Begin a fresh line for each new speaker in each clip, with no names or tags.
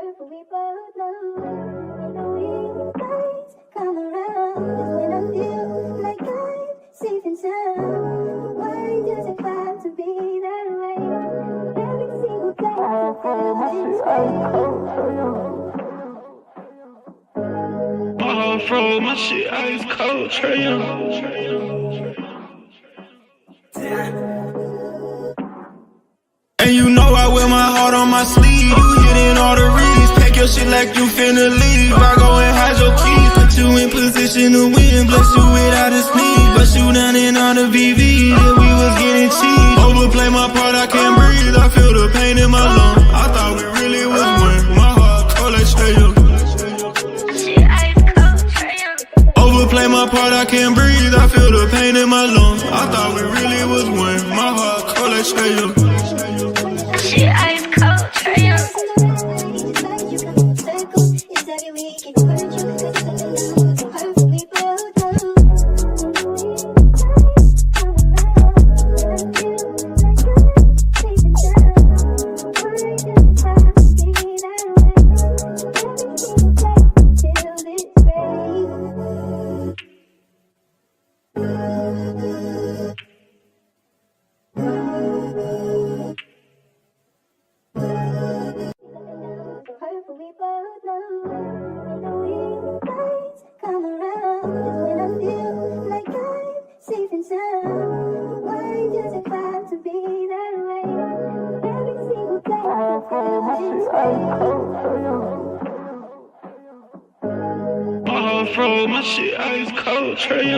hurtful we both know. Knowing things come around is when I feel like I'm safe and sound. Why does it have to be that way? Every single day I feel this way.
My heart froze, my shit ice cold, Trey. And you know I wear my heart on my sleeve. You hitting all the reads. Pack your shit like you finna leave. I go and hide your keys. Put you in position to win. Bless you without a sneeze. Bust you down in all the VV. Yeah, we was getting cheap. Overplay my part, I can't breathe. I feel the pain in my lungs. I thought we really was one. My heart cold like Trey. Overplay my part, I can't breathe. I feel the pain in my lungs. I thought we really was one. My heart cold like Trey.
Shit ice cold, Trey.
My heart froze, my shit ice cold, Trey.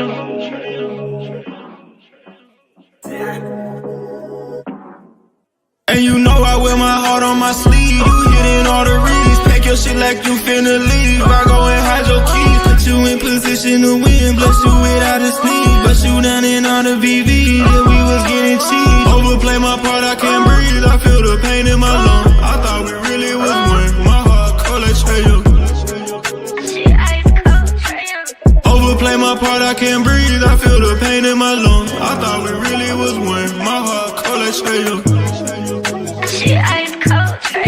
And you know I wear my heart on my sleeve. You hitting all the reads. Pack your shit like you finna leave. I go and hide your keys. Put you in position to win. Bless you without a sneeze. Bust you down in all the VV. Yeah, we was getting cheap. Overplay my part, I can't breathe. I feel the pain in my lungs. I thought we really was one. My heart cold like Trey. Overplay my part, I can't breathe. I feel the pain in my lungs. I thought we really was one. My heart cold like Trey.
Shit ice cold, Trey.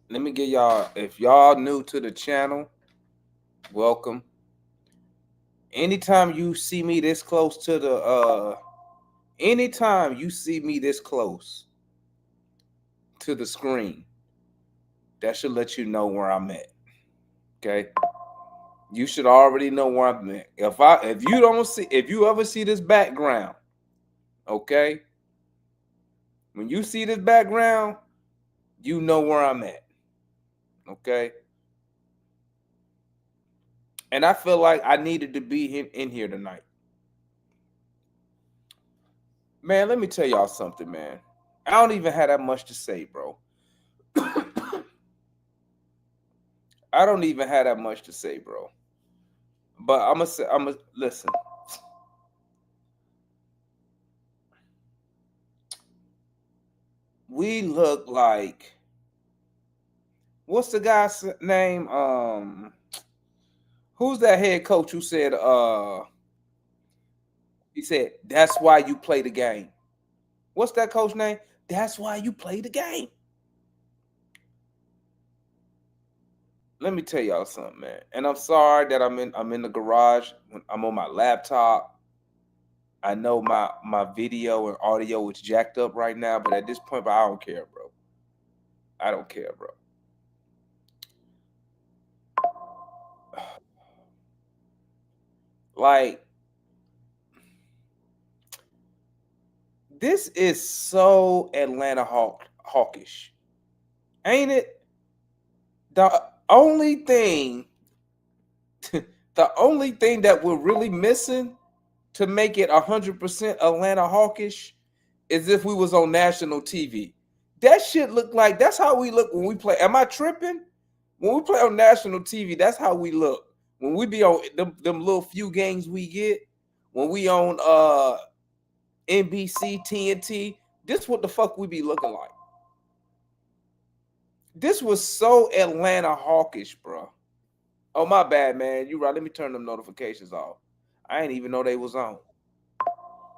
Let me get y'all, if y'all new to the channel, welcome. Anytime you see me this close to the screen, that should let you know where I'm at. Okay? You should already know where I'm at. If you ever see this background, okay? When you see this background, you know where I'm at. Okay? And I feel like I needed to be in here tonight. Man, let me tell y'all something, man. I don't even have that much to say, bro. I don't even have that much to say, bro. But I'ma listen. We look like, what's the guy's name? Who's that head coach who said he said that's why you play the game? What's that coach name? That's why you play the game. Let me tell y'all something, man. And I'm sorry that I'm in the garage when I'm on my laptop. I know my video and audio is jacked up right now, but at this point, I don't care, bro. I don't care, bro. Like, this is so Atlanta hawkish, ain't it? The only thing The only thing that we're really missing to make it 100% Atlanta Hawkish is if we was on national TV. That shit look like that's how we look when we play. Am I tripping? When we play on national TV, that's how we look. When we be on them little few games we get, when we on NBC, TNT, this what the fuck we be looking like. This was so Atlanta Hawkish, bro. Oh, my bad, man. You right. Let me turn them notifications off. I didn't even know they was on.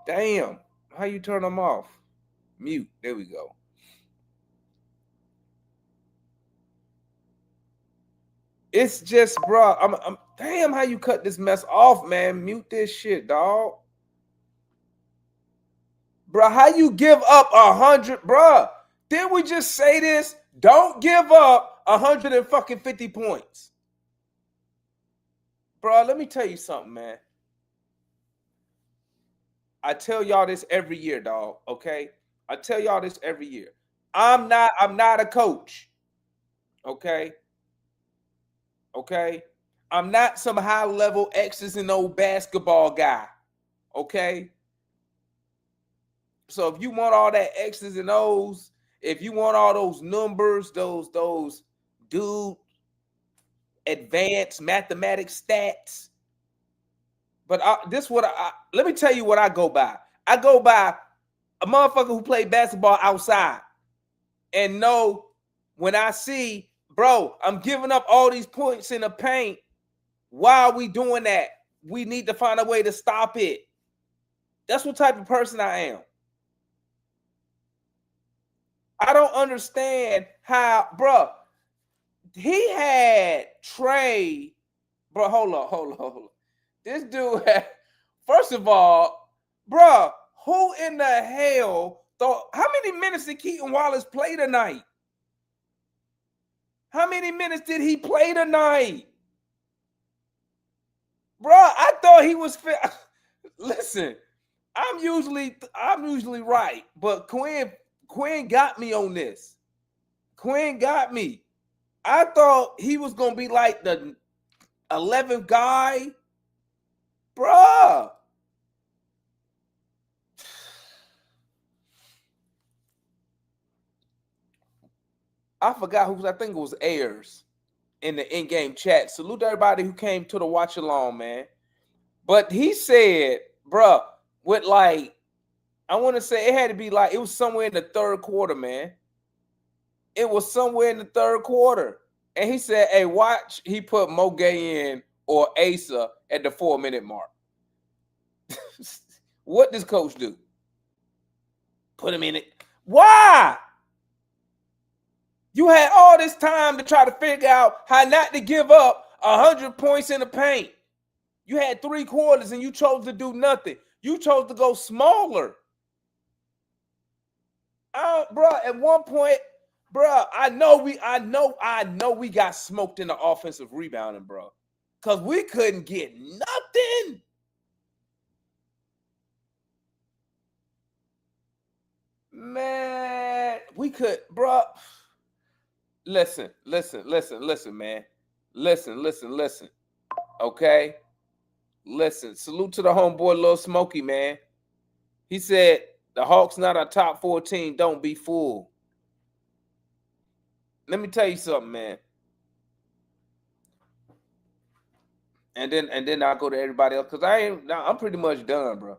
Damn. How you turn them off? Mute. There we go. It's just, bro. I'm damn. How you cut this mess off, man? Mute this shit, dog. Bro, how you give up 100, bro? Didn't we just say this? Don't give up 150 points. Bro, let me tell you something, man. I tell y'all this every year, dog, okay? I tell y'all this every year. I'm not a coach. Okay? Okay? I'm not some high-level X's and O basketball guy. Okay? So if you want all that X's and O's, if you want all those numbers, those dude advanced mathematics stats, but let me tell you what I go by. I go by a motherfucker who played basketball outside and know when I see, bro, I'm giving up all these points in the paint. Why are we doing that? We need to find a way to stop it. That's what type of person I am. I don't understand how, bro. He had Trey, bro. Hold on. This dude had, first of all, bro, who in the hell thought, how many minutes did Keaton Wallace play tonight? How many minutes did he play tonight? Bro, I thought he was fit. Listen, I'm usually right, but Quinn got me on this. Quinn got me. I thought he was gonna be like the 11th guy. Bruh. I forgot who, I think it was Ayers in the in-game chat. Salute to everybody who came to the watch along, man. But he said, bruh, with like, I want to say it had to be like, it was somewhere in the third quarter, man. It was somewhere in the third quarter. And he said, hey, watch, he put Moge in or Asa at the 4-minute mark. What does coach do? Put him in it. Why? You had all this time to try to figure out how not to give up 100 points in the paint. You had 3 quarters and you chose to do nothing. You chose to go smaller. Bro, at one point, bro, I know we got smoked in the offensive rebounding, bro. Because we couldn't get nothing. Man, we could, bro. Listen, man. Listen. Okay? Listen, salute to the homeboy Lil Smokey, man. He said, the Hawks not a top 4 team. Don't be fooled. Let me tell you something, man. And then I'll go to everybody else because I'm pretty much done, bro,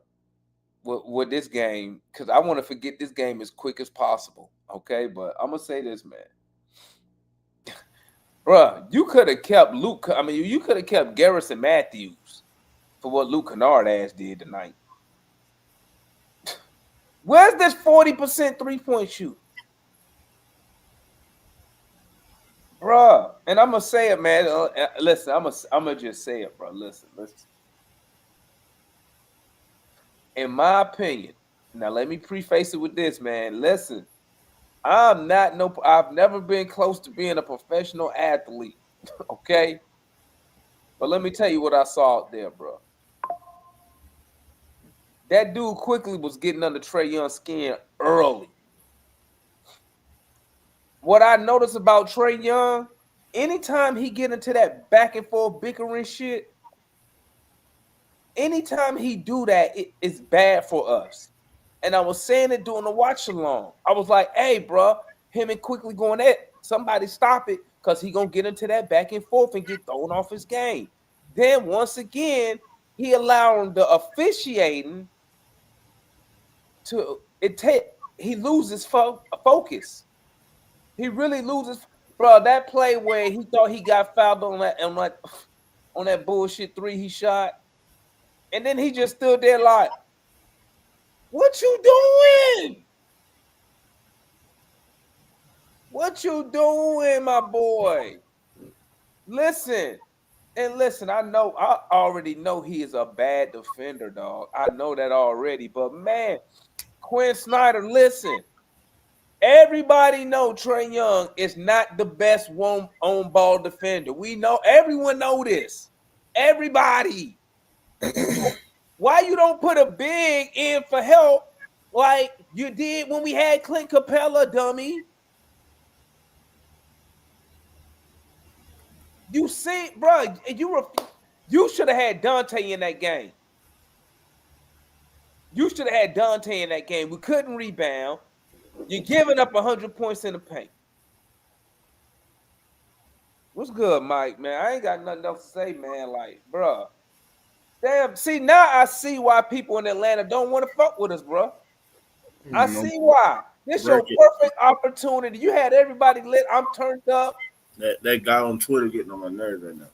with this game because I want to forget this game as quick as possible. Okay, but I'm gonna say this, man. Bro, you could have kept Luke. I mean, you could have kept Garrison Matthews for what Luke Kennard ass did tonight. Where's this 40% 3-point shoot? Bruh, and I'm gonna say it, man. Listen, I'm gonna just say it, bro. Listen. In my opinion, now let me preface it with this, man. Listen, I've never been close to being a professional athlete, okay? But let me tell you what I saw out there, bro. That dude quickly was getting under Trey Young's skin early. What I noticed about Trey Young, anytime he get into that back and forth bickering shit, anytime he do that, it's bad for us. And I was saying it during the watch along. I was like, hey, bro, him and quickly going at somebody stop it because he gonna get into that back and forth and get thrown off his game. Then once again, he allowing the officiating to he loses focus. He really loses, bro. That play where he thought he got fouled on that bullshit 3 he shot, and then he just stood there like, "What you doing? What you doing, my boy? Listen." And listen, I already know he is a bad defender, dog. I know that already. But man, Quinn Snyder, listen. Everybody know Trey Young is not the best on ball defender. We know, everyone know this. Everybody. Why you don't put a big in for help like you did when we had Clint Capella, dummy? You see, bro, you should have had Dante in that game. You should have had Dante in that game. We couldn't rebound. You're giving up 100 points in the paint. What's good, Mike, man? I ain't got nothing else to say, man. Like, bro. Damn, see, now I see why people in Atlanta don't want to fuck with us, bro. I see why. This is your perfect opportunity. You had everybody lit. I'm turned up.
That guy on Twitter getting on my nerves right now.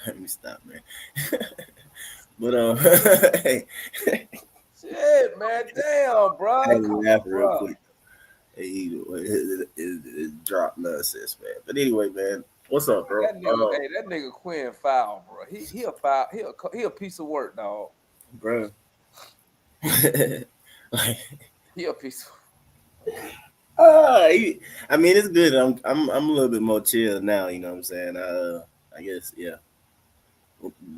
Let me stop, man. But hey.
Shit, man, damn, bro.
Hey, laugh real quick. It dropped nonsense, man. But anyway, man, what's up, bro?
That nigga Quinn foul, bro. He a foul. He a piece of work, dog,
bro.
He a piece of.
I mean, it's good. I'm a little bit more chill now. You know what I'm saying? I guess, yeah.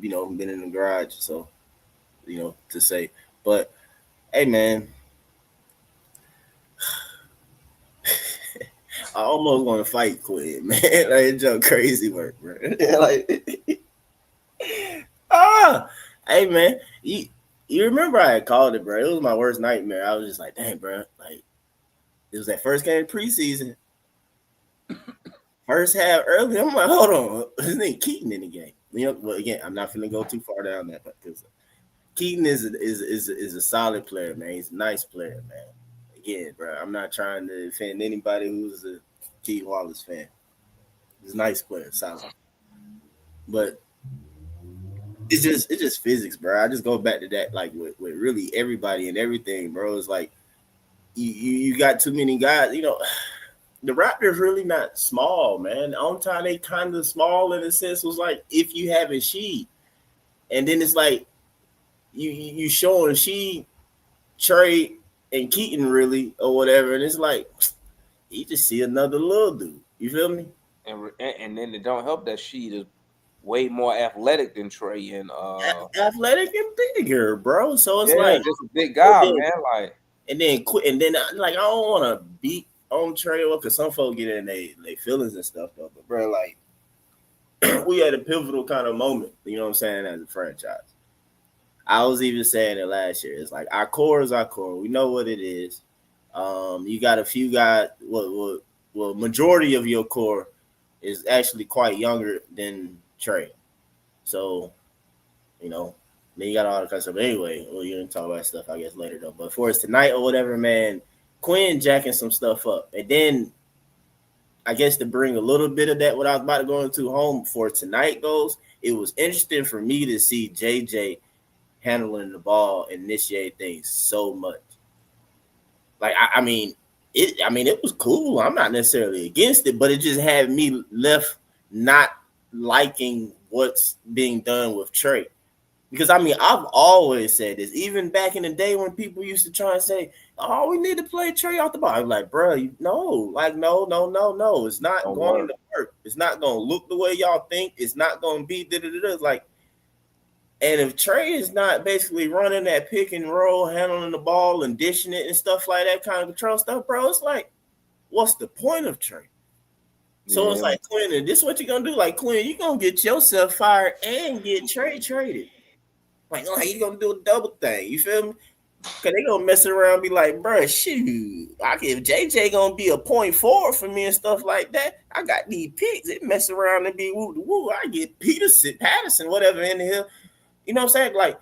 You know, been in the garage, so you know to say. But hey, man, I almost want to fight Quinn, man. Like, it's just crazy work, bro. Like, hey, man, you remember I had called it, bro? It was my worst nightmare. I was just like, dang, bro, like. It was that first game of preseason. First half early. I'm like, hold on. His name Keaton in the game. You know, well, again, I'm not finna go too far down that because Keaton is a solid player, man. He's a nice player, man. Again, bro, I'm not trying to offend anybody who's a Keaton Wallace fan. He's a nice player, solid. But it's just physics, bro. I just go back to that, like with really everybody and everything, bro. It's like you got too many guys. You know, the Raptors really not small, man. The only time they kind of small in a sense was like if you have a Sheed, and then it's like you showing Sheed, Trey, and Keaton really or whatever, and it's like you just see another little dude. You feel me?
And then it don't help that Sheed is way more athletic than Trey and
athletic and bigger, bro. So it's like
just a big guy, man. Like.
And then like I don't want to beat on Trey up because some folks get in they feelings and stuff though. But bro, like we had a pivotal kind of moment, you know what I'm saying, as a franchise. I was even saying it last year. It's like our core is our core. We know what it is. You got a few guys. Well, majority of your core is actually quite younger than Trey. So, you know. Then you got all the kind of stuff. Anyway, well, you didn't talk about stuff, I guess, later, though. But for us tonight or whatever, man, Quinn jacking some stuff up. And then, I guess to bring a little bit of that, what I was about to go into home for tonight goes, it was interesting for me to see JJ handling the ball and initiate things so much. Like, I mean, it was cool. I'm not necessarily against it, but it just had me left not liking what's being done with Trey. Because, I mean, I've always said this, even back in the day when people used to try and say, oh, we need to play Trey off the ball. I'm like, bro, no. It's not going to work. It's not going to look the way y'all think. It's not going to be da-da-da-da. It's like, and if Trey is not basically running that pick and roll, handling the ball and dishing it and stuff like that kind of control stuff, bro, it's like, what's the point of Trey? So it's like, Quinn, and this is what you're gonna do. Like, Quinn, you're gonna get yourself fired and get Trey traded. Like, oh, you gonna do a double thing? You feel me? Cause they gonna mess around and be like, bro, shoot, if JJ gonna be a point forward for me and stuff like that, I got these picks. It mess around and be woo. I get Patterson, whatever in the hill. You know what I'm saying? Like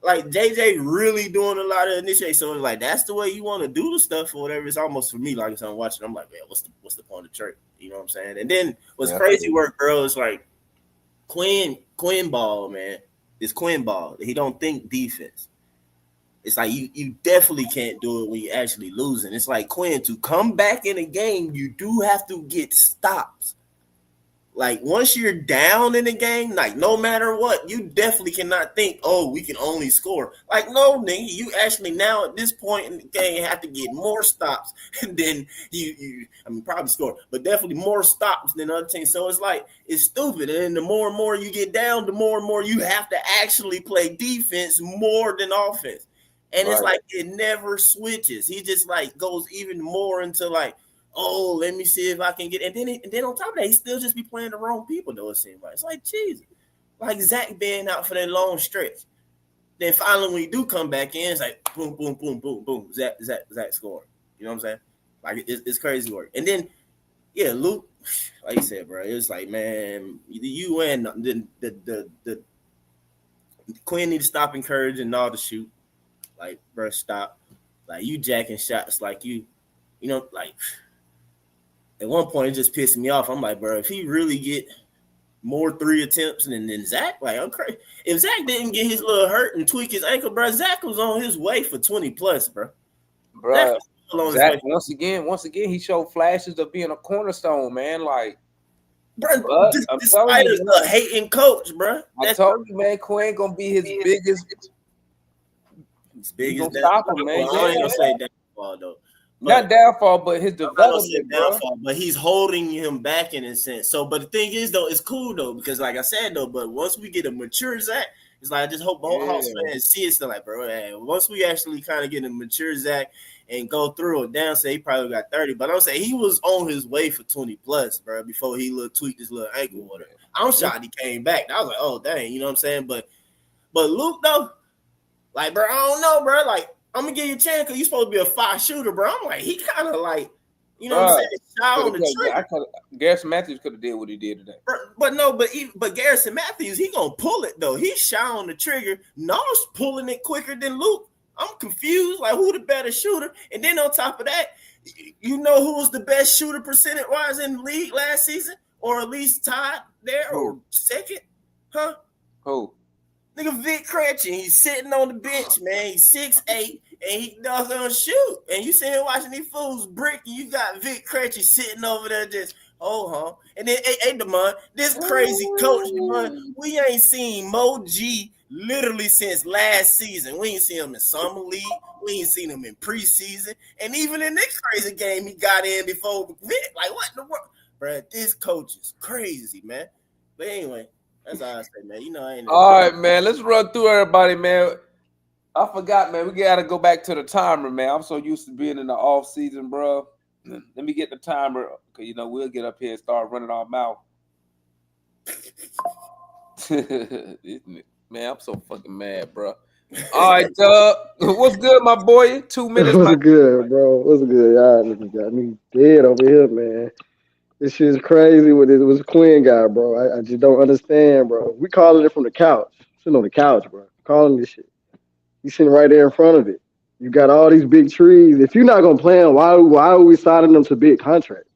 JJ really doing a lot of initiation. So it's like that's the way you want to do the stuff or whatever. It's almost for me, like as I'm watching, I'm like, man, what's the point of trade? You know what I'm saying? And then what's crazy work, girl, is like Quinn ball, man. It's Quinn ball. He don't think defense. It's like you definitely can't do it when you're actually losing. It's like, Quinn, to come back in a game, you do have to get stops. Like, once you're down in the game, like, no matter what, you definitely cannot think, oh, we can only score. Like, no, nigga, you actually now at this point in the game have to get more stops than you probably score, but definitely more stops than other teams. So it's like, it's stupid. And the more and more you get down, the more and more you have to actually play defense more than offense. And it's like it never switches. He just like goes even more into like, oh, let me see if I can get. And then on top of that, he still just be playing the wrong people. Though it seems like it's like Jesus, like Zach being out for that long stretch. Then finally, when he do come back in, it's like boom, boom, boom, boom, boom. Zach scoring. You know what I'm saying? Like it's crazy work. And then Luke, like you said, bro, it was like, man, you and the Quinn need to stop encouraging all to shoot. Like, bro, stop. Like, you jacking shots like you know, like, at one point, it just pissed me off. I'm like, bro, if he really get more 3 attempts than Zach, like, I'm crazy. If Zach didn't get his little hurt and tweak his ankle, bro, Zach was on his way for 20+, bro.
Zach, once again, he showed flashes of being a cornerstone, man. Like,
bro, despite a hating coach, bro.
I told you, man, Quinn gonna be his biggest.
Stop him, man. I ain't gonna say downfall though.
Not downfall, but his development.
Downfall, but he's holding him back in a sense. So, but the thing is though, it's cool though because, like I said though, but once we get a mature Zach, it's like I just hope both Hawks fans see it. Still like, bro, hey, once we actually kind of get a mature Zach and go through it down, say he probably got 30. But I'm saying he was on his way for 20+, bro, before he tweaked his little ankle or whatever. I'm shocked he came back. I was like, oh dang, you know what I'm saying? But Luke though. Like, bro, I don't know, bro. Like, I'm gonna give you a chance because you're supposed to be a 5 shooter, bro. I'm like, he kind of like, you know what I'm saying? Shot on the trigger.
Garrison Matthews could have did what he did today.
But Garrison Matthews, he gonna pull it though. He shot on the trigger. Nos pulling it quicker than Luke. I'm confused. Like, who the better shooter? And then on top of that, you know who was the best shooter percentage-wise in the league last season, or at least tied there or second? Huh?
Who?
Nigga Vic Krejci, he's sitting on the bench, man. He's 6'8", and he doesn't shoot. And you sitting here watching these fools brick, and you got Vic Krejci sitting over there just, And then, hey, Damon, this crazy coach, Damon, we ain't seen Mo G literally since last season. We ain't seen him in summer league. We ain't seen him in preseason. And even in this crazy game, he got in before Vic. Like, what in the world? Bro, this coach is crazy, man. But anyway. That's all I say, man. You know, I ain't.
All right, man. Let's run through everybody, man. I forgot, man. We gotta go back to the timer, man. I'm so used to being in the off season, bro. Let me get the timer, cause you know we'll get up here and start running our mouth. Man, I'm so fucking mad, bro. All right, what's good, my boy? 2 minutes.
What's good, bro? What's good? Y'all got me dead over here, man. This shit is crazy with it. It was a Quinn guy, bro. I just don't understand, bro. We calling it from the couch. Sitting on the couch, bro. Calling this shit. You sitting right there in front of it. You got all these big trees. If you're not gonna play them, why are we signing them to big contracts?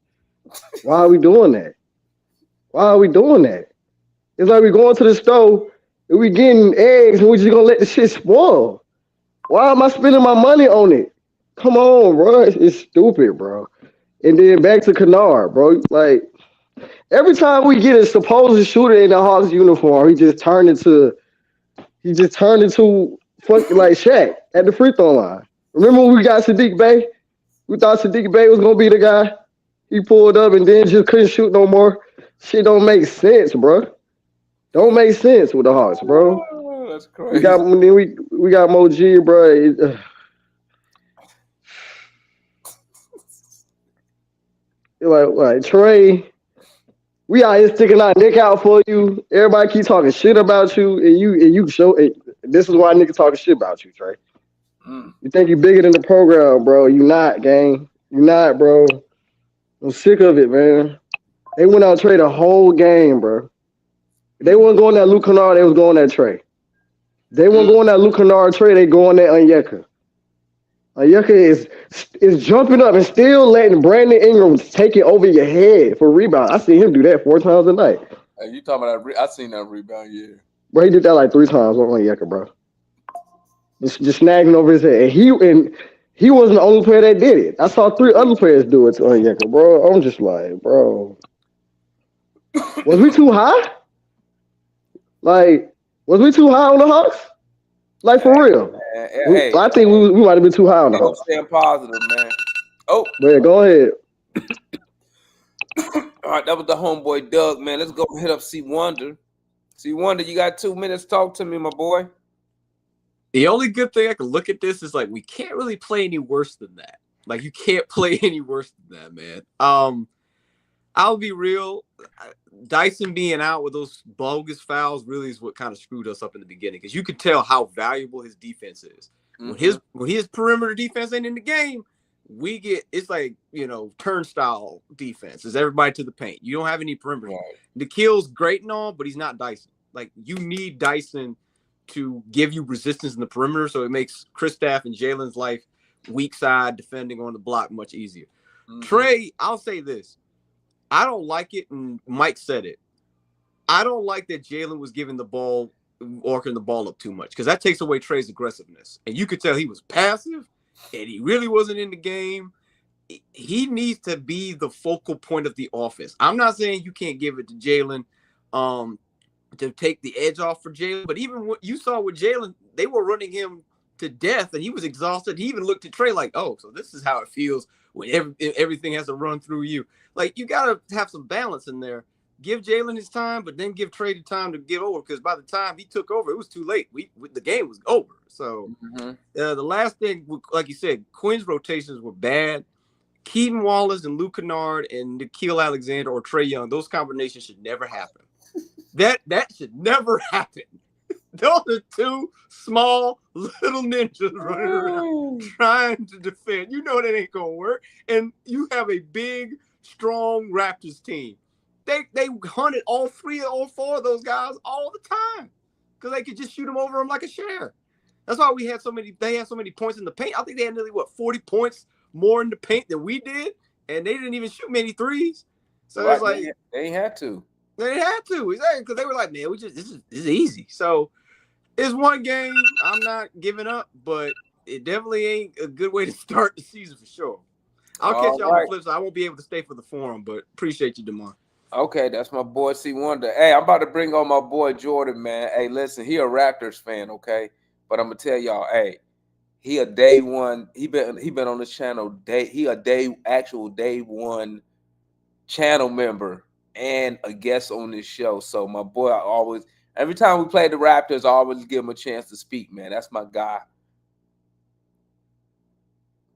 Why are we doing that? Why are we doing that? It's like we going to the store and we getting eggs and we just gonna let the shit spoil. Why am I spending my money on it? Come on, bro. It's stupid, bro. And then back to Kennard, bro. Like, every time we get a supposed shooter in the Hawks uniform, he just turned into fucking like Shaq at the free throw line. Remember when we got Sadiq Bey? We thought Sadiq Bey was gonna be the guy. He pulled up and then just couldn't shoot no more. Shit don't make sense, bro. Don't make sense with the Hawks, bro.
Oh, that's crazy.
We got Mo G, bro. Like Trey, We out here sticking our neck out for you. Everybody keep talking shit about you, and you show it. This is why niggas talking shit about you, Trey. You think you bigger than the program, bro? You not, gang. You not, bro. I'm sick of it, man. They went out and traded the whole game, bro. They wasn't going that Luke Kennard, they was going that Trey. They weren't going that Luke Kennard trade, they going that Onyeka. Onyeka is jumping up and still letting Brandon Ingram take it over your head for rebound. I see him do that 4 times a night.
Hey, you talking about that? I seen that rebound, yeah.
Bro, he did that like 3 times on Onyeka, bro. Just snagging over his head. And he wasn't the only player that did it. I saw 3 other players do it to Onyeka, bro. I'm just like, bro. Was we too high? Like, was we too high on the Hawks? Like, for real.
Hey,
I think we might have been too high on the Hawks.
Staying positive, man. Oh.
Man, go ahead.
All right, that was the homeboy Doug, man. Let's go hit up C Wonder. C Wonder, you got 2 minutes. Talk to me, my boy.
The only good thing I can look at this is like we can't really play any worse than that. Like you can't play any worse than that, man. I'll be real. Dyson being out with those bogus fouls really is what kind of screwed us up in the beginning because you could tell how valuable his defense is. Mm-hmm. When his perimeter defense ain't in the game, it's like, turnstile defense. It's everybody to the paint. You don't have any perimeter. Right. Nikhil's great and all, but he's not Dyson. Like you need Dyson to give you resistance in the perimeter, so it makes Kristaps and Jalen's life weak side defending on the block much easier. Mm-hmm. Trey, I'll say this. I don't like it, and Mike said it. I don't like that Jalen was giving the ball, orking the ball up too much, because that takes away Trey's aggressiveness. And you could tell he was passive, and he really wasn't in the game. He needs to be the focal point of the offense. I'm not saying you can't give it to Jalen to take the edge off for Jalen, but even what you saw with Jalen, they were running him to death, and he was exhausted. He even looked at Trey like, oh, so this is how it feels when everything has to run through you. Like, you got to have some balance in there. Give Jalen his time, but then give Trey the time to get over, because by the time he took over, it was too late. The game was over. So the last thing, like you said, Quinn's rotations were bad. Keaton Wallace and Luke Kennard and Nickeil Alexander or Trey Young, those combinations should never happen. That should never happen. Those are 2 small little ninjas running around trying to defend. You know that ain't gonna work. And you have a big, strong Raptors team. They hunted all 3 or 4 of those guys all the time because they could just shoot them over them like a share. That's why they had so many points in the paint. I think they had nearly 40 points more in the paint than we did, and they didn't even shoot many threes. So it's like
they had to.
They had to, exactly, because they were like, man, this is easy. So it's one game. I'm not giving up, but it definitely ain't a good way to start the season for sure. I'll catch y'all on the flip side. I won't be able to stay for the forum, but appreciate you, DeMar.
Okay, that's my boy C Wonder. Hey, I'm about to bring on my boy Jordan, man. Hey, listen, he a Raptors fan, okay? But I'm gonna tell y'all, hey, he a day one. He been on this channel. He a actual day one channel member and a guest on this show. So my boy, every time we play the Raptors, I always give him a chance to speak, man. That's my guy.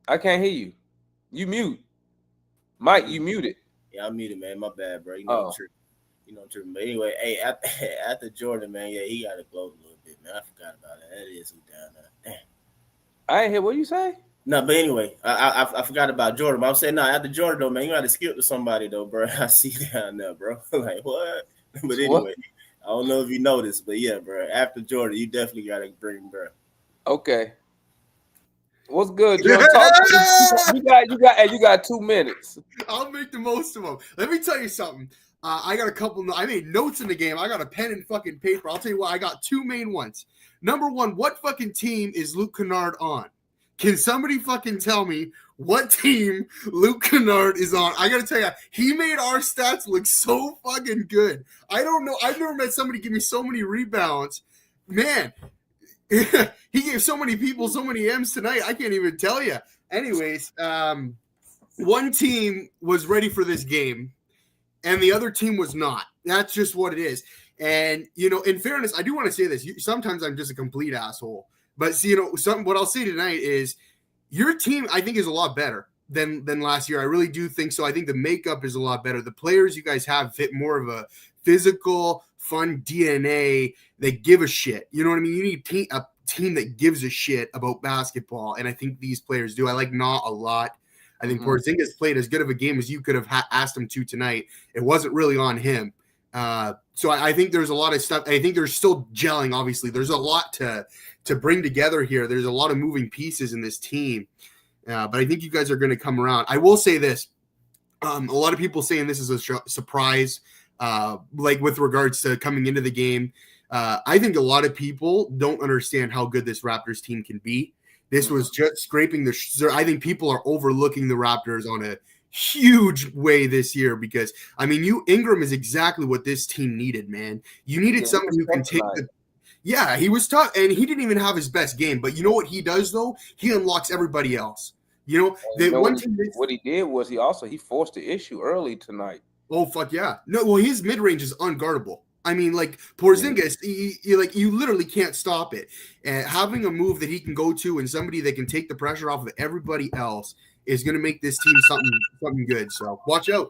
I can't hear you. You mute. Mike, you muted.
Yeah, I'm muted, man. My bad, bro. I'm tripping. But anyway, hey, after Jordan, man, yeah, he got to glow a little bit, man. I forgot about it. That is who down there. Damn.
I ain't hear what you say.
No, but anyway, I forgot about Jordan. But I'm saying, no, after Jordan, though, man, you got to skip to somebody, though, bro. I see down there, bro. Like, what? But anyway, I don't know if you noticed, but yeah, bro. After Jordan, you definitely got to bring bro.
Okay. What's good, Jordan? You got 2 minutes.
I'll make the most of them. Let me tell you something. I got a couple. I made notes in the game. I got a pen and fucking paper. I'll tell you what. I got 2 main ones. Number 1, what fucking team is Luke Kennard on? Can somebody fucking tell me what team Luke Kennard is on? I gotta tell you, he made our stats look so fucking good. I don't know. I've never met somebody give me so many rebounds. Man, he gave so many people so many M's tonight. I can't even tell you. Anyways, one team was ready for this game, and the other team was not. That's just what it is. And, in fairness, I do want to say this. Sometimes I'm just a complete asshole. But, what I'll say tonight is your team, I think, is a lot better than last year. I really do think so. I think the makeup is a lot better. The players you guys have fit more of a physical, fun DNA that give a shit. You know what I mean? You need a team that gives a shit about basketball, and I think these players do. I like Not a lot. I think Porzingis played as good of a game as you could have asked him to tonight. It wasn't really on him. So I think there's a lot of stuff. I think there's still gelling, obviously. There's a lot to bring together here. There's a lot of moving pieces in this team. But I think you guys are going to come around. I will say this. A lot of people saying this is a surprise, like with regards to coming into the game. I think a lot of people don't understand how good this Raptors team can be. This was just scraping I think people are overlooking the Raptors on a huge way this year because, I mean, Ingram is exactly what this team needed, man. You needed someone who can take the – yeah, he was tough, and he didn't even have his best game. But you know what he does, though? He unlocks everybody else.
What he did was he forced the issue early tonight.
Oh, fuck yeah. No, well, his mid-range is unguardable. I mean, like, Porzingis, you literally can't stop it. And having a move that he can go to and somebody that can take the pressure off of everybody else is going to make this team something good. So watch out.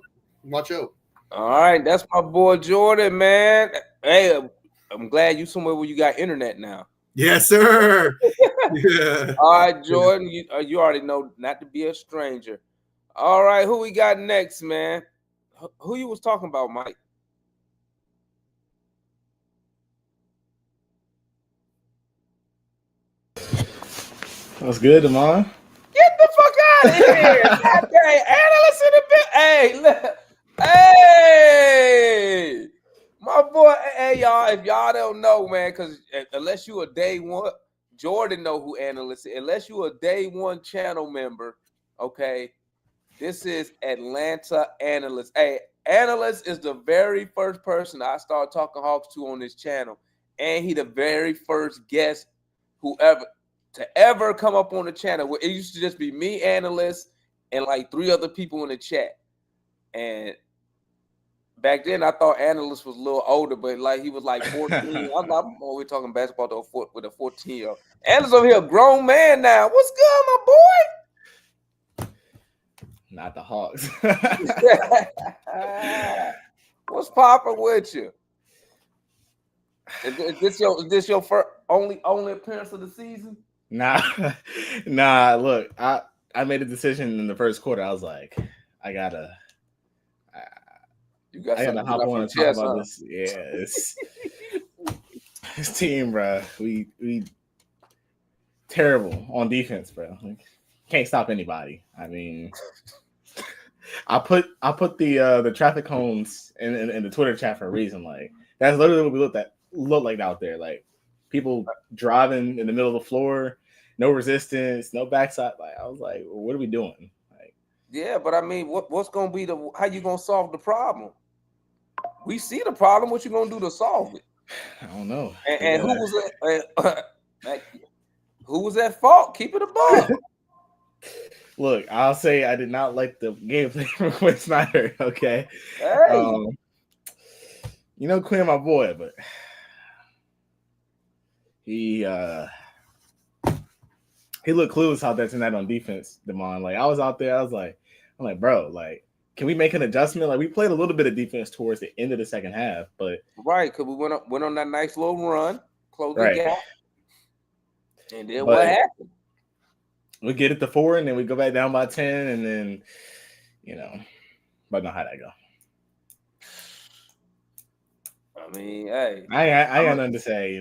All right, that's my boy Jordan, man. Hey, I'm glad you somewhere where you got internet now.
Yes, sir. Yeah.
All right, Jordan, you already know not to be a stranger. All right, who we got next, man? Who you was talking about, Mike?
What's good, Damon?
Get the fuck out of here! God dang, Analyst in the bit. Hey, look. Hey, my boy. Hey, y'all. If y'all don't know, man, because unless you a day one, Jordan know who Analyst is. Unless you a day one channel member, okay. This is Atlanta Analyst. Hey, Analyst is the very first person I started talking Hawks to on this channel, and he the very first guest to ever come up on the channel. It used to just be me, Analyst, and like 3 other people in the chat. And back then, I thought Analyst was a little older, but like he was like 14. I'm always talking basketball with a 14-year-old. Analyst over here, a grown man now. What's good, my boy?
Not the Hawks.
What's popping with you? Is this your first only appearance of the season?
Nah. Look, I made a decision in the first quarter. I was like, I gotta hop on and talk about this. Yeah, this team, bro. We terrible on defense, bro. Like, can't stop anybody. I mean, I put the traffic cones in the Twitter chat for a reason. Like, that's literally what we look like out there. Like, people driving in the middle of the floor, no resistance, no backside. Like, I was like, well, what are we doing? Like,
yeah, but I mean, what's gonna be how you gonna solve the problem? We see the problem. What you gonna do to solve it?
I don't know.
And who was at fault? Keep it above.
Look, I'll say I did not like the gameplay from Quinn Snyder. Okay,
hey.
You know Quinn, my boy, but he looked clueless out there tonight on defense, Damon. Like, I was out there, I'm like, bro, like, can we make an adjustment? Like, we played a little bit of defense towards the end of the second half, but
right, because we went on that nice little run, closed the gap, and then what happened?
We get it to 4, and then we go back down by 10, and then, but not how that go.
I mean, hey,
I got nothing to say.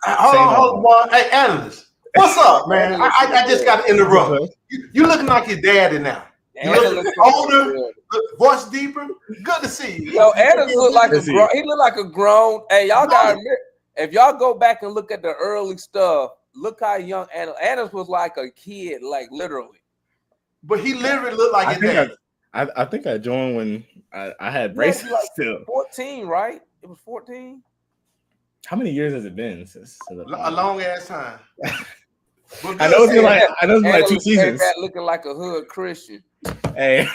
Hold on, hey, Analyst, what's up, man? I just got to interrupt. You looking like your daddy now. You look older, voice deeper. Good to see you.
Yo, Analyst look like he look like a grown. Hey, y'all gotta admit, if y'all go back and look at the early stuff, look how young Analyst was like a kid, like literally.
But he literally looked like his dad.
I think I joined when I had braces still.
14, right? It was 14.
How many years has it been since?
A long ass time.
I know it's been like 2 seasons.
That looking like a hood Christian.
Hey.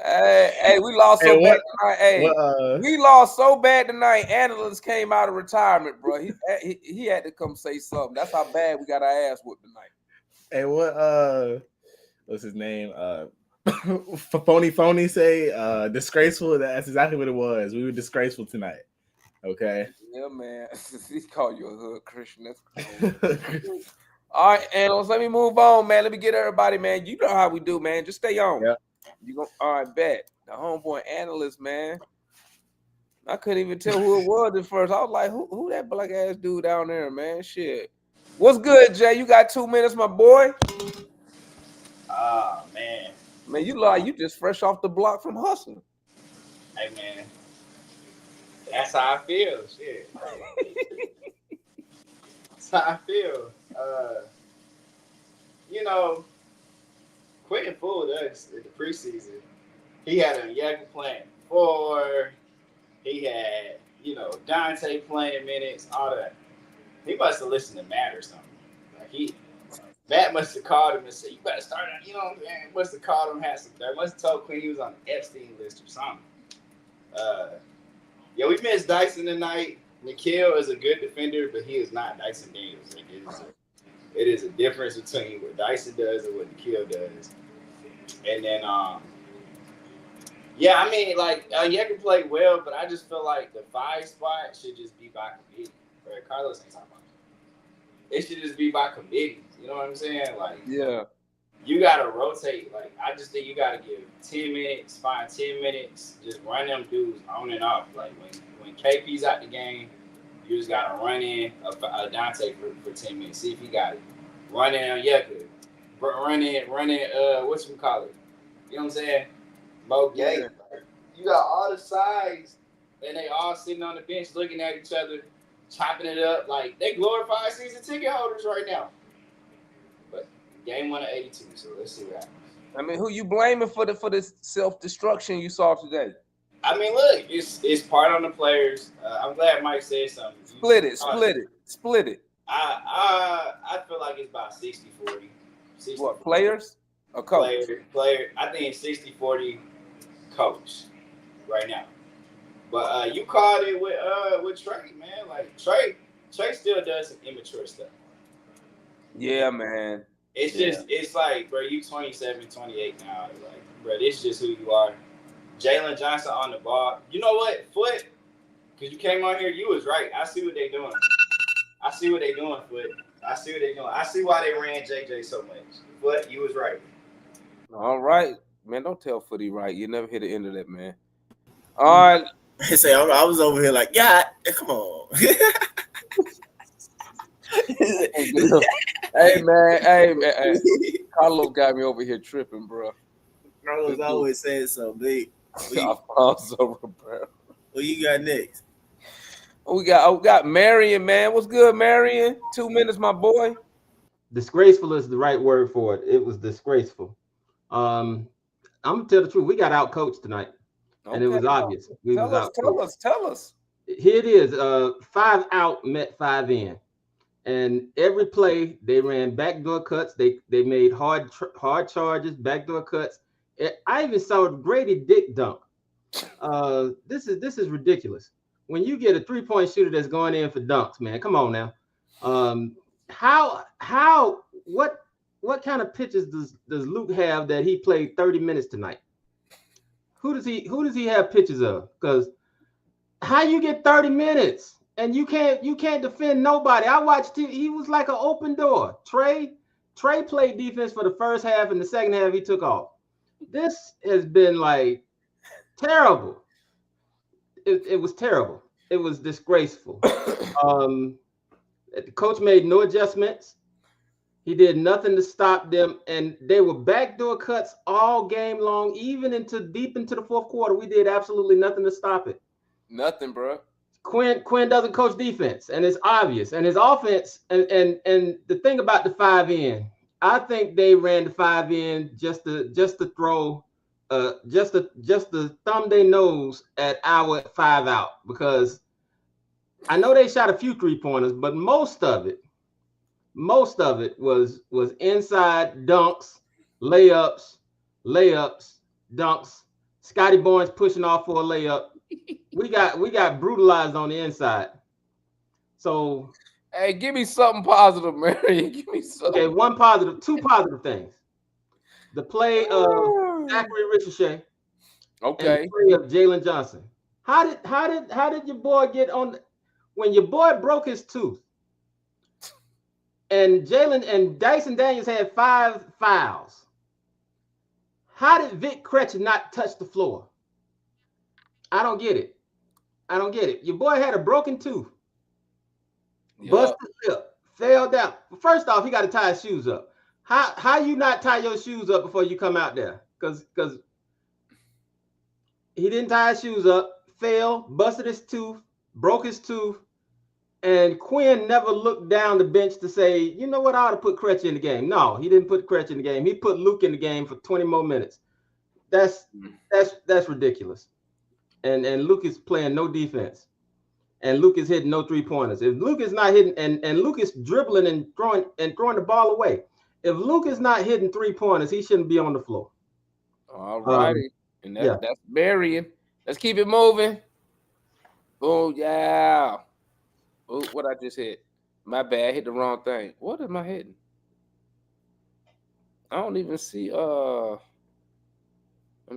Hey, we lost so bad tonight. Hey,
what,
we lost so bad tonight. Analyst came out of retirement, bro. He had to come say something. That's how bad we got our ass whooped tonight.
Hey, what's his name? Phony say disgraceful. That's exactly what it was. We were disgraceful tonight. Okay.
Yeah, man. He called you a hood Christian. That's cool. All right, Analyst, let me move on, man. Let me get everybody, man. You know how we do, man. Just stay on.
Yeah.
You go. All right, bet. The homeboy Analyst, man. I couldn't even tell who it was at first. I was like, who that black ass dude down there, man? Shit. What's good, Jay? You got 2 minutes, my boy?
Oh, man.
Man, you like you just fresh off the block from hustling.
Hey, man. That's how I feel. Shit. That's how I feel. You know, Quentin fooled us in the preseason. He had a Yaga playing 4. He had, Dante playing minutes, all that. He must have listened to Matt or something. Like Matt must have called him and said, "You better start on." You know what I'm saying? Must have called him, had some. Must have told Quinn he was on the Epstein list or something. Yeah, we missed Dyson tonight. Nikhil is a good defender, but he is not Dyson Daniels. Like it is a difference between what Dyson does and what Nikhil does. And then, yeah, I mean, like, Yeager played well, but I just feel like the 5 spot should just be by committee. Right? Carlos ain't talking about it. It should just be by committee. You know what I'm saying? Like,
yeah,
you got to rotate. Like, I just think you got to give 10 minutes, find 10 minutes, just run them dudes on and off. Like, when KP's out the game, you just got to run in a Dante for 10 minutes. See if he got it. Run in on Yeager. Run in, whatchamacallit. You know what I'm saying? Mo Gay. Yeah. You got all the sides, and they all sitting on the bench looking at each other, chopping it up. Like, they glorified season ticket holders right now. But game 1 of 82, so let's see what happens.
I mean, who you blaming for the self-destruction you saw today?
I mean, look, it's part on the players. I'm glad Mike said something.
Split it.
I feel like it's about 60-40.
What, players or coach?
Player. I think it's 60-40 coach right now. But you called it with Trey, man. Like, Trey still does some immature stuff.
Yeah, man.
It's just, it's like, bro, you 27, 28 now. Like, bro, this is just who you are. Jalen Johnson on the ball. You know what? Foot, because you came on here, you was right. I see what they doing. Foot. I see what they doing. I see why they ran JJ so much. But you was right.
All right. Man, don't tell Footy right. You never hit the end of that, man. All right.
I was over here like, yeah, come on.
Hey, man. Carlos got me over here tripping, bro.
Carlos always saying something big.
Alfonso Roberto.
What you got next?
We got Marian, man. What's good, Marian? 2 minutes, my boy.
Disgraceful is the right word for it. It was disgraceful. I'm gonna tell the truth. We got out coached tonight, and it was obvious.
Tell us.
Here it is. 5 out met 5 in, and every play they ran backdoor cuts. They made hard charges, backdoor cuts. I even saw Grady Dick dunk. This is ridiculous. When you get a 3-point shooter that's going in for dunks, man, come on now. What kind of pitches does Luke have that he played 30 minutes tonight? Who does he have pictures of? Because how you get 30 minutes and you can't defend nobody? I watched he was like an open door. Trey played defense for the first half, and the second half he took off. This has been like terrible. It was terrible. It was disgraceful. The coach made no adjustments. He did nothing to stop them, and they were backdoor cuts all game long, even deep into the fourth quarter. We did absolutely nothing to stop it.
Nothing, bro.
Quinn doesn't coach defense, and it's obvious. And his offense, and the thing about the 5 in, I think they ran the 5 in just to throw. Just to thumb their nose at our 5 out, because I know they shot a few 3-pointers, but most of it was inside dunks, layups, dunks, Scotty Barnes pushing off for a layup. We got brutalized on the inside. So
Hey, give me something positive, Marian. Give me something.
okay, two positive things. The play of Zachary Ricochet.
Okay.
And the play of Jalen Johnson. How did your boy get on when your boy broke his tooth? And Jalen and Dyson Daniels had 5 fouls. How did Vic Kretsch not touch the floor? I don't get it. Your boy had a broken tooth. Yep. Busted lip, fell down. First off, he got to tie his shoes up. How you not tie your shoes up before you come out there? Because he didn't tie his shoes up, fell, busted his tooth, broke his tooth, and Quinn never looked down the bench to say, you know what, I ought to put Kretsch in the game. No, he didn't put Kretsch in the game. He put Luke in the game for 20 more minutes. That's ridiculous. And Luke is playing no defense. And Luke is hitting no 3-pointers. If Luke is not hitting, and Luke is dribbling and throwing the ball away. If Luke is not hitting 3-pointers, he shouldn't be on the floor.
All righty. And that's Marian. Let's keep it moving. Oh, yeah. Oh, what I just hit. My bad. I hit the wrong thing. What am I hitting? I don't even see. I'm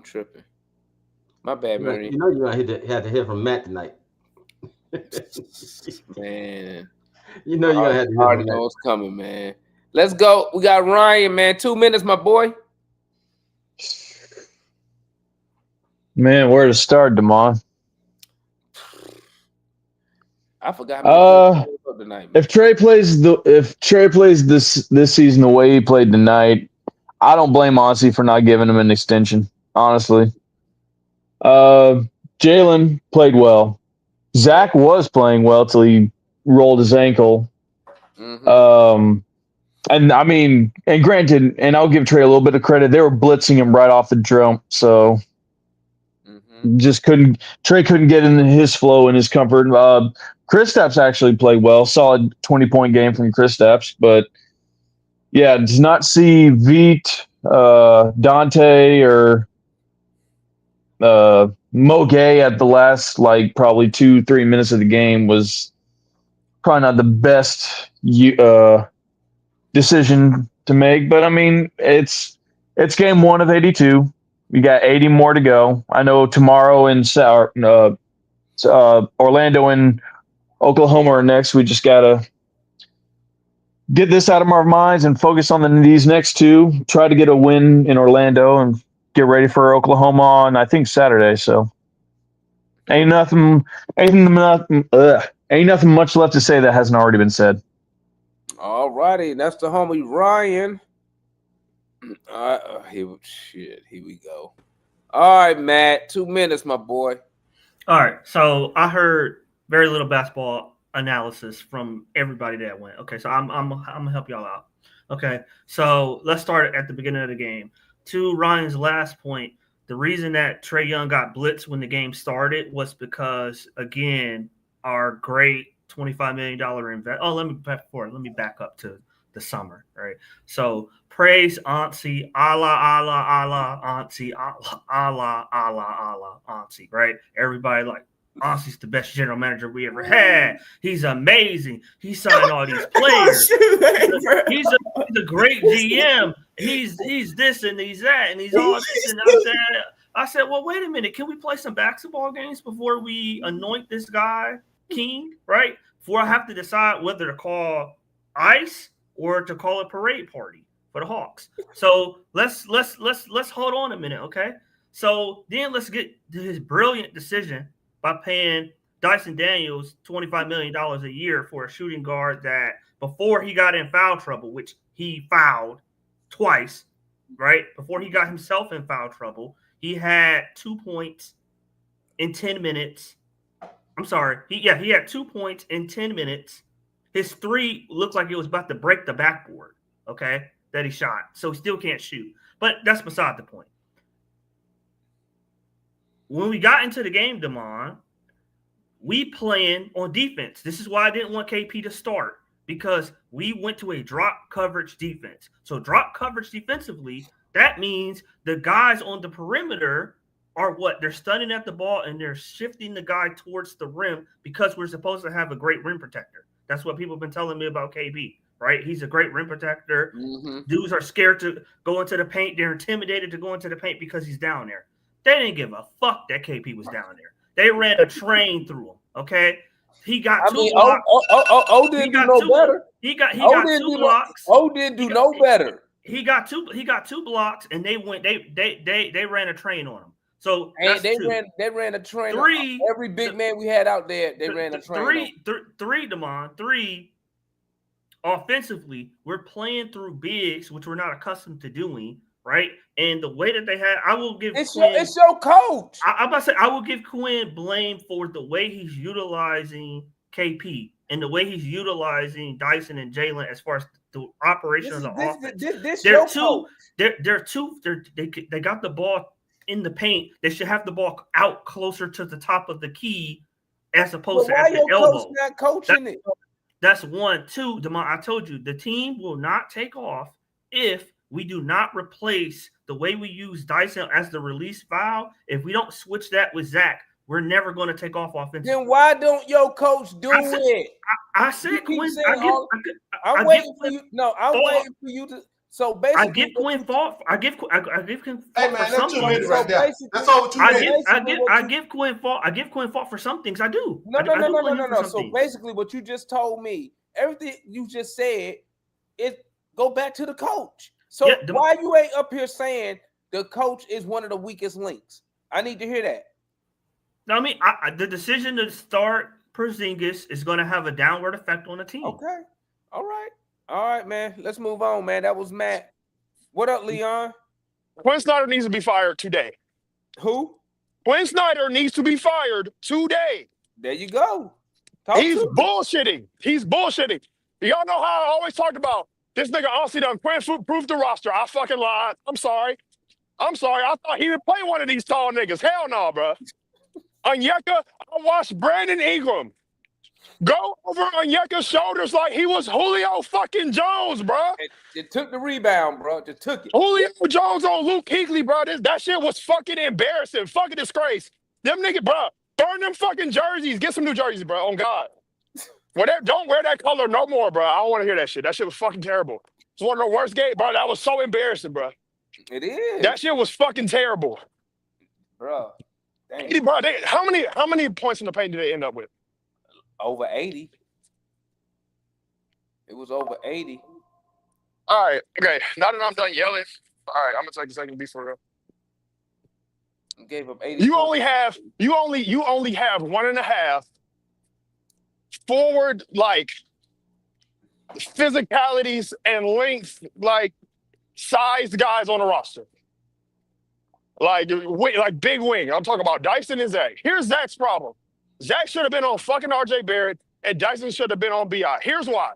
tripping. My bad, Marian.
You know you're going to have to hear from Matt tonight.
Man.
You know you're going to have to hear
already know what's coming, man. Let's go. We got Ryan, man. 2 minutes, my boy.
Man, where to start, Damon?
I forgot. Tonight,
if Trey plays this season the way he played tonight, I don't blame Aussie for not giving him an extension. Honestly, Jalen played well. Zach was playing well till he rolled his ankle. Mm-hmm. And I mean, and granted, and I'll give Trey a little bit of credit. They were blitzing him right off the jump, so. Trey couldn't get in his flow and his comfort. Kristaps actually played well, solid 20-point game from Kristaps, but yeah, does not see Veet, Dante, or Mo Gay at the last probably 2-3 minutes of the game was probably not the best decision to make. But I mean, it's game 1 of 82. We got 80 more to go. I know tomorrow in Orlando and Oklahoma are next. We just got to get this out of our minds and focus on these next 2. Try to get a win in Orlando and get ready for Oklahoma on, I think, Saturday. So ain't nothing much left to say that hasn't already been said.
All righty. That's the homie Ryan. Here we go. All right, Matt. 2 minutes, my boy.
All right. So I heard very little basketball analysis from everybody that went. Okay, so I'm gonna help y'all out. Okay, so let's start at the beginning of the game. To Ryan's last point, the reason that Trey Young got blitzed when the game started was because, again, our great $25 million invest. Oh, let me back up to the summer, right? So praise Auntie, Allah, Auntie, Allah, Auntie, right? Everybody like, Auntie's the best general manager we ever had. He's amazing. He signed all these players. He's a great GM. He's this and he's that and he's all this and that. I said, well, wait a minute. Can we play some basketball games before we anoint this guy king, right? Before I have to decide whether to call ice or to call a parade party for the Hawks. So let's hold on a minute, okay? So then let's get to his brilliant decision by paying Dyson Daniels $25 million a year for a shooting guard that before he got in foul trouble, which he fouled twice, right? Before he got himself in foul trouble, he had 2 points in 10 minutes. I'm sorry. He had 2 points in 10 minutes. His three looked like it was about to break the backboard, okay, that he shot. So he still can't shoot. But that's beside the point. When we got into the game, Damon, we playing on defense. This is why I didn't want KP to start, because we went to a drop coverage defense. So drop coverage defensively, that means the guys on the perimeter are what? They're stunning at the ball and they're shifting the guy towards the rim because we're supposed to have a great rim protector. That's what people have been telling me about KB, right? He's a great rim protector. Dudes are scared to go into the paint. They're intimidated to go into the paint because he's down there. They didn't give a fuck that KP was down there. They ran a train through him, okay? He got two blocks.
O didn't do no better.
He got two blocks.
O didn't do no better.
He got two blocks, and they ran a train on him. So
and they ran a train. On every big man we had out there, they ran a train.
Three. Offensively, we're playing through bigs, which we're not accustomed to doing, right? And the way that they had, I will give
it's
Quinn,
your coach.
I'm about to say I will give Quinn blame for the way he's utilizing KP and the way he's utilizing Dyson and Jalen as far as the operation of the offense. They got the ball in the paint. They should have the ball out closer to the top of the key as opposed to at the elbow.
Coach not coaching it?
That's one. Two, Demond, I told you the team will not take off if we do not replace the way we use Dyson as the release valve. If we don't switch that with Zach, we're never going to take off offensively.
Then why don't your coach do it?
I said Quinn.
I'm waiting for you. No, I'm waiting for you to. So basically,
I give Quinn fault. I give Quinn fault.
Hey man, that's 2 minutes right there. That's over 2 minutes.
I give Quinn fault. I give Quinn fault for some things. I do.
No. So basically, what you just told me, everything you just said, it go back to the coach. So why you ain't up here saying the coach is one of the weakest links? I need to hear that.
No, I mean the decision to start Porzingis is going to have a downward effect on the team.
Okay. All right, man. Let's move on, man. That was Matt. What up, Leon?
Quinn Snyder needs to be fired today.
Who?
Quinn Snyder needs to be fired today.
There you go.
He's bullshitting. He's bullshitting. Y'all know how I always talked about this nigga honestly done Quinn proved the roster. I fucking lied. I'm sorry. I thought he would play one of these tall niggas. Hell no, bro. Onyeka, I watched Brandon Ingram go over Onyeka's shoulders like he was Julio fucking Jones, bro.
It took the rebound, bro. It took it.
Julio Jones on Luke Kuechly, bro. That shit was fucking embarrassing. Fucking disgrace. Them niggas, bro. Burn them fucking jerseys. Get some new jerseys, bro. On God. Don't wear that color no more, bro. I don't want to hear that shit. That shit was fucking terrible. It's one of the worst games, bro. That was so embarrassing, bro.
It is.
That shit was fucking terrible.
Bro.
Bro, how many points in the paint did they end up with?
Over 80. It was over 80.
All right, okay. Now that I'm done yelling, all right, I'm gonna take a second to be for real.
Gave up 80.
You only have 1.5 forward like physicalities and length like sized guys on the roster. Like big wing. I'm talking about Dyson and Zach. Here's Zach's problem. Zach should have been on fucking RJ Barrett, and Dyson should have been on BI. Here's why.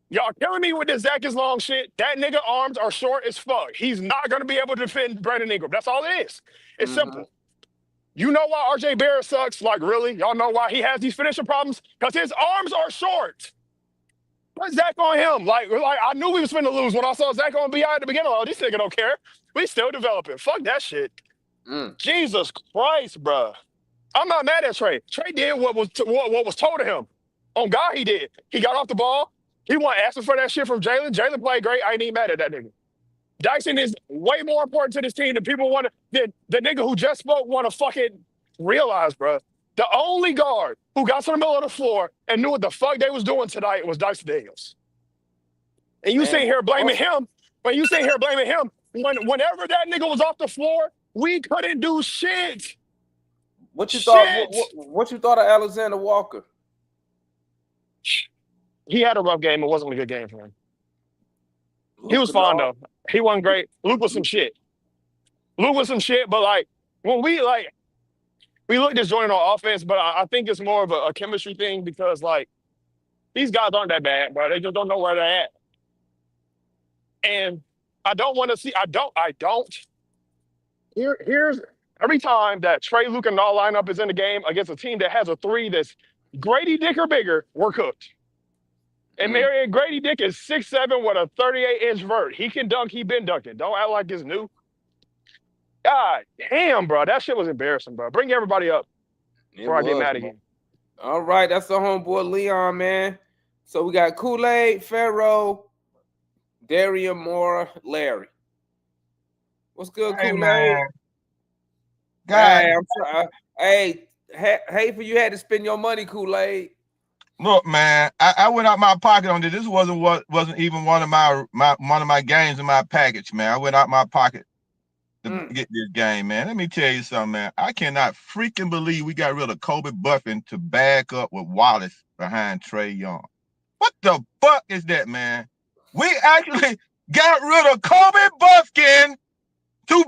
Y'all killing me with this Zach is long shit. That nigga arms are short as fuck. He's not going to be able to defend Brandon Ingram. That's all it is. It's simple. You know why RJ Barrett sucks? Like, really? Y'all know why he has these finishing problems? Because his arms are short. Put Zach on him. Like I knew we was finna lose when I saw Zach on BI at the beginning. Oh, this nigga don't care. We still developing. Fuck that shit. Jesus Christ, bro. I'm not mad at Trey. Trey did what was told to him. On God, he did. He got off the ball. He wasn't asking for that shit from Jalen. Jalen played great. I ain't even mad at that nigga. Dyson is way more important to this team than people want to. The nigga who just spoke want to fucking realize, bro. The only guard who got to the middle of the floor and knew what the fuck they was doing tonight was Dyson Daniels. And you sitting here blaming him. Whenever that nigga was off the floor, we couldn't do shit.
What you thought of Alexander Walker?
He had a rough game. It wasn't a good game for him. He was fine though. He wasn't great. Luke was some shit. But like when we look disjointed on offense, but I think it's more of a chemistry thing because like these guys aren't that bad, bro. They just don't know where they're at. And I don't want to see. Here's every time that Trey, Luke, and all lineup is in the game against a team that has a three that's Grady Dick or bigger, we're cooked. And Marian, Grady Dick is 6'7" with a 38-inch vert. He can dunk. He been dunking. Don't act like it's new. God damn, bro. That shit was embarrassing, bro. Bring everybody up before I get mad again.
All right, that's the homeboy Leon, man. So we got Kool-Aid, Pharaoh, Daria, Mora, Larry. What's good,
Hey,
Kool-Aid?
man.
God. Hey, I'm sorry. Hey, for you had to spend your money, Kool-Aid.
Look, man, I went out my pocket on this. This wasn't even one of my games in my package, man. I went out my pocket to get this game, man. Let me tell you something, man. I cannot freaking believe we got rid of Kobe Buffin to back up with Wallace behind Trey Young. What the fuck is that, man? We actually got rid of Kobe Buffkin to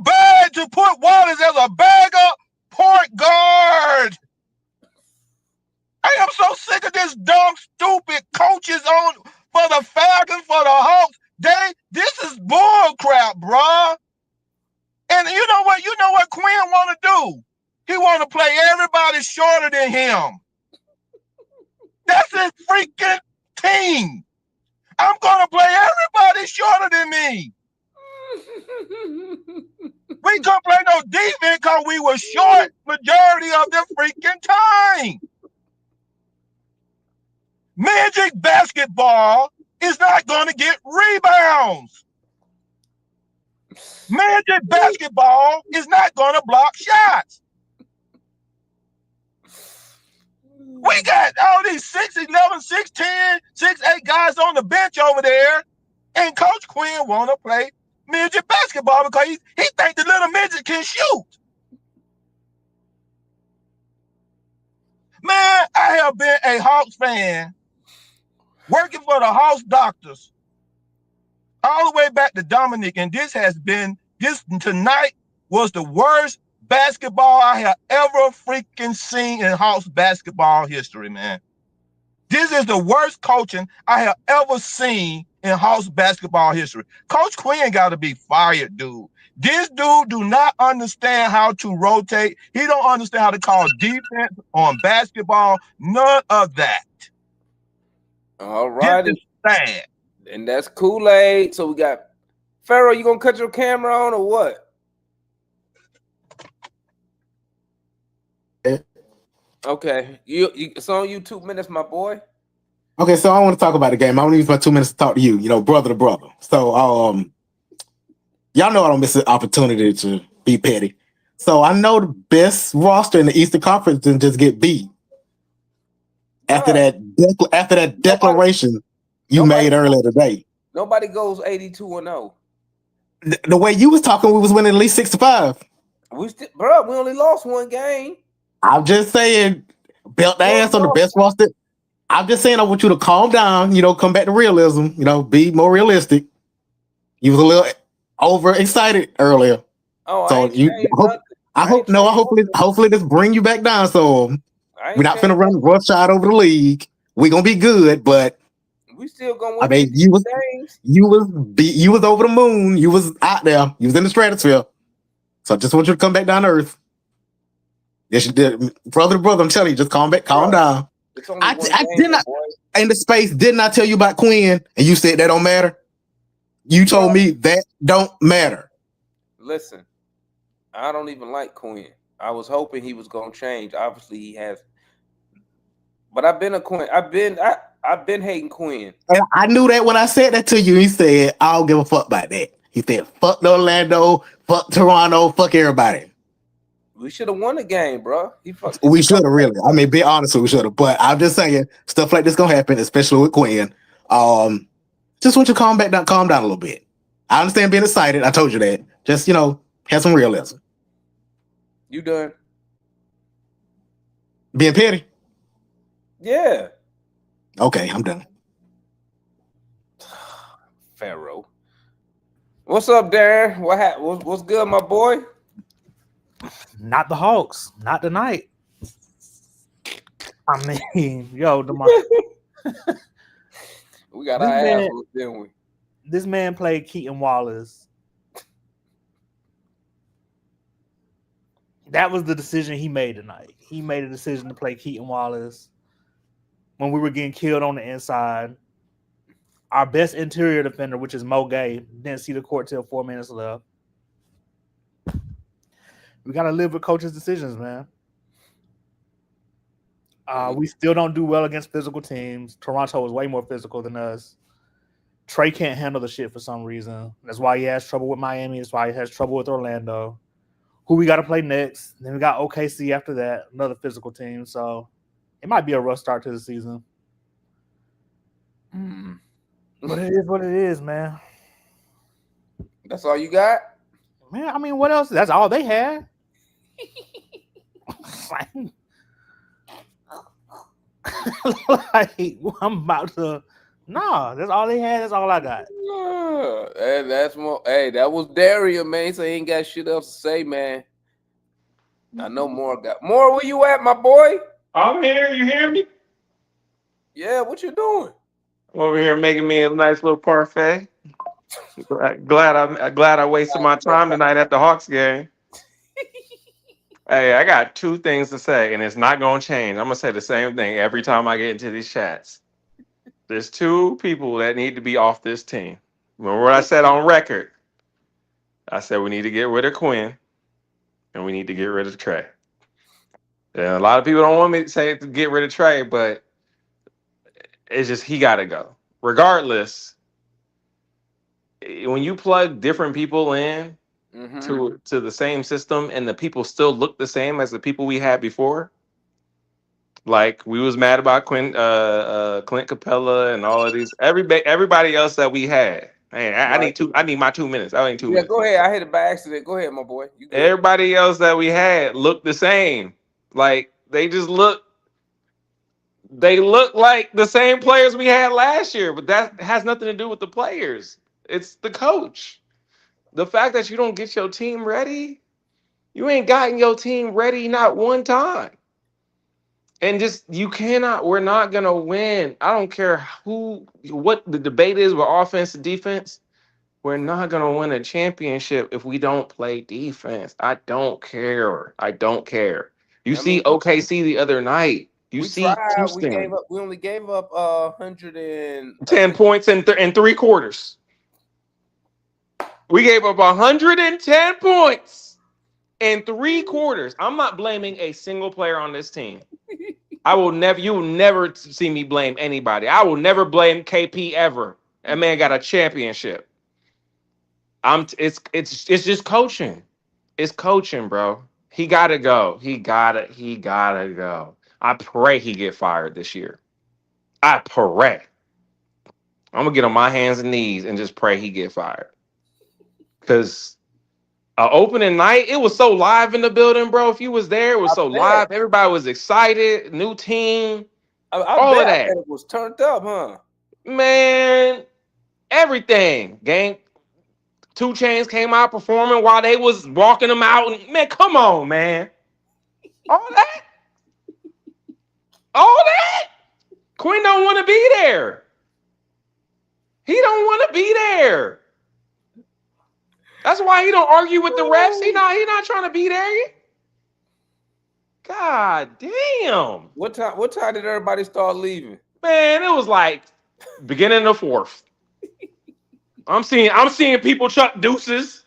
put Wallace as a backup point guard. I am so sick of this dumb, stupid coaches on for the Falcons, for the Hawks. This is bull crap, bruh. And you know what Quinn want to do? He want to play everybody shorter than him. That's his freaking team. I'm going to play everybody shorter than me. We couldn't play no defense because we were short majority of the freaking time. Magic basketball is not going to get rebounds. Magic basketball is not going to block shots. We got all these 6'11", 6'10", 6'8" guys on the bench over there, and Coach Quinn want to play midget basketball because he think the little midget can shoot. Man, I have been a Hawks fan working for the Hawks doctors all the way back to Dominic, and this tonight was the worst basketball I have ever freaking seen in Hawks basketball history, man. This is the worst coaching I have ever seen in Hawks basketball history. Coach Quinn got to be fired, dude. This dude do not understand how to rotate. He don't understand how to call defense on basketball. None of that.
All right.
This is sad.
And that's Kool-Aid. So we got Pharaoh, you gonna cut your camera on or what? Okay, it's on you 2 minutes, my boy.
Okay, so I want to talk about the game. I want to use my 2 minutes to talk to you, brother to brother. So, y'all know I don't miss an opportunity to be petty. So I know the best roster in the Eastern Conference didn't just get beat after that declaration you made earlier today.
Nobody goes 82-0.
The way you was talking, we was winning at least 65.
We only lost one game.
I'm just saying, belt the ass on the best roster. I'm just saying, I want you to calm down, come back to realism, be more realistic. You was a little overexcited earlier. Hopefully this bring you back down. So we're not finna run roughshod over the league. We're gonna be good, but
we still gonna win.
You was over the moon. You was out there. You was in the stratosphere. So I just want you to come back down to earth. Yes, you did, brother to brother. I'm telling you, just calm down. I did not in the space. Didn't I tell you about Quinn? And you said that don't matter. You told me that don't matter.
Listen, I don't even like Quinn. I was hoping he was gonna change. Obviously, he has. But I've been hating Quinn.
And I knew that when I said that to you. He said, "I don't give a fuck about that." He said, "Fuck Orlando, fuck Toronto, fuck everybody."
We should have won the game, bro.
We should have really. I mean, be honest, we should have. But I'm just saying, stuff like this gonna happen, especially with Quinn. Just want you to calm down a little bit. I understand being excited. I told you that. Just have some realism.
You done?
Being petty?
Yeah.
Okay, I'm done.
Pharaoh. What's up, Darren? What's good, my boy?
Not the Hawks. Not tonight. I mean,
we got our ass whooped, didn't we?
This man played Keaton Wallace. That was the decision he made tonight. He made a decision to play Keaton Wallace when we were getting killed on the inside. Our best interior defender, which is Mo Gay, didn't see the court till 4 minutes left. We got to live with coaches' decisions, man. We still don't do well against physical teams. Toronto is way more physical than us. Trey can't handle the shit for some reason. That's why he has trouble with Miami. That's why he has trouble with Orlando. Who we got to play next? Then we got OKC after that, another physical team. So it might be a rough start to the season. But it is what it is, man.
That's all you got?
Man, I mean, what else? That's all they had. Like, I'm about to. Nah, that's all they had. That's all I got.
Hey, that's more. Hey, that was Daria, man. So he ain't got shit else to say, man. I know Mora got. Mora, where you at, my boy?
I'm here. You hear me?
Yeah, what you doing?
I'm over here making me a nice little parfait. Glad I wasted my time tonight at the Hawks game. Hey, I got two things to say, and it's not gonna change. I'm gonna say the same thing every time I get into these chats. There's two people that need to be off this team. Remember what I said on record? I said we need to get rid of Quinn, and we need to get rid of Trey. And a lot of people don't want me to say to get rid of Trey, but it's just he got to go. Regardless, when you plug different people in to the same system and the people still look the same as the people we had before, like we was mad about Clint Capella and all of these everybody else that we had. Man, I need my 2 minutes. I need 2 minutes.
Go ahead. I hit it by accident. Go ahead, my boy. You good.
Everybody else that we had looked the same. Like they look like the same players we had last year, but that has nothing to do with the players. It's the coach. The fact that you don't get your team ready, you ain't gotten your team ready not one time. And we're not gonna win. I don't care what the debate is with offense and defense. We're not gonna win a championship if we don't play defense. I don't care. You see OKC the other night. You see Houston.
We only gave up
110 points in 3 quarters. We gave up 110 points in 3 quarters. I'm not blaming a single player on this team. You will never see me blame anybody. I will never blame KP ever. That man got a championship. It's just coaching. It's coaching, bro. He gotta go. He gotta go. I pray he get fired this year. I pray. I'm gonna get on my hands and knees and just pray he get fired. Because opening night, it was so live in the building, bro. If you was there, it was so live. Everybody was excited. New team. All of that.
It was turned up, huh?
Man, everything. Game 2 Chainz came out performing while they was walking them out. And, man, come on, man. All that. Quinn don't want to be there. He don't want to be there. That's why he don't argue with the refs. He not trying to be there. God damn.
What time did everybody start leaving?
Man, it was like beginning of the 4th. I'm seeing people chuck deuces.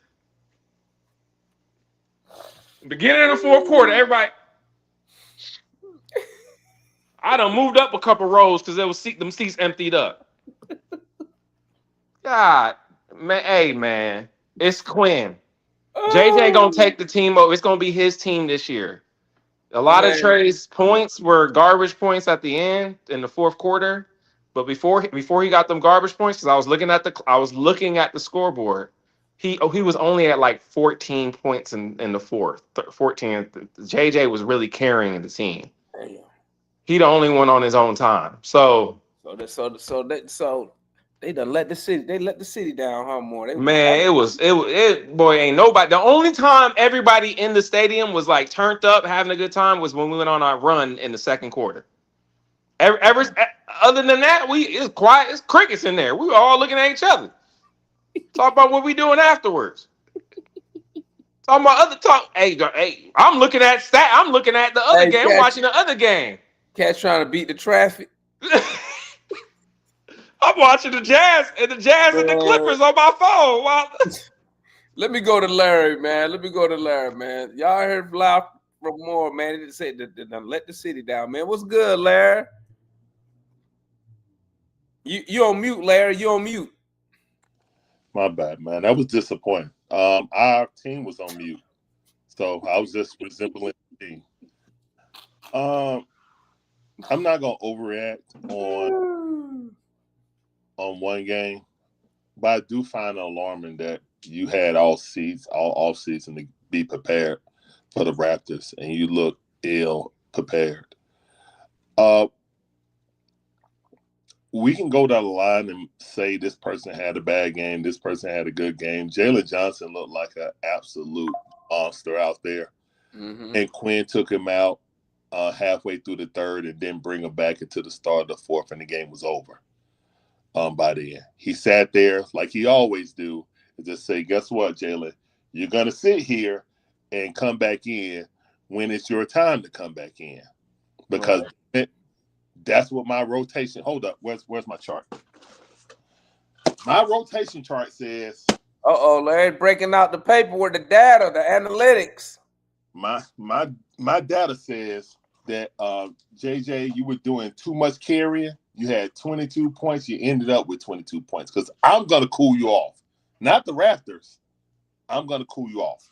Beginning of the 4th quarter, everybody. I done moved up a couple rows because them seats emptied up. God, man, hey man, it's Quinn. JJ gonna take the team over. It's gonna be his team this year. A lot of Trey's points were garbage points at the end in the 4th quarter, but before he got them garbage points, because I was looking at the scoreboard, he was only at like 14 points in the 4th. 14. JJ was really carrying the team. He the only one on his own time. So
they done let the city down, huh, Mora?
Man, boy, ain't nobody. The only time everybody in the stadium was like turned up, having a good time was when we went on our run in the 2nd quarter. Other than that, it's quiet. It's crickets in there. We were all looking at each other. Talk about what we doing afterwards. Talking about other talk. Hey, I'm looking at I'm looking at the other game. I'm watching the other game.
Cat's trying to beat the traffic.
I'm watching the Jazz and the Clippers on my phone.
Let me go to Larry, man. Y'all heard loud from Mora, man. He didn't say that let the city down, man. What's good, Larry? You on mute, Larry. You on mute.
My bad, man. That was disappointing. Our team was on mute, so I was just resembling the team. I'm not gonna overreact on one game, but I do find it alarming that you had all off season to be prepared for the Raptors, and you look ill prepared. We can go down the line and say this person had a bad game, this person had a good game. Jalen Johnson looked like an absolute monster out there, and Quinn took him out halfway through the third and didn't bring him back into the start of the fourth, and the game was over. By the end, he sat there like he always do and just say, "Guess what, Jalen? You're gonna sit here and come back in when it's your time to come back in, because that's what my rotation." Hold up, where's my chart? My rotation chart says.
Larry breaking out the paper with the data, the analytics.
My data says that JJ, you were doing too much carrying. You had 22 points. You ended up with 22 points. Because I'm gonna cool you off, not the Raptors. I'm gonna cool you off.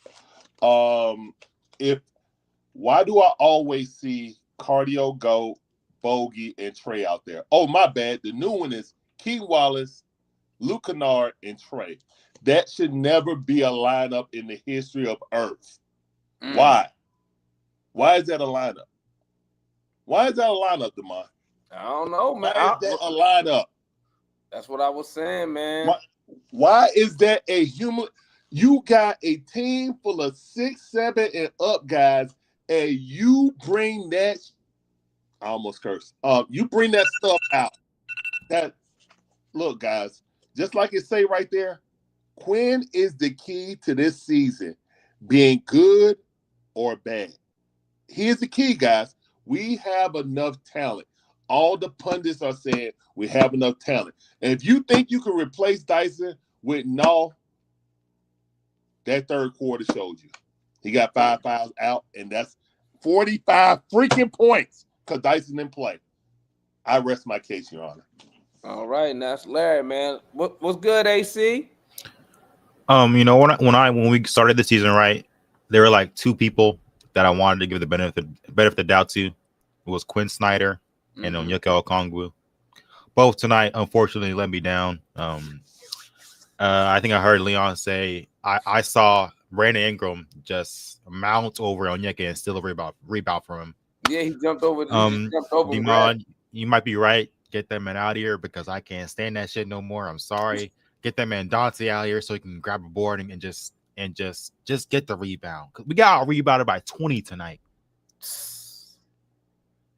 Why do I always see Cardio, Go, Bogey, and Trey out there? Oh, my bad. The new one is Keith Wallace, Luke Kennard, and Trey. That should never be a lineup in the history of Earth. Why? Why is that a lineup? Why is that a lineup, Demar?
I don't know, man.
Why is that a lineup?
That's what I was saying, man.
Why is that a human? You got a team full of 6, 7, and up guys, and you bring that. I almost cursed. You bring that stuff out. Look, guys, just like it say right there, Quinn is the key to this season being good or bad. Here's the key, guys. We have enough talent. All the pundits are saying we have enough talent. And if you think you can replace Dyson with no, that third quarter showed you. He got 5 fouls out, and that's 45 freaking points because Dyson didn't play. I rest my case, Your Honor.
All right, and that's Larry, man. What's good, AC?
When we started the season, right, there were like 2 people that I wanted to give the benefit of the doubt to. It was Quinn Snyder and Onyeka Okongwu. Both tonight, unfortunately, let me down. I think I heard Leon say I saw Brandon Ingram just mount over Onyeka and steal a rebound from him.
Yeah, he jumped over.
Demond, you might be right. Get that man out of here because I can't stand that shit no more. I'm sorry. Get that man Dante out of here so he can grab a board and just get the rebound. Cause we got rebounded by 20 tonight.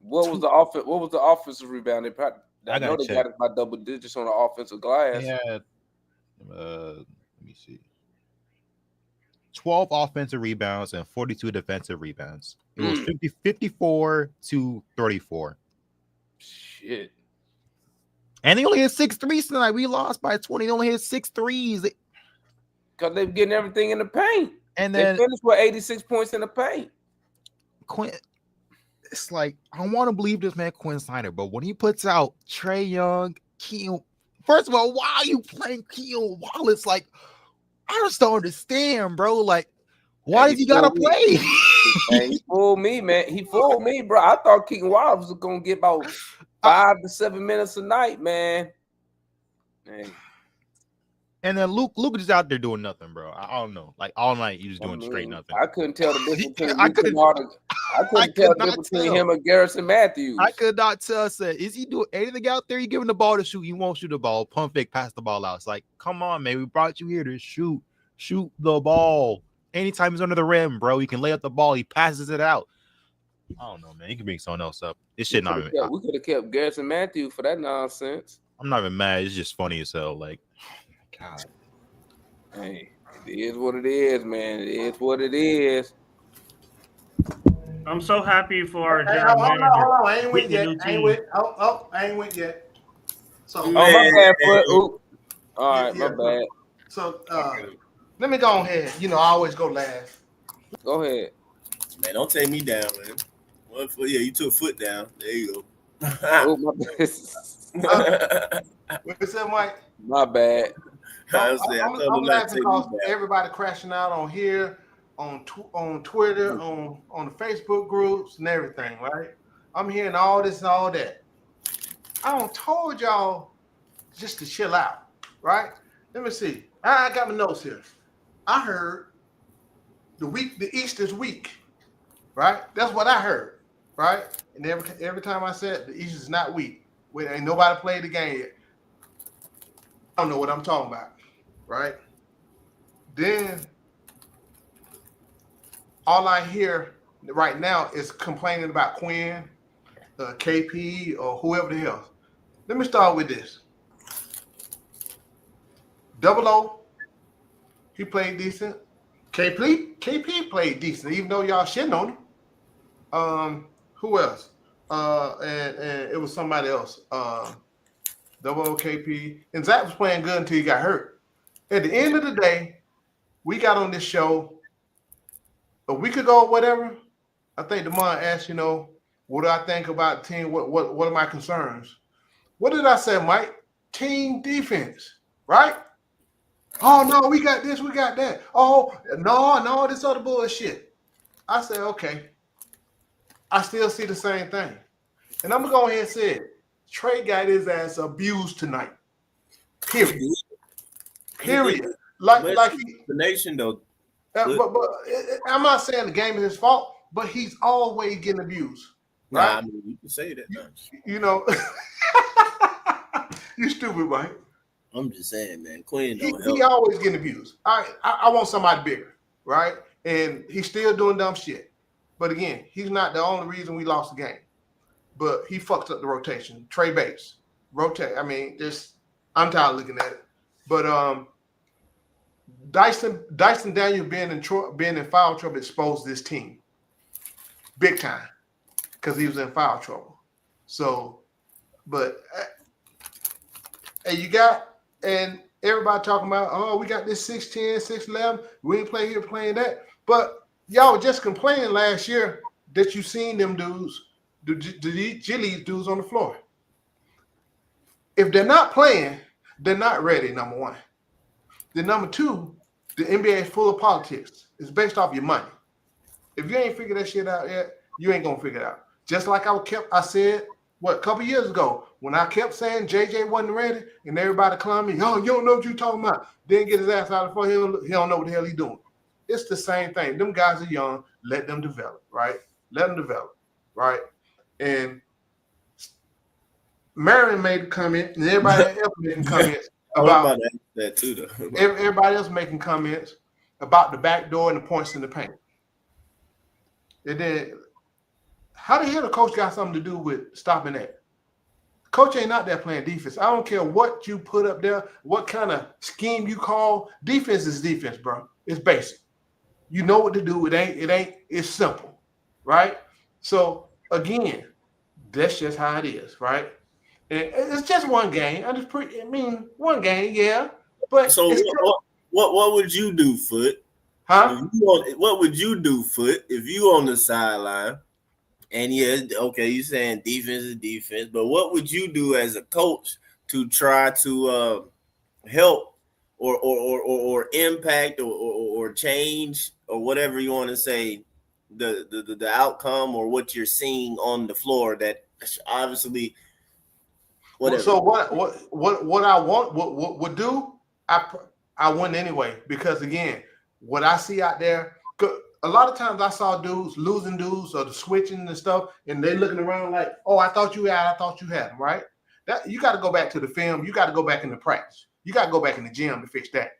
What was the offensive rebound? I know they got it by double digits on the offensive glass.
Yeah. Let me see. 12 offensive rebounds and 42 defensive rebounds. It was 54 to 34.
Shit.
And they only hit 6 threes tonight. We lost by 20. They only hit 6 threes.
Because they're getting everything in the paint.
And then
they finished with 86 points in the paint.
Quinn, it's like, I want to believe this man Quinn Snyder, but when he puts out Trey Young, Keon, first of all, why are you playing Keon Wallace? Like, I just don't understand, bro. Like, why does he gotta play?
He fooled me, man. He fooled me, bro. I thought Keaton Wallace was gonna get about 5 to 7 minutes a night, man. Hey.
And then Luke is out there doing nothing, bro. I don't know. Like all night, he was doing straight nothing.
I couldn't tell the difference between him and Garrison Matthews.
I could not tell. Is he doing anything out there? You give him the ball to shoot, he won't shoot the ball. Pump fake, pass the ball out. It's like, come on, man. We brought you here to shoot the ball. Anytime he's under the rim, bro, he can lay up the ball. He passes it out. I don't know, man. He can bring someone else up. This shit not even.
We could have kept Garrison Matthews for that nonsense.
I'm not even mad. It's just funny as hell. Like, God.
Hey, it is what it is, man. It is what it is.
I'm so happy for our
general manager. Hold on. I ain't went yet. I ain't went yet. So,
my bad, Foot. All right, my bad.
So, Let me go ahead. You know, I always go last.
Go ahead.
Man, don't take me down, man. One foot, yeah, you took a foot down. There you go.
Oh, my bad.
What's up, Mike?
My bad.
I'm laughing because everybody crashing out on here, on Twitter, on the Facebook groups and everything, right? I'm hearing all this and all that. I don't told y'all just to chill out, right? Let me see. I got my notes here. I heard the East is weak, right? That's what I heard, right? And every time I said the East is not weak, when ain't nobody played the game yet. I don't know what I'm talking about, right? Then all I hear right now is complaining about Quinn, KP, or whoever the hell. Let me start with this. Double O, he played decent. KP played decent, even though y'all shitting on him. Who else? And it was somebody else. Double O, KP. And Zach was playing good until he got hurt. At the end of the day, we got on this show a week ago, whatever. I think Damon asked, you know, what do I think about the team? What are my concerns? What did I say, Mike? Team defense, right? Oh, no, we got this, we got that. Oh, no, this other bullshit. I said, okay. I still see the same thing. And I'm going to go ahead and say it. Trey got his ass abused tonight. Period. Like
the nation, though.
But I'm not saying the game is his fault, but he's always getting abused. Right?
Nah, I mean, you can say that.
You know, you stupid, Mike.
I'm just saying, man. Quinn don't
he always getting abused. I want somebody bigger, right? And he's still doing dumb shit. But again, he's not the only reason we lost the game. But he fucked up the rotation. Trey Bates. Rotate. I mean, I'm tired of looking at it. But Dyson Daniel being in foul trouble exposed this team. Big time. Because he was in foul trouble. So, but and you got, and everybody talking about, oh, we got this 6'10", 6'11". We ain't playing here playing that. But y'all were just complaining last year that you seen them dudes, the G-League dudes on the floor. If they're not playing, they're not ready, number one. Then number two, the NBA is full of politics. It's based off your money. If you ain't figured that shit out yet, you ain't going to figure it out. Just like I said, a couple years ago, when I kept saying JJ wasn't ready and everybody climbing, oh, you don't know what you're talking about. Then get his ass out of the floor. He don't know what the hell he's doing. It's the same thing. Them guys are young. Let them develop, right? Let them develop, right? And Marian made a comment, and everybody else making comments about
that too, though.
Everybody else making comments about the back door and the points in the paint. And then, how the hell the coach got something to do with stopping that? Coach ain't out there playing defense. I don't care what you put up there, what kind of scheme you call. Defense is defense, bro. It's basic. You know what to do. It's simple, right? So again, that's just how it is, right? And it's just one game. One game, yeah. But
so what would you do, Foot?
Huh?
What would you do, Foot, if you on the sideline? And yeah, okay, you're saying defense is defense, but what would you do as a coach to try to help or impact or change or whatever you want to say the outcome or what you're seeing on the floor that obviously whatever.
So what I want what would do, I wouldn't anyway, because again, what I see out there, a lot of times I saw dudes losing dudes or the switching and stuff, and they looking around like, oh, I thought you had them, right? That you got to go back to the film. You got to go back into practice. You got to go back in the gym to fix that,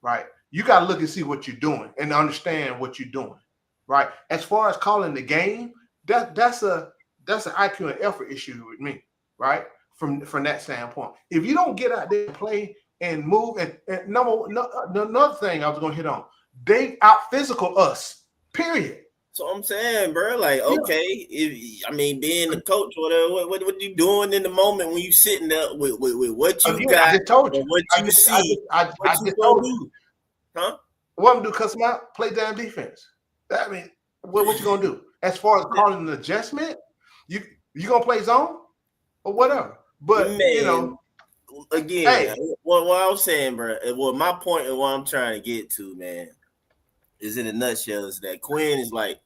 right? You got to look and see what you're doing and understand what you're doing, right? As far as calling the game, that's an IQ and effort issue with me, right? From that standpoint, if you don't get out there and play and move, and another thing I was going to hit on, they out physical us. Period.
So I'm saying, bro, like, okay, being the coach, whatever, what you doing in the moment when you sitting there with what you got,
I just told you.
what you see,
I just told you.
Huh?
What I'm gonna do? Cuss him out? Play damn defense. I mean, what you gonna do? As far as calling an adjustment, you gonna play zone or whatever. But
Man,
you know,
again,
hey,
what I'm saying, bro. Well, my point and what I'm trying to get to, man, is in a nutshell is that Quinn is like,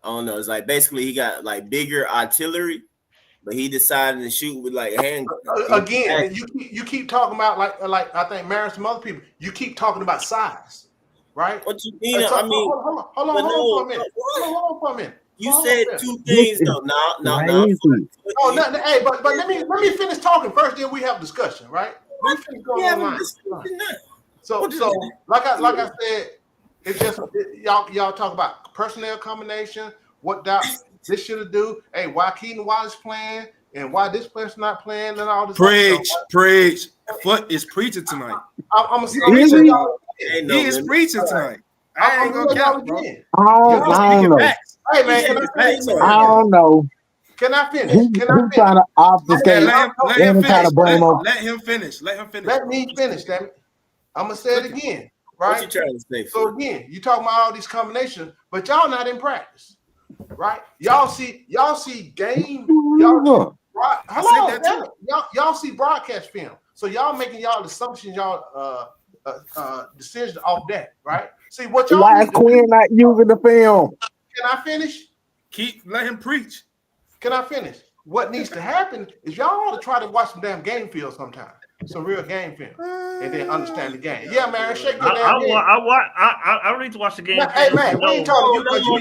I don't know, it's like basically he got like bigger artillery, but he decided to shoot with like hand.
again, you keep talking about like I think Marian, some other people. You keep talking about size, right?
What you mean?
So,
I mean,
hold on for a minute. Hold on for a minute.
You said two things though. No.
Oh, no, hey, but let me finish talking first. Then we have a discussion, right? Let me finish going online. So like I said, it's just y'all talk about personnel combination. What this should do? Hey, why Keaton Wallace playing and why this player's not playing and all this.
Preach. Foot is preaching tonight.
I'm
he is preaching tonight. I ain't gonna count, bro.
I don't know.
Hey man,
I don't know.
Can I finish?
He's trying to obfuscate.
Let him finish.
Let me finish, damn it. I'm gonna say it again, right?
What you trying to say?
So again, you talking about all these combinations, but y'all not in practice, right? Y'all see game. Y'all see broadcast film. So y'all making y'all assumptions, y'all decisions off that, right? See what y'all.
Why is Quinn not using the film?
Can I finish?
Let him preach.
Can I finish? What needs to happen is y'all ought to try to watch some damn game film sometime, some real game film, and then understand the game. Yeah, man, shake your damn head.
I don't need to watch the game.
Hey, man, we ain't talking to you.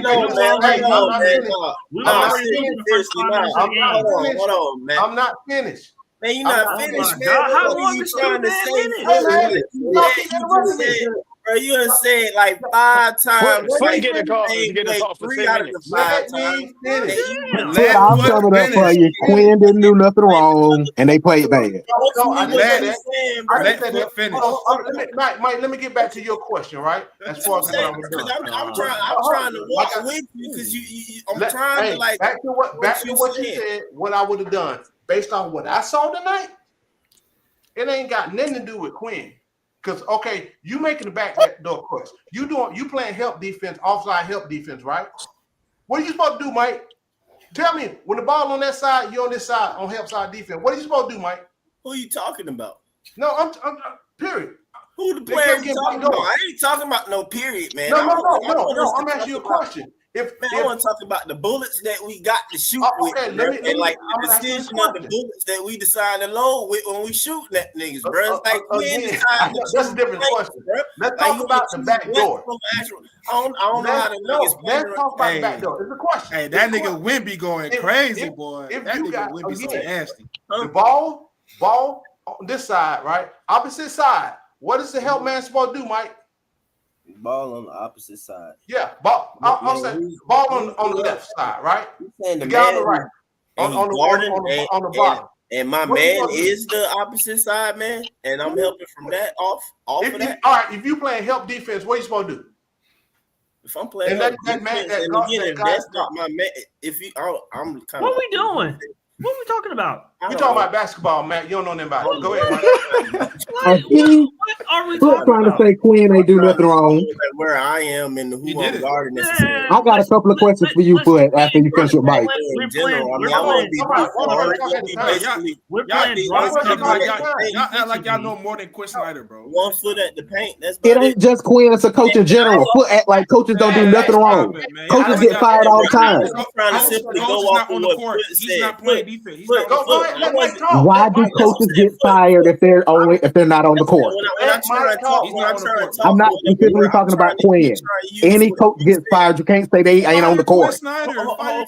I'm not finished.
Man, you're not finished, man.
How
What
long
are you
is
trying to say? Bro, you done said like 5 times.
Quinn get a call. Get a call for 10 minutes.
Let me finish.
I'll sum it up for you. Quinn didn't do nothing wrong, and they played bad.
Mike, let me get back to your question, right? As far as what I was doing.
I'm trying to walk with you because I'm trying to like
back to what you said. What I would have done based on what I saw tonight. It ain't got nothing to do with Quinn. Because okay, you making the back door push. You playing help defense, offside help defense, right? What are you supposed to do, Mike? Tell me when the ball on that side, you on this side on help side defense. What are you supposed to do, Mike?
Who are you talking about?
No, I'm period.
Who the player you talking about? I ain't talking about no period, man.
No. I'm asking you a question.
I want to talk about the bullets that we got to shoot with, and like the decision of the bullets that we decide to load with when we shoot at niggas, bro. Like
that's a different question, bro. Let's talk about the back door. I don't know how the niggas. Let's talk about the back door. It's a question.
Hey, that nigga Wimby going crazy, boy. That nigga Wimby so nasty.
The ball on this side, right? Opposite side. What is the help man supposed to do, Mike?
Ball on the opposite side.
Yeah, ball. I'm saying ball on the left side, right?
The
guy on the right, on the bottom.
And my man is the opposite side, man. And I'm helping from that off of that.
All right, if you playing help defense, what are you supposed to do?
If I'm playing help defense, that's not my man. I'm kind of.
What are we doing? What are we talking about?
We talking about basketball, Matt. You don't know nothing about it. Go ahead, Mike.
What are we talking
trying
about?
to say Quinn ain't do nothing wrong.
Where I am and who I'm guarding necessarily.
I got a couple of questions for you, Foot, after you finish with Mike.
In general, I mean, I want to be basically.
Y'all act like y'all know more than Quinn Snyder, bro.
1 foot at the paint. That's
It ain't just Quinn, it's a coach in general. Foot act like coaches don't do nothing wrong. Coaches get fired all the time.
I'm trying to simply go off of what Foot
He's not playing defense.
Why do coaches get fired if they're not on the court? I'm not specifically talking about Quinn. Any coach gets fired. You can't say they ain't on the court.
What I'm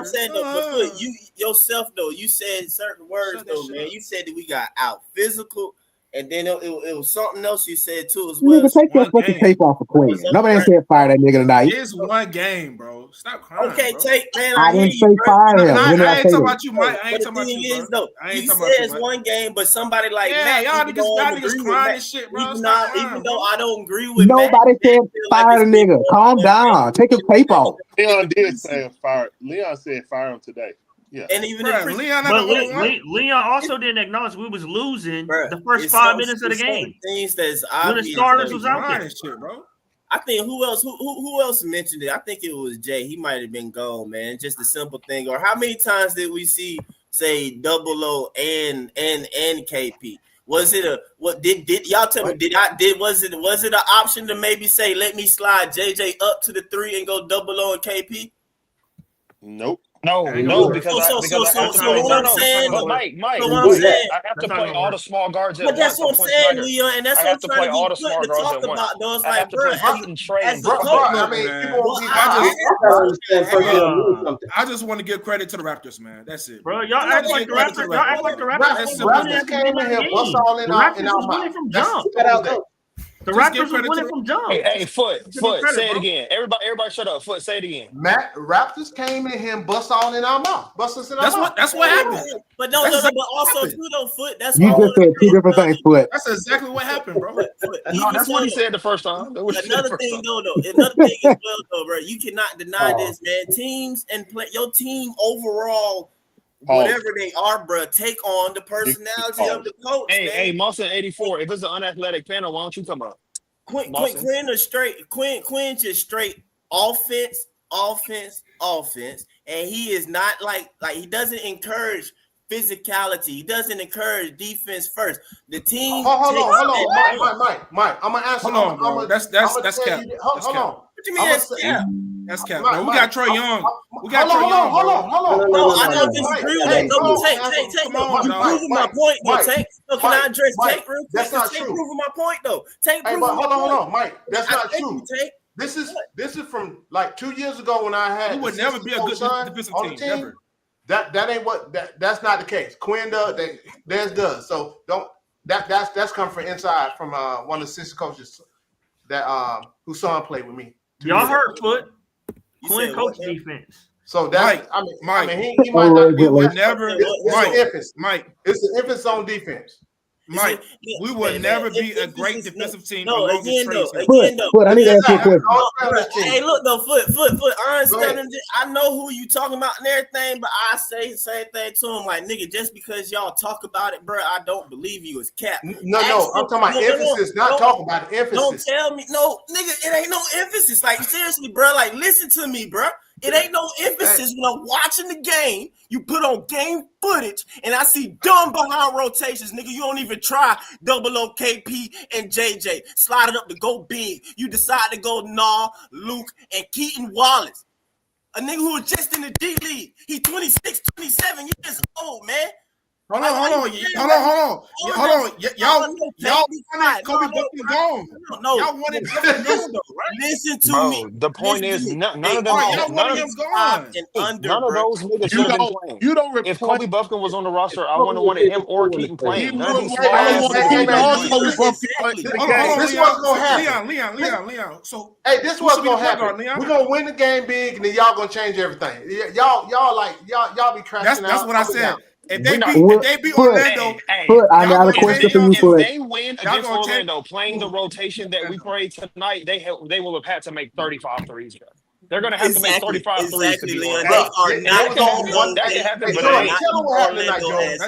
saying though, but you yourself though, you said certain words though, man. You said that we got out physical. And then it was something else you said too as well.
Nigga, take your fucking tape off of Quinn. Nobody ain't said fire that nigga tonight.
It's one game, bro. Stop crying.
Okay, take man.
I didn't say fire him.
I ain't talking about you, Mike. I ain't talking about you, bro.
You said it's one game, but somebody like Matt,
y'all niggas crying and shit, bro.
Even though I don't agree with
nobody said fire the nigga. Calm down. Take his tape off.
Leon did say fire. Leon said fire him today. Yeah.
And even
Bruh,
if
Leon
But
not the only one.
Leon also didn't acknowledge we was losing
Bruh,
the first
it's
5
some-
minutes of the
it's some
game
things that's
when the
obvious.
starters
that-
was out there.
and shit, bro.
I think who else mentioned it? I think it was Jay. He might have been gone, man. Just a simple thing. Or how many times did we see say double O and KP? Was it a what did y'all tell me? Was it an option to maybe say let me slide JJ up to the 3 and go double O and KP?
Nope.
No, because I have to play.
what I'm saying,
But Mike,
so what I'm saying,
I have to play all the small guards at
but
once.
that's what I'm saying, Leon, and that's
I
what
have
I'm
to
trying
play
to
all
get
the small
to
guards
talk
at once.
about. Those
I
like,
have to play Heat and Trey
as
and
a
Brook.
coach,
I mean,
Man.
people won't be
I just want to give credit to the Raptors, man. That's it.
Bro, y'all act like the Raptors. Y'all act like the Raptors.
Raptors came in here, bust all in
The
our
Raptors was winning from jump. The
Just give
Raptors was
credit to
winning
the-
from jump.
Hey, Foot,
Give me credit,
say it
bro.
again. Everybody, shut up. Foot, say it again.
Raptors came in here and bust all in our mouth. Bust us in our mouth.
That's what happened.
But
That's
but
exactly
also
what
too though, Foot. That's
You
why I
just said two different things, Foot.
That's exactly what happened, bro.
No, that's what he said the first time.
Another thing as well though, bro. You cannot deny this, man. Teams and play your team overall, whatever they are, bro, take on the personality of the coach.
Hey, Moss 84. If it's an unathletic panel, why don't you come up?
Quinn just straight offense, and he is not like he doesn't encourage physicality. He doesn't encourage defense first. The team.
Hold on, Mike. I'm gonna answer.
Hold on, bro. That's cap.
Hold on.
What you mean that's cap?
That's cap, bro. We got Trey Young.
Hold on.
No, I don't disagree with that. No, Tank, no. You proving my point, though, Tank. So can I address Tank real quick?
That's not
Tank
true.
proving my point, though. Tank
Hey,
proving
but
my point.
hold on, Mike. That's not true.
Tank.
This is from like 2 years ago when I had.
We would never be a good defensive
on the
team. Never.
That ain't what. That's not the case. Quinn does. Theirs does. So don't. That's come from inside from one of the assistant coaches that whose son played with me.
Y'all heard Foot. Quinn coach defense.
So that's
Mike,
he might not.
we would never.
Mike, it's an emphasis on defense.
Mike, we would never be a great defensive team.
No,
as long as
again
Trey's here.
Foot, I need to ask you a question.
Hey, look though, Foot. I understand. I know who you talking about and everything, but I say the same thing to him. Like, nigga, just because y'all talk about it, bro, I don't believe you. It's cap.
No, I'm talking about emphasis, not talking about emphasis.
Don't tell me, no, nigga, it ain't no emphasis. Like, seriously, bro. Like, listen to me, bro. It ain't no emphasis when I'm watching the game. You put on game footage, and I see dumb behind rotations, nigga. You don't even try double O KP and JJ. Slide it up to go big. You decide to go Luke, and Keaton Wallace. A nigga who was just in the D League. He 26, 27 years old, man.
Hold on. Y'all wanted Kobe Buffett gone.
No,
y'all wanted Buffett gone, though, right?
Listen to
Bro,
me.
the point is, none of them.
None of them gone.
None of those niggas should have been playing.
You don't
if Kobe Buffett was on the roster, I wouldn't have wanted him or Keaton playing. None of these small ass
This wasn't gonna happen.
Leon. So
hey, this wasn't gonna happen. We're gonna win the game big, and then y'all gonna change everything. Y'all be crashing out.
That's what I said. If they beat
Orlando,
I got a question for you, Foot.
If they win against Orlando, playing the rotation that we played tonight, they will have had to make 35 threes. They're going to have to make 35 threes to beat Orlando. That can happen, but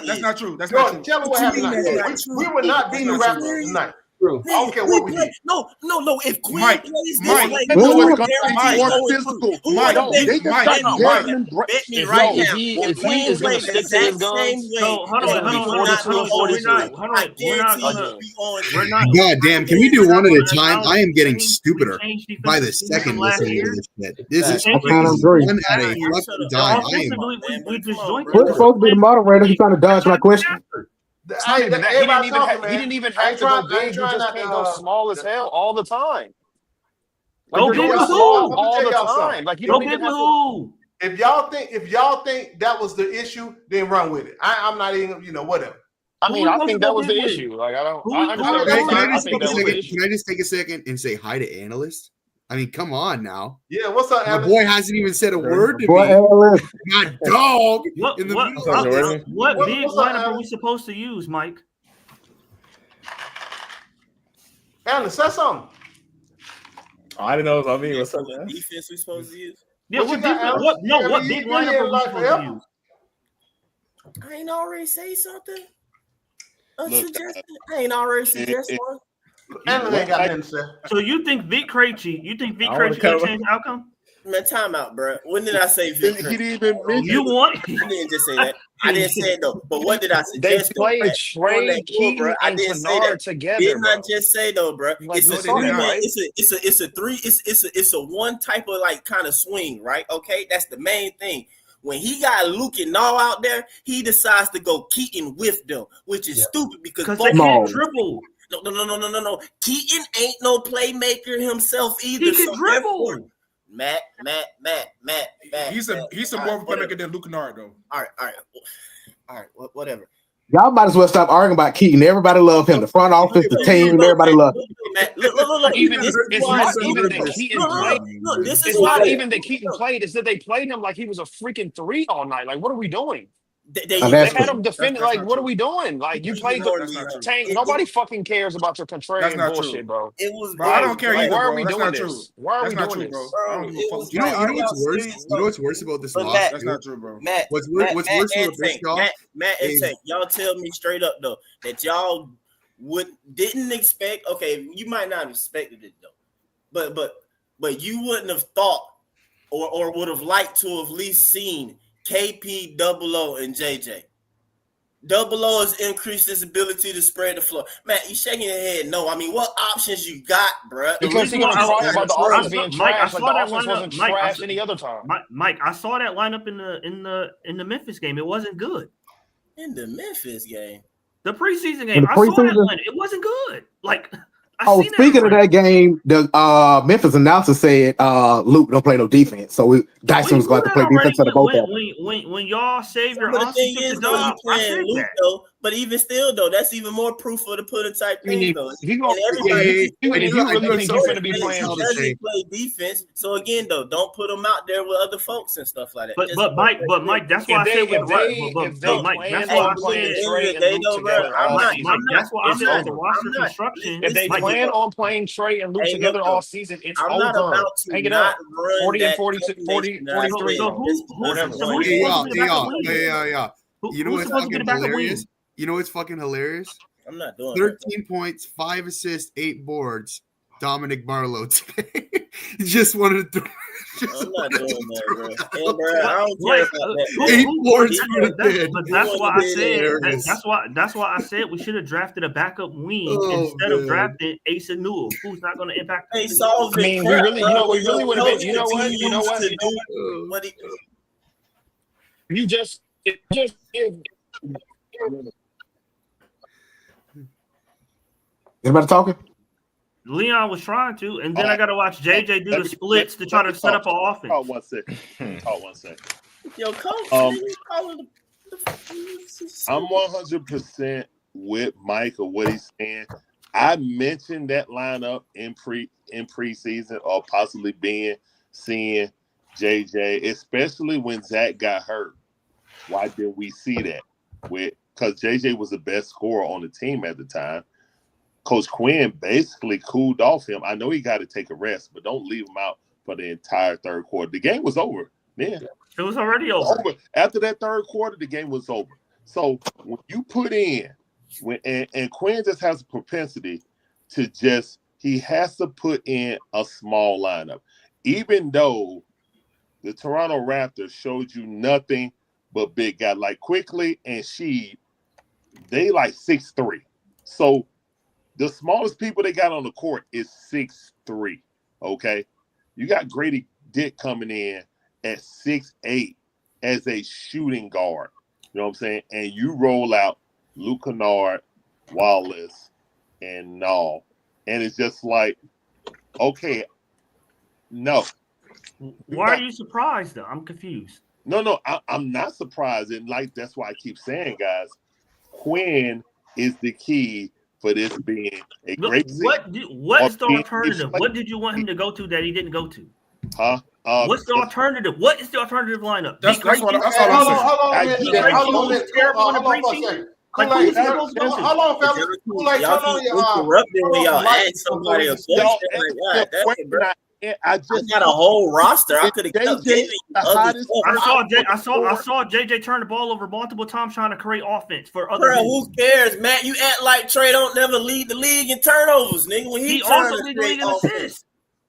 that's not true. That's
not
true.
Tell me what happened tonight. We would not beat the Raptors tonight. I don't care what we did.
No. If Quinn
Mike,
plays
Mike,
this way,
bet
me right now.
If he is going to stick to his guns,
so hold on.
God damn, can we do one at a time? I am getting stupider by the second listening to this shit. This is one at a fucking time.
Foot's supposed to be the moderator. He's trying to dodge my question.
He didn't even have to go big. He just can't go small as hell all the time.
Go
big as small all the time. Like you don't even have to.
If y'all think that was the issue, then run with it. I'm not even, whatever.
I mean, I think that was the issue. Like I understand.
Can I just take a second and say hi to Analyst? I mean, come on now.
Yeah, what's up,
My
Analyst?
boy hasn't even said a word to
Boy,
me.
Analyst.
My dog.
What
in the
big lineup are we supposed to use, Mike?
Analyst, say something.
Oh, I didn't know it was on me. What's up, man?
Defense we supposed to use?
Yeah, what big lineup are we supposed to use?
I ain't already say something. A
Look,
suggestion. I ain't already suggest one.
Analyst ain't got nothing to say.
So you think Vic Krejci? You think Vic
I wanna
Krejci gonna
cover-
change the outcome?
Man, time out, bro. When did I say Vic?
He didn't even mention
You want?
I didn't just say that. I didn't say it though. But what did I
They
suggest? though,
played
Brett? On
Trey,
that bull, bro.
Keaton,
I
and
didn't say
Kennard
that.
together,
Didn't I
bro.
just say though, bro?
Like,
It's
no,
a
they did
three
not.
man. It's a one type of like kind of swing, right? Okay, that's the main thing. When he got Luke and Nall out there, he decides to go Keaton with them, which is stupid because
Because
both
they can't dribble.
No. Keaton ain't no playmaker himself either.
He can dribble.
Matt.
He's a more of a playmaker than Luke Kennard, though.
All right, whatever.
Y'all might as well stop arguing about Keaton. Everybody love him. The front office, the team, everybody love him.
Look.
Even
This is
it's
why
not even that Keaton played.
Look, this is
It's
why
not even that Keaton played. It's that they played him like he was a freaking 3 all night. Like, what are we doing?
They
had him defending. Like, what are we doing? Like, you played
That's not
the
true.
tank. Nobody fucking cares about your
That's
contrarian
not
bullshit,
true.
bro.
It was.
Bro, I don't care
Like,
either,
why are
bro.
we
That's
doing
not true.
this? Why are
That's
we
not
doing
true, bro.
this?
I don't give a fuck.
You know what's worse? You know what's worse about this
But
loss?
Matt,
That's not true, bro.
Matt,
What's
Matt
worse
and
about this,
Tank,
y'all?
Matt and
is-
Tank, y'all tell me straight up though that y'all didn't expect. Okay, you might not have expected it though, but you wouldn't have thought or would have liked to have at least seen KP, Double O, and JJ. Double O has increased his ability to spread the floor. Matt, you shaking your head? No, I mean, what options you got, bro?
Because he gonna cry about the offense being
Mike, I
trash.
saw
Like the
that
offense
lineup.
wasn't
Mike,
trash any other time.
Mike, I saw that lineup in the Memphis game. It wasn't good.
In the Memphis game,
the preseason
In
game,
the
I saw that
preseason?
lineup. It wasn't good. Like
Speaking of that game, the Memphis announcer said Luke don't play no defense, so Dyson was going to play defense for the both of them.
When y'all savior
but the
Austin
thing
took
is,
the
though, you
job, I
playing
said
Luke
that.
though. But even still, though, that's even more proof of the pudding type thing, though.
If you gonna-
And everybody,
and if you really think you're gonna be playing,
doesn't play defense. So again, though, don't put them out there with other folks and stuff like that.
But Mike, that's why I said
if they
Mike,
plan
that's why I
on playing
said
Trey and Luke together all season,
that's why I said the roster construction.
If they plan on playing Trey and Luke together all season, it's
I'm
over.
not about to
Hang it
not
up.
run
40 and
that
46, 40,
combination that I
43.
said.
Whatever.
Yeah. You know
Who's
what's
supposed to be
fucking
the backup
hilarious?
wing?
You know what's fucking hilarious?
I'm not doing that.
13 points, 5 assists, 8 boards. Dominic Barlow today. Just wanted to throw.
I'm not doing that, bro. And, bro, I don't care about that.
8 boards for the dead.
But that's why I said that's why I said we should have drafted a backup wing instead of drafting Asa Newell, who's not going to impact.
Hey, solve
I mean, we really would have been. You know what? You just.
Anybody talking?
Leon was trying to, and then I got to watch JJ do the splits to try to set up an offense.
Hold 1 second. Hold 1 second.
Yo, coach,
I'm 100% with Mike or what he's saying. I mentioned that lineup in preseason or possibly seeing JJ, especially when Zach got hurt. Why did we see that? Because JJ was the best scorer on the team at the time. Coach Quinn basically cooled off him. I know he got to take a rest, but don't leave him out for the entire third quarter. The game was over. Yeah.
It was already over.
After that third quarter, the game was over. So when you put in, and Quinn just has a propensity to he has to put in a small lineup. Even though the Toronto Raptors showed you nothing but big guys like Quickly and Sheed, they like 6'3". So the smallest people they got on the court is 6'3", okay? You got Grady Dick coming in at 6'8" as a shooting guard. You know what I'm saying? And you roll out Luke Kennard, Wallace, and Nall. And it's just like, okay, no.
Why are you surprised, though? I'm confused.
No, I'm not surprised. And like that's why I keep saying, guys, Quinn is the key for this being a great season.
What is the alternative? What did you want him to go to that he didn't go to?
Huh?
What's the alternative? What is the alternative lineup?
That's all I'm saying.
Hold on for a second. Kool-Aid, how long, fellas? Kool-Aid, turn on your
interrupting when y'all ask somebody a question like that.
I
got a whole roster. I could have kept giving you other stuff.
I saw JJ turn the ball over multiple times trying to create offense for other.
Bro, who cares, Matt? You act like Trey don't never lead the league in turnovers, nigga. When
he also lead the league in assists.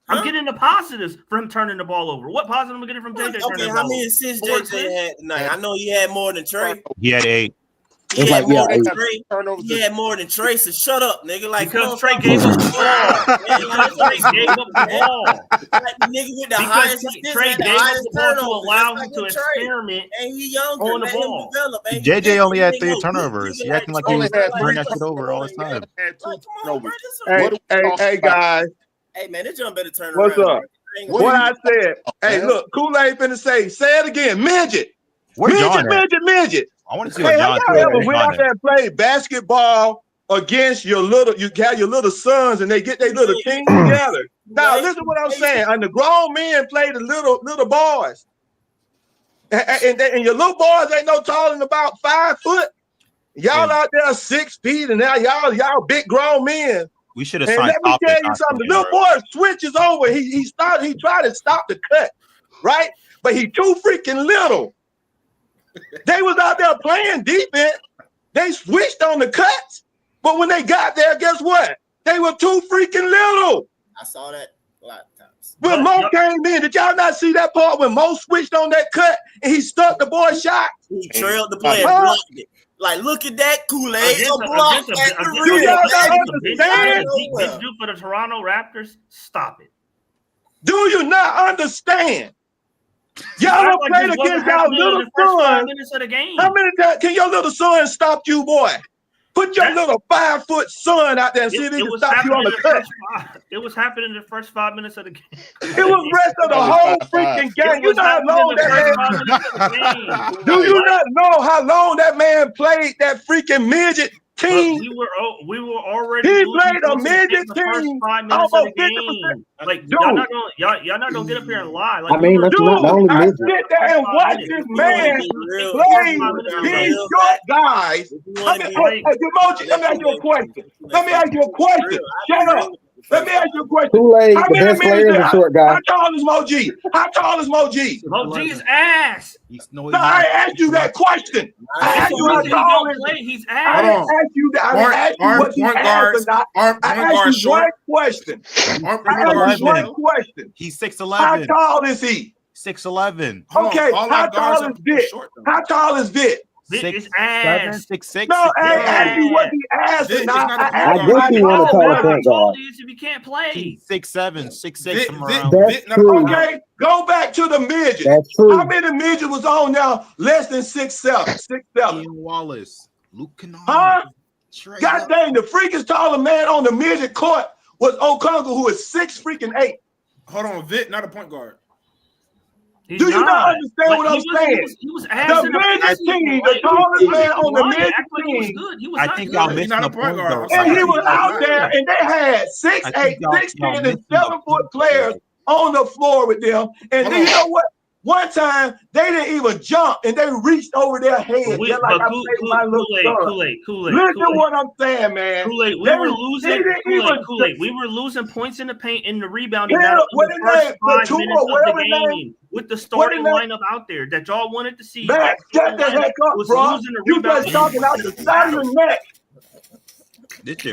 I'm getting the positives for him turning the ball over. What positive am I getting from JJ?
Okay, how many assists JJ had tonight? I know he had more than Trey.
He had 8.
He had more than Trey. He had more than Trey. So shut up, nigga. Like
because Trey gave up the ball. Because Trey gave up the ball.
Like the nigga with the highest assists,
Trey gave up the ball to allow him to experiment
and he younger
on the ball.
JJ only had 3 turnovers. He acting like he was turning that shit over all the time.
Hey guys.
Hey man, this jump better turn
What's
around.
up? What I said. Hey, look, Kool-Aid finna say it again. Midget. Midget.
I want to see what John
y'all ever went out there and played basketball against your little sons and they get their little team together. Now listen to what I'm saying. And the grown men play the little boys. And your little boys ain't no taller than about 5 foot. Y'all out there 6 feet and now y'all big grown men.
We should have
signed. Let me tell you something. The little boy switches over. He tried to stop the cut, right? But he too freaking little. They was out there playing defense. They switched on the cuts, but when they got there, guess what? They were too freaking little.
I saw that a lot of times.
When Mo came in, did y'all not see that part when Mo switched on that cut and he stuck the boy's shot?
He trailed the play and blocked it. Like, look at that Kool-Aid.
Big do for the Toronto Raptors. Stop it.
Do you not understand? Y'all don't play against y'all little son. How many times can your little son stop you, boy? Put your little 5-foot son out there and see if he can stop you on the cut.
It was happening in the first 5 minutes of the game.
It was rest of the whole freaking game. You know how long that man. Do you not know how long that man played that freaking midget team?
We were already.
He played a midget team. Almost 50%.
Like y'all not gonna get up here and lie. Like,
I mean, that's not the only midget. I sit there and watch this man play these short guys. Hey, Demoji, let me ask you a question. Shut up. Let me ask you a question.
Kool-Aid, the best player is a short guy.
How tall is Moji?
Moji is ass.
No, I asked you that question. I asked you how tall is he?
He's
I didn't ask you that. I didn't ask you what you asked or not. I asked you one question.
He's 6'11".
How tall is he?
6'11".
Okay, how tall is Vic? How tall is Vic?
It's ass.
6'6".
No, I ain't asked you what he asked or not.
I guess you want to talk point guard.
If you can't play,
6'7", 6'6".
That's true.
Okay, go back to the midget.
That's true.
How many midgets was on now? Less than 6'7".
Ian Wallace, Luke Kennard.
Huh? God dang, the freakiest taller man on the midget court was Okongwu, who is 6'8".
Hold on, Vic, not a point guard.
Do you not understand what I'm saying?
He was
the midget team, the tallest man on the midget team.
I think y'all missed the point guard.
And he was out there, and they had 6'8", 6'10", and 7-foot players on the floor with them. And then you know what? One time they didn't even jump, and they reached over their head. Just like I played my little son.
Kool-Aid.
Listen what I'm saying, man.
Kool-Aid, we were losing points in the paint and the rebounding
what
the first 5 minutes of the game with the starting lineup out there that y'all wanted to see.
Man, shut the heck up, bro. You just talking out the side of your neck.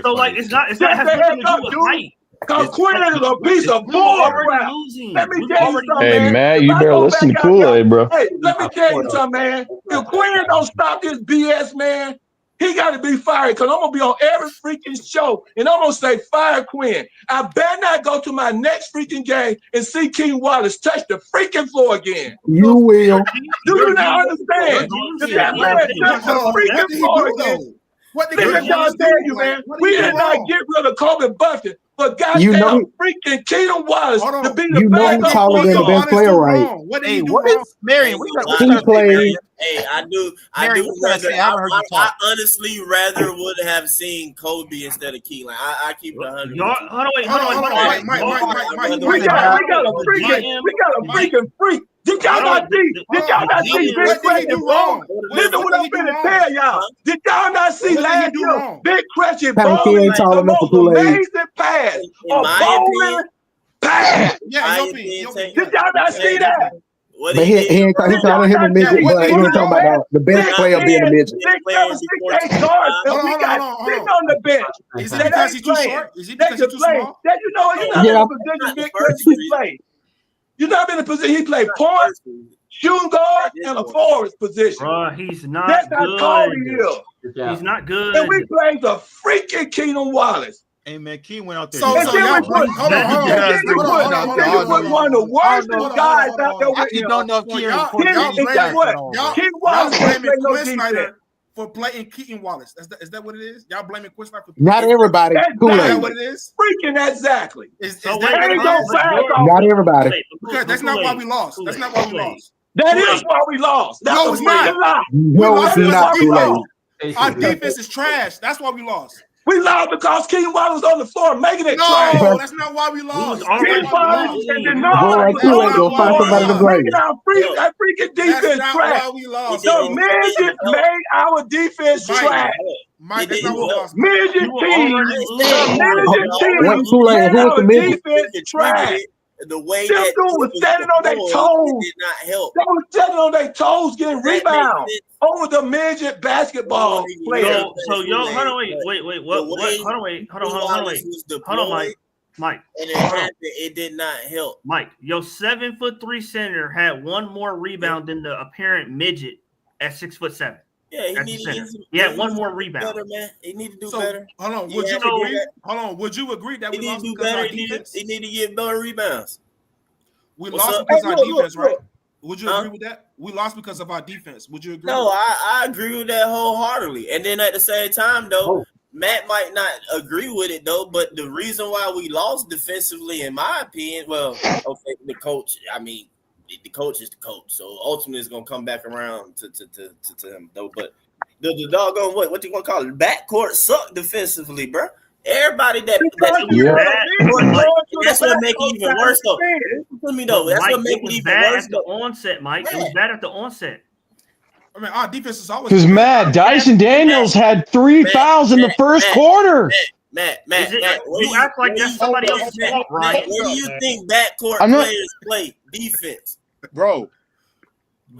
So like it's not has nothing to do with height.
Because Quinn is a piece of bull crap. Let me tell you something,
Hey,
man.
Matt, you better listen to Kool-Aid, bro.
Hey, let me tell you something, man. If Quinn don't stop this BS, man, he got to be fired. Because I'm going to be on every freaking show, and I'm going to say, fire Quinn. I better not go to my next freaking game and see King Wallace touch the freaking floor again.
You will.
Do you not understand? That man touched the freaking floor again. What did y'all tell you, man? We did not get rid of Kobe Buffett, but goddamn freaking Keaton Wallace to be the
backup. He's taller than the best player, right?
Hey, what is
Marian?
He played.
Hey, I do rather. I honestly rather would have seen Kobe instead of Keelan. I keep it 100.
Hold on, Mike. We got a freaking freak. Did y'all not see? Did y'all not see Big Cratchit wrong? Listen to what I'm finna tell y'all. Did y'all not see last year? Big Cratchit bowling the most amazing pass of bowling
Bad.
Yeah,
Did
y'all not see that?
But he calling him a midget, but he ain't talking about the best player being a midget.
6'7", 6'8" guards, and we got six on the bench.
Is it because he's too short? Is it because he's too small?
That you're not in a position Big Chris he played. You're not in a position he played point, shooting guard, and a forward position.
Bro, he's not
That's
good.
how tall he is.
He's not good.
And we played the freaking Keenan Wallace.
Hey man, Key went out there.
So y'all hold on.
One of the worst guys out there with him.
Don't know if Key
Y'all blaming Quinn Snyder for playing Keaton Wallace. Is that what it is? Y'all blaming Quinn Snyder for
Not everybody.
Kool-Aid. Is that what it is?
Freaking exactly.
Not everybody.
Because that's not why we lost. That's not why we lost.
That is why we lost. That's
No, it's not.
No, it's not Kool-Aid.
Our defense is trash. That's why we lost.
We lost because Keenan Wallace was on the floor making it
trash.
trash.
No, that's not why we lost.
Keenan Wallace and
Boy, Kool-Aid go find somebody to blame.
That freaking defense
That's not
trash.
why we lost.
The midget made our defense trash.
Mike, that's not what we lost.
Midget team. The midget team
What Kool-Aid? Who was the
made our
midget?
defense trash.
The way
Them
that
dudes was standing on their toes.
did not help.
They were standing on their toes getting rebounds over the midget basketball players.
So yo, hold on, wait. What? Hold on, Mike.
And it happened. It did not help.
Mike, your 7'3" center had one more rebound than the apparent midget at 6'7".
Yeah,
he had one more rebound.
Better, man. He need to do
So,
better.
Hold on. Would you agree? Hold on. Would you agree that we
He need
lost
to do
because of
better.
our defense?
He need to get better rebounds.
We
What's
lost
up?
because
Hey,
of our
look,
defense,
look.
right? Would you agree with that? We lost because of our defense. Would you agree?
No, I agree with that wholeheartedly. And then at the same time, though, Matt might not agree with it, though. But the reason why we lost defensively, in my opinion, well, okay, the coach. I mean, the coach is the coach, so ultimately it's gonna come back around to him, though. But the doggone what you gonna call it? Backcourt suck defensively, bro. Everybody that's what make it even worse, though. To me, though, that's what make it even worse.
At the onset, Mike. It was bad at the onset.
I mean, our defense is always
because Matt Dyson Daniels had 3 fouls in the first quarter.
Matt,
you act like that's somebody else's fault, right?
Where do you think backcourt players play defense,
bro?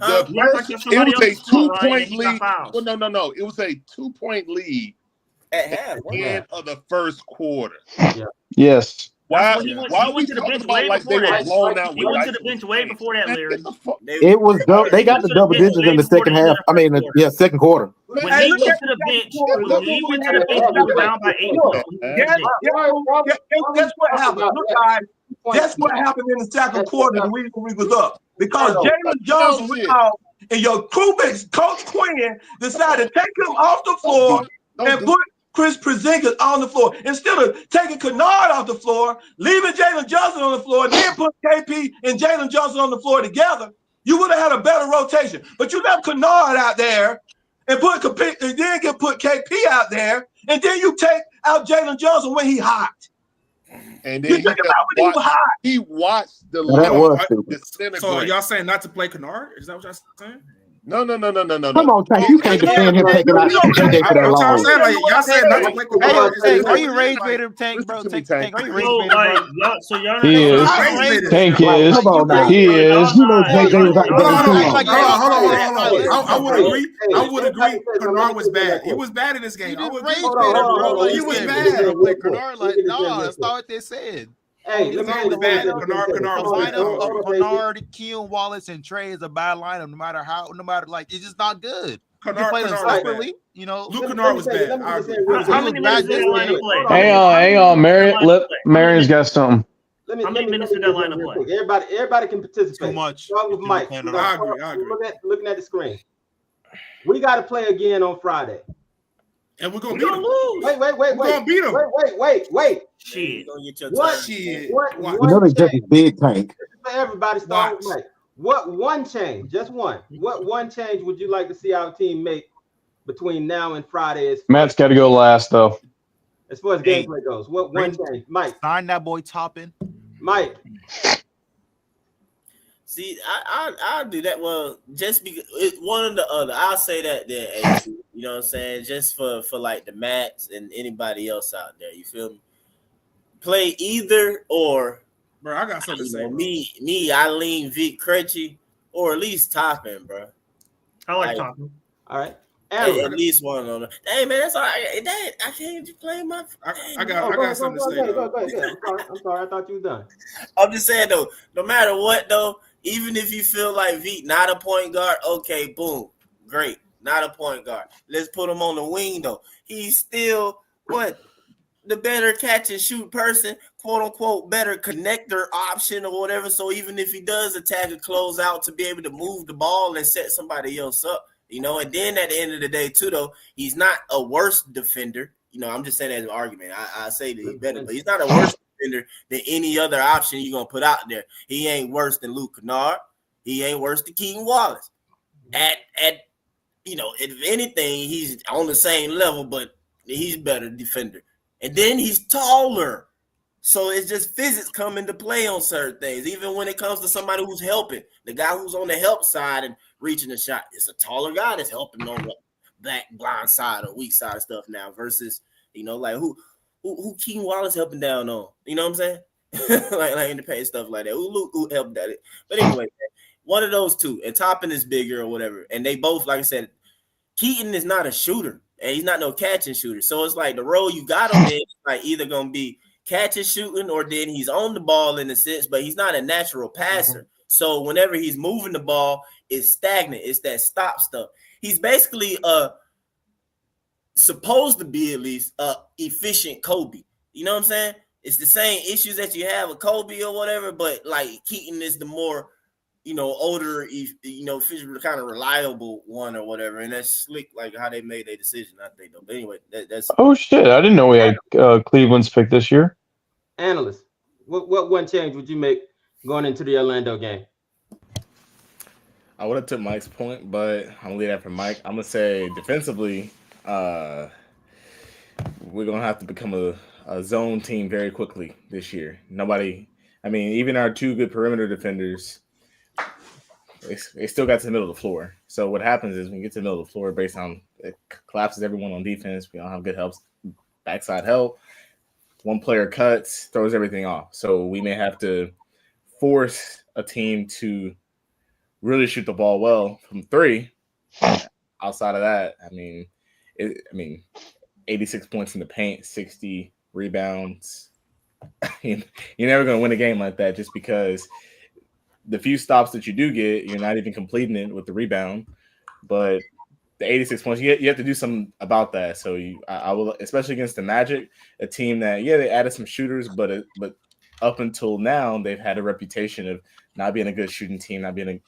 It was a 2-point lead. Well, no. It was a 2-point lead
at half.
End of the first quarter.
Yes.
Why
he
we
went to the
talking
bench
about
way
like they
before
were
that.
blown out?
He went to the bench way before that, Larry.
It was they got the double digits in the second half. I mean, second quarter.
When he went to the bench, we were down by 8 points.
Guess what happened? Look, guys, guess what happened in the second quarter the reason we was up? Because Jalen Johnson went out and your crewmates, Coach Quinn, decided to take him off the floor and put Chris Porzingis on the floor. Instead of taking Kennard off the floor, leaving Jalen Johnson on the floor, then put KP and Jalen Johnson on the floor together, you would have had a better rotation. But you left Kennard out there and put KP out there, and then you take out Jalen Johnson when he hot.
And then he watched the center.
So are y'all saying not to play Kennard? Is that what y'all saying?
No.
Come on, Tank. You can't defend him taking out KJ for that long.
I'm saying, like, y'all said not to play Kennard.
Hey, are you rage baiting Tank, bro? Tank, are you rage baiting, bro?
So y'all
He is. Tank is.
Come on now.
He is.
You know KJ was out there.
Hold on. I would agree. Kennard was bad. He was bad in this game. I would agree. He was bad.
Kennard, like, no, that's not what they said.
Hey,
Kennard was bad. Kennard was bad.
Kennard, Keon Wallace, and Trey is a bad lineup. No matter like, it's just not good.
Kennard
play them separately, you know.
Luke Kennard was bad.
How many minutes did that lineup play?
Hang on, Marian. Marian's got something.
How many minutes did that lineup play?
Everybody can participate.
Too much.
Start with Mike.
I agree.
Looking at the screen. We got to play again on Friday.
And we're gonna beat them.
Wait.
We're gonna beat them.
Wait.
Shit.
What?
You know they just big Tank.
Everybody start with Mike. What one change? Just one. What one change would you like to see our team make between now and Friday?
Matt's got to go last, though.
As far as gameplay goes, what one change? Mike.
Sign that boy Toppin.
Mike.
See, I'll do that. Well, just because it's one or the other. I'll say that then, AC. You know what I'm saying? Just for like the Max and anybody else out there. You feel me? Play either or
Bro, I got something to say.
I lean Vic Krejci or at least Toppin, bro.
I like Toppin.
All right.
At least one on. Hey man, that's all right. I can't just play my.
I got something to say.
Go ahead. I'm sorry. I thought you were done.
I'm just saying though, no matter what though, even if you feel like Vic not a point guard, okay, boom, great, not a point guard. Let's put him on the wing though. He's still the better catch and shoot person, quote unquote, better connector option or whatever. So even if he does attack a closeout to be able to move the ball and set somebody else up. And then at the end of the day, too, though, he's not a worse defender. I'm just saying as an argument. I say that he's better, but he's not a worse defender than any other option you're going to put out there. He ain't worse than Luke Kennard. He ain't worse than Keaton Wallace. If anything, he's on the same level, but he's better defender. And then he's taller. So it's just physics come into play on certain things. Even when it comes to somebody who's helping, the guy who's on the help side and reaching the shot, it's a taller guy that's helping on the back blind side or weak side of stuff now versus, like who Keaton Wallace helping down on. You know what I'm saying? like in the paint stuff like that. Who helped at it? But anyway, one of those two. And Toppin is bigger or whatever. And they both, like I said, Keaton is not a shooter. And he's not no catching shooter. So it's like the role you got him in is like either going to be catching, shooting, or then he's on the ball in a sense, but he's not a natural passer. So whenever he's moving the ball, it's stagnant. It's that stop stuff. He's basically supposed to be at least efficient Kobe. You know what I'm saying? It's the same issues that you have with Kobe or whatever, but like Keaton is the more, older, kind of reliable one or whatever. And that's slick, like how they made their decision, I think, though. But anyway, that's.
Oh, shit. I didn't know we had Cleveland's pick this year.
Analyst, what one change would you make going into the Orlando game?
I would have took Mike's point, but I'm going to leave that for Mike. I'm going to say defensively, we're going to have to become a zone team very quickly this year. Even our two good perimeter defenders, they still got to the middle of the floor. So what happens is when you get to the middle of the floor, based on it collapses everyone on defense. We don't have good help, backside help. One player cuts, throws everything off. So we may have to force a team to really shoot the ball well from three. Outside of that, 86 points in the paint, 60 rebounds. You're never going to win a game like that just because the few stops that you do get, you're not even completing it with the rebound. But the 86 points, you have to do something about that. So I will, especially against the Magic, a team that, they added some shooters, but up until now, they've had a reputation of not being a good shooting team, not being a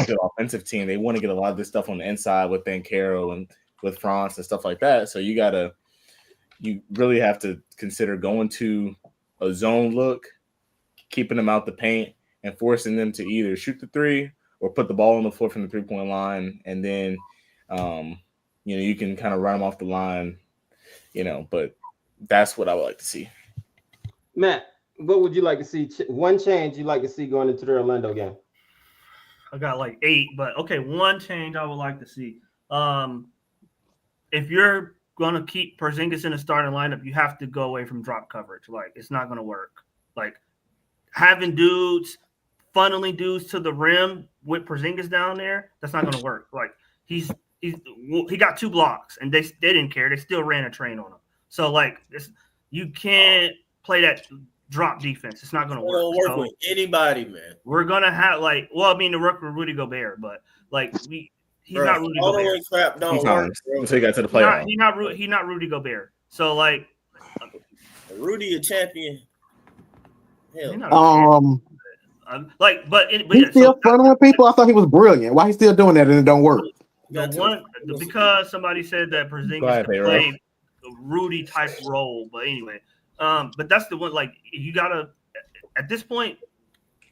good offensive team. They want to get a lot of this stuff on the inside with Bankero and with France and stuff like that. So you really have to consider going to a zone look, keeping them out the paint, and forcing them to either shoot the three or put the ball on the floor from the three-point line, and then you can kind of run them off the line, but that's what I would like to see.
Matt, what would you like to see? One change you'd like to see going into the Orlando game?
I got like 8, but okay, one change I would like to see. If you're going to keep Porzingis in the starting lineup, you have to go away from drop coverage. Like, it's not going to work. Like, having funneling dudes to the rim with Porzingis down there, that's not going to work. Like, he got 2 blocks, and they didn't care. They still ran a train on him. So, like, you can't play that drop defense. It's not going to work.
It'll work with anybody, man.
We're going to have, to work with Rudy Gobert, but, like, he's not Rudy Gobert.
Crap don't work,
until he got to the playoffs.
He's not Rudy Gobert. So, like,
Rudy a champion.
Hell.
He's
still funneling people. I thought he was brilliant. Why he still doing that and it don't work?
Because somebody said that Porzingis could play a Rudy type role. But anyway, but that's the one. Like, you gotta at this point,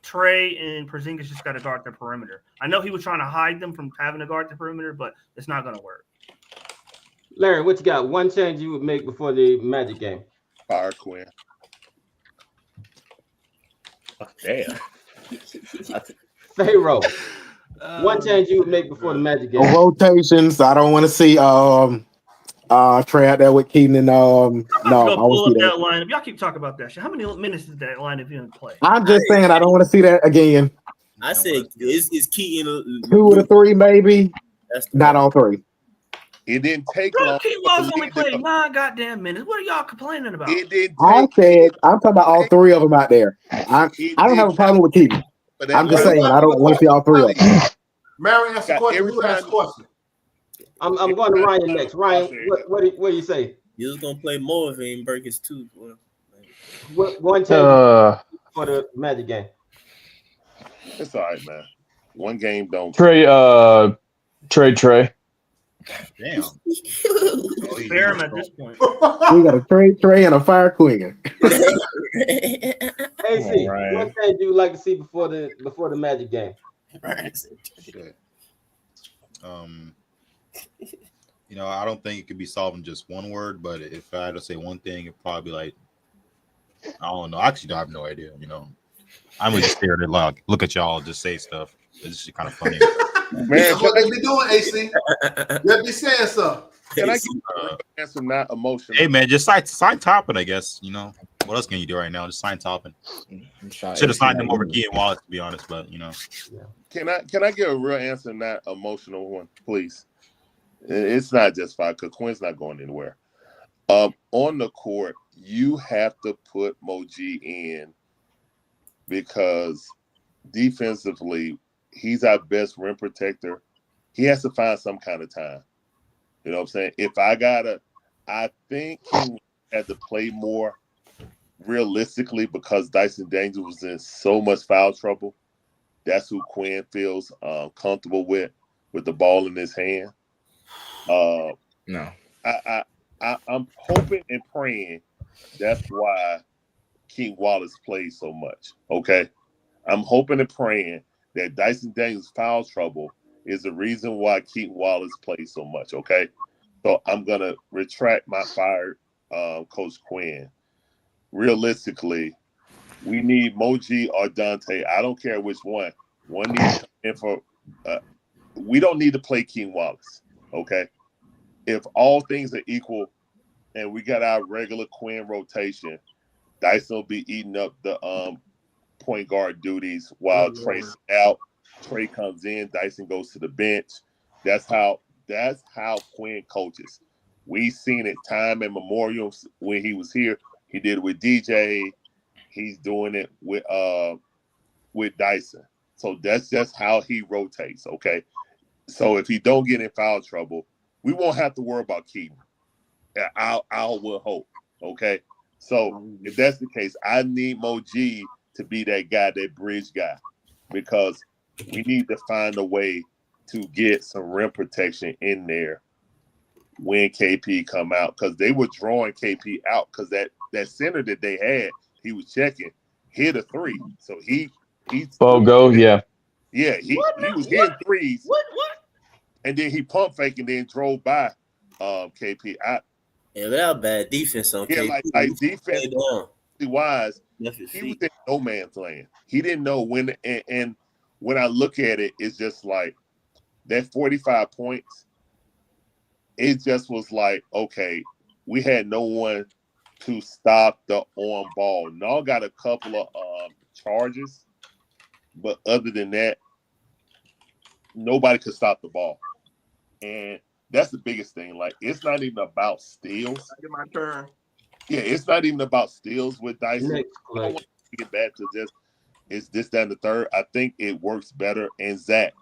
Trey and Porzingis just got to guard the perimeter. I know he was trying to hide them from having to guard the perimeter, but it's not going to work.
Larry, what you got? One change you would make before the Magic game?
Fire Quinn.
Oh, damn.
Pharaoh. One change you would make before the Magic game?
Rotations. I don't want to see Trey out there with Keaton and
I'm about to
no,
go
I want
pull
to
up
see
that
that.
lineup. Y'all keep talking about that shit. How many minutes did that lineup even play?
I'm just saying I don't want to see that again.
I said it's Keaton.
2 of the 3, maybe. Not all 3.
It didn't take
Bro,
long.
Keith Wallace only played 9 goddamn minutes. What are y'all complaining about?
It didn't
I said I'm talking about all 3 of them out there. I don't have a problem with Keaton. I'm just saying I don't want to see all 3 of them.
Marian, ask a question. You ask a question.
I'm going to Ryan next. Ryan, what do you say?
He was gonna play more if he didn't break his tooth.
One change for the Magic game.
It's all right, man. One game don't.
Trey.
Damn.
Spare him at this point.
We got a Trey and a Fire Queen.
AC, what change do you like to see before the Magic game?
I don't think it could be solved in just one word, but if I had to say one thing, it'd probably be like, I don't know. Actually, I have no idea. I'm just scared to look at y'all just say stuff. It's just kind of funny.
Man, that's what they be doing, AC. They be saying something.
Can I give an answer not emotional?
Hey man, just sign Toppin, I guess. What else can you do right now? Just sign Toppin. Should have signed him over Keaton Wallace, to be honest, but
Can I give a real answer, not emotional one, please? It's not just fine because Quinn's not going anywhere. On the court, you have to put Moji in because defensively, he's our best rim protector. He has to find some kind of time. You know what I'm saying? I think he had to play more realistically because Dyson Daniels was in so much foul trouble. That's who Quinn feels comfortable with the ball in his hand.
No.
I'm hoping and praying that's why Keaton Wallace plays so much. Okay. I'm hoping and praying that Dyson Daniels' foul trouble is the reason why Keaton Wallace plays so much. Okay. So I'm gonna retract my fire, Coach Quinn. Realistically, we need Moji or Dante. I don't care which one. One needs to come in for. We don't need to play Keaton Wallace. Okay. If all things are equal, and we got our regular Quinn rotation, Dyson will be eating up the point guard duties while Trey's out. Trey comes in, Dyson goes to the bench. That's how Quinn coaches. We've seen it time and memorial when he was here. He did it with DJ. He's doing it with Dyson. So that's just how he rotates. Okay. So if he don't get in foul trouble, we won't have to worry about Keaton. I will hope. Okay. So if that's the case, I need Moji to be that guy, that bridge guy, because we need to find a way to get some rim protection in there when KP come out, because they were drawing KP out because that center that they had, he was checking, hit a 3. So he's
Bogo, yeah.
Yeah, he was hitting threes. What? And then he pump fake and then drove by KP.
Yeah, that bad defense on KP.
Like defense wise, he was in no man's land. He didn't know when, and when I look at it, it's just like that 45 points. It just was like, okay, we had no one to stop the on ball. Now got a couple of charges, but other than that, nobody could stop the ball. And that's the biggest thing. Like, it's not even about steals.
Get my turn.
Yeah, it's not even about steals with Dyson. I don't want to get back to just it's this, that, and the third. I think it works better. And Zach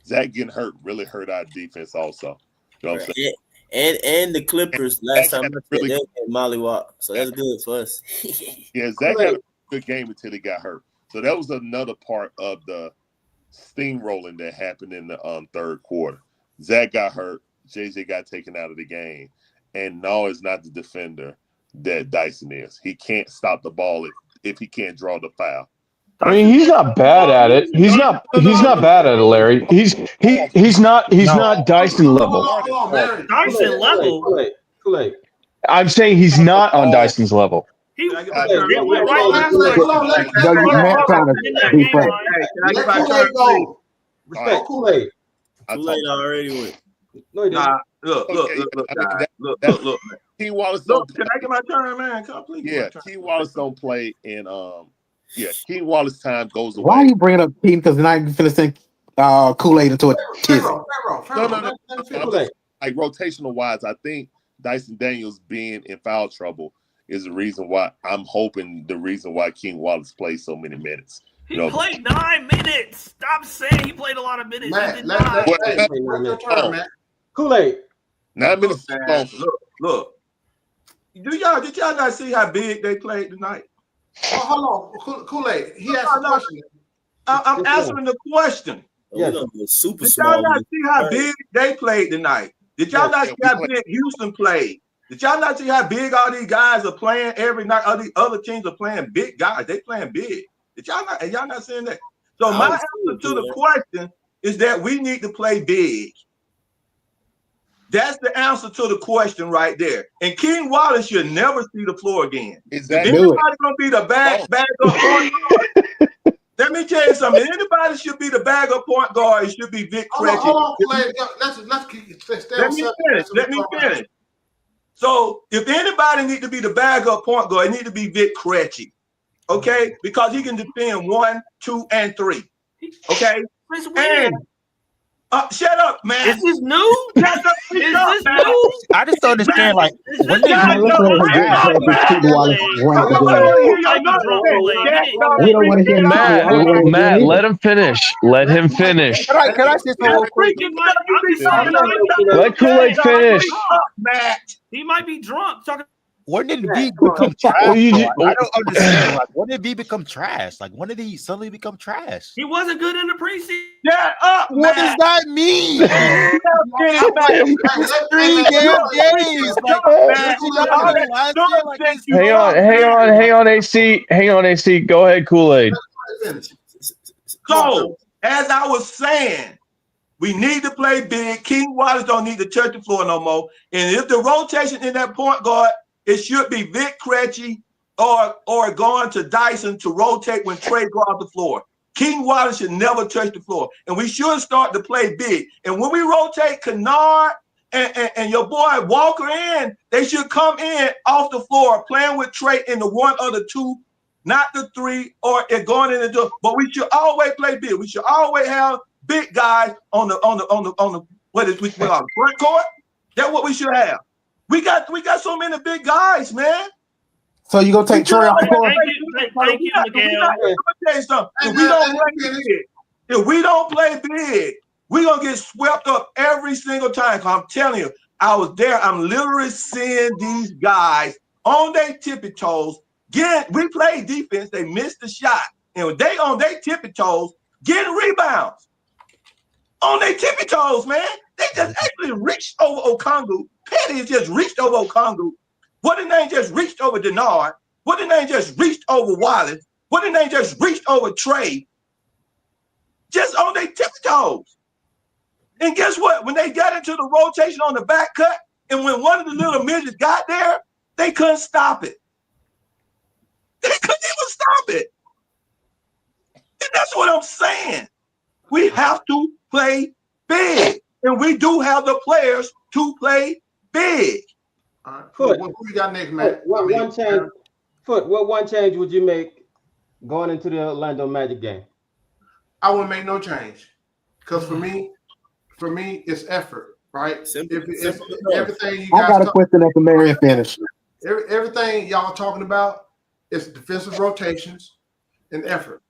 getting hurt really hurt our defense also. You know what I'm saying?
And the Clippers last time they had Mollywop, so that's good for us.
Yeah, Zach had a good game until he got hurt. So that was another part of the steamrolling that happened in the third quarter. Zach got hurt. JJ got taken out of the game. And now is not the defender that Dyson is. He can't stop the ball if he can't draw the foul.
I mean, he's not bad at it. He's not bad at it, Larry. He's not Dyson level.
Dyson level.
Kool-Aid.
I'm saying he's not on Dyson's level.
Kool-Aid
already went.
Kool-Aid already went.
No, he didn't.
Nah, look, guys. Look.
King Wallace
Look, can I get my turn, man? Come please.
Yeah, King Wallace don't play in King Wallace time goes away.
Why are you bringing up King? Because now you're finna Kool-Aid into a tizzy.
No. Like rotational wise, I think Dyson Daniels being in foul trouble is the reason why I'm hoping the reason why King Wallace plays so many minutes.
He played 9 minutes. Stop saying he played a lot of minutes.
Matt,
He did not.
Kool-Aid.
9 minutes.
Look. Did y'all not see how big they played tonight?
Oh, hold on, Kool-Aid. He asked a question.
I'm answering the question.
Yes.
Did y'all not see how big they played tonight? Did y'all not see how big Houston played? Did y'all not see how big all these guys are playing every night? All these other teams are playing big guys. They playing big. Did y'all not? Y'all not seeing that? So my answer to the question is that we need to play big. That's the answer to the question right there. And King Wallace should never see the floor again.
Is that
anybody gonna be the backup point guard? Let me tell you something. Anybody should be the backup point guard. It should be Vic Krejci.
Hold on, Kool-Aid.
Let me finish. So if anybody need to be the backup point guard, it need to be Vic Krejci. Okay? Because he can defend 1, 2, and 3. Okay? And shut up, man.
Is this new?
Shut up,
Is this new?
I just don't understand. Like, when did
We don't want to hear
Matt, let him finish. Let him finish.
Can I say something real quick?
Let Kool-Aid finish.
He might be drunk.
When did V become trash? I don't understand. Like, when did V become trash? Like, when did he suddenly become trash?
He wasn't good in the preseason.
Shut up,
what does that mean? 3 games.
Hang on, AC. Hang on, AC. Go ahead, Kool-Aid.
So, as I was saying, we need to play big. King Wallace don't need to touch the floor no more. And if the rotation in that point guard, it should be Vic Krejci or going to Dyson to rotate when Trey go off the floor. King Wallace should never touch the floor. And we should start to play big. And when we rotate Kennard and your boy Walker in, they should come in off the floor playing with Trey in the 1 or the 2, not the 3, or it going in the door. But we should always play big. We should always have big guys on the what is we call it, front court. That's what we should have. We got so many big guys, man.
So you gonna take Trey off the floor?
Thank you, Miguel.
Let me tell you something. If we don't play big, we're gonna get swept up every single time. I'm telling you, I was there. I'm literally seeing these guys on their tippy toes. We play defense, they missed the shot. And they on their tippy toes getting rebounds. On their tippy toes, man. They just actually reached over Okongwu. Petty has just reached over Okongwu. What the name just reached over Denard? What the name just reached over Wallace? What the name just reached over Trey? Just on their tippy toes. And guess what? When they got into the rotation on the back cut, and when one of the little midgets got there, they couldn't stop it. They couldn't even stop it. And that's what I'm saying. We have to play big. And we do have the players to play big.
All right.
Foot.
Who you got next, man?
What one change would you make going into the Orlando Magic game?
I wouldn't make no change. Because for me, it's effort, right? If everything you guys
I got a question that can Marian finish.
Everything y'all talking about is defensive rotations and effort,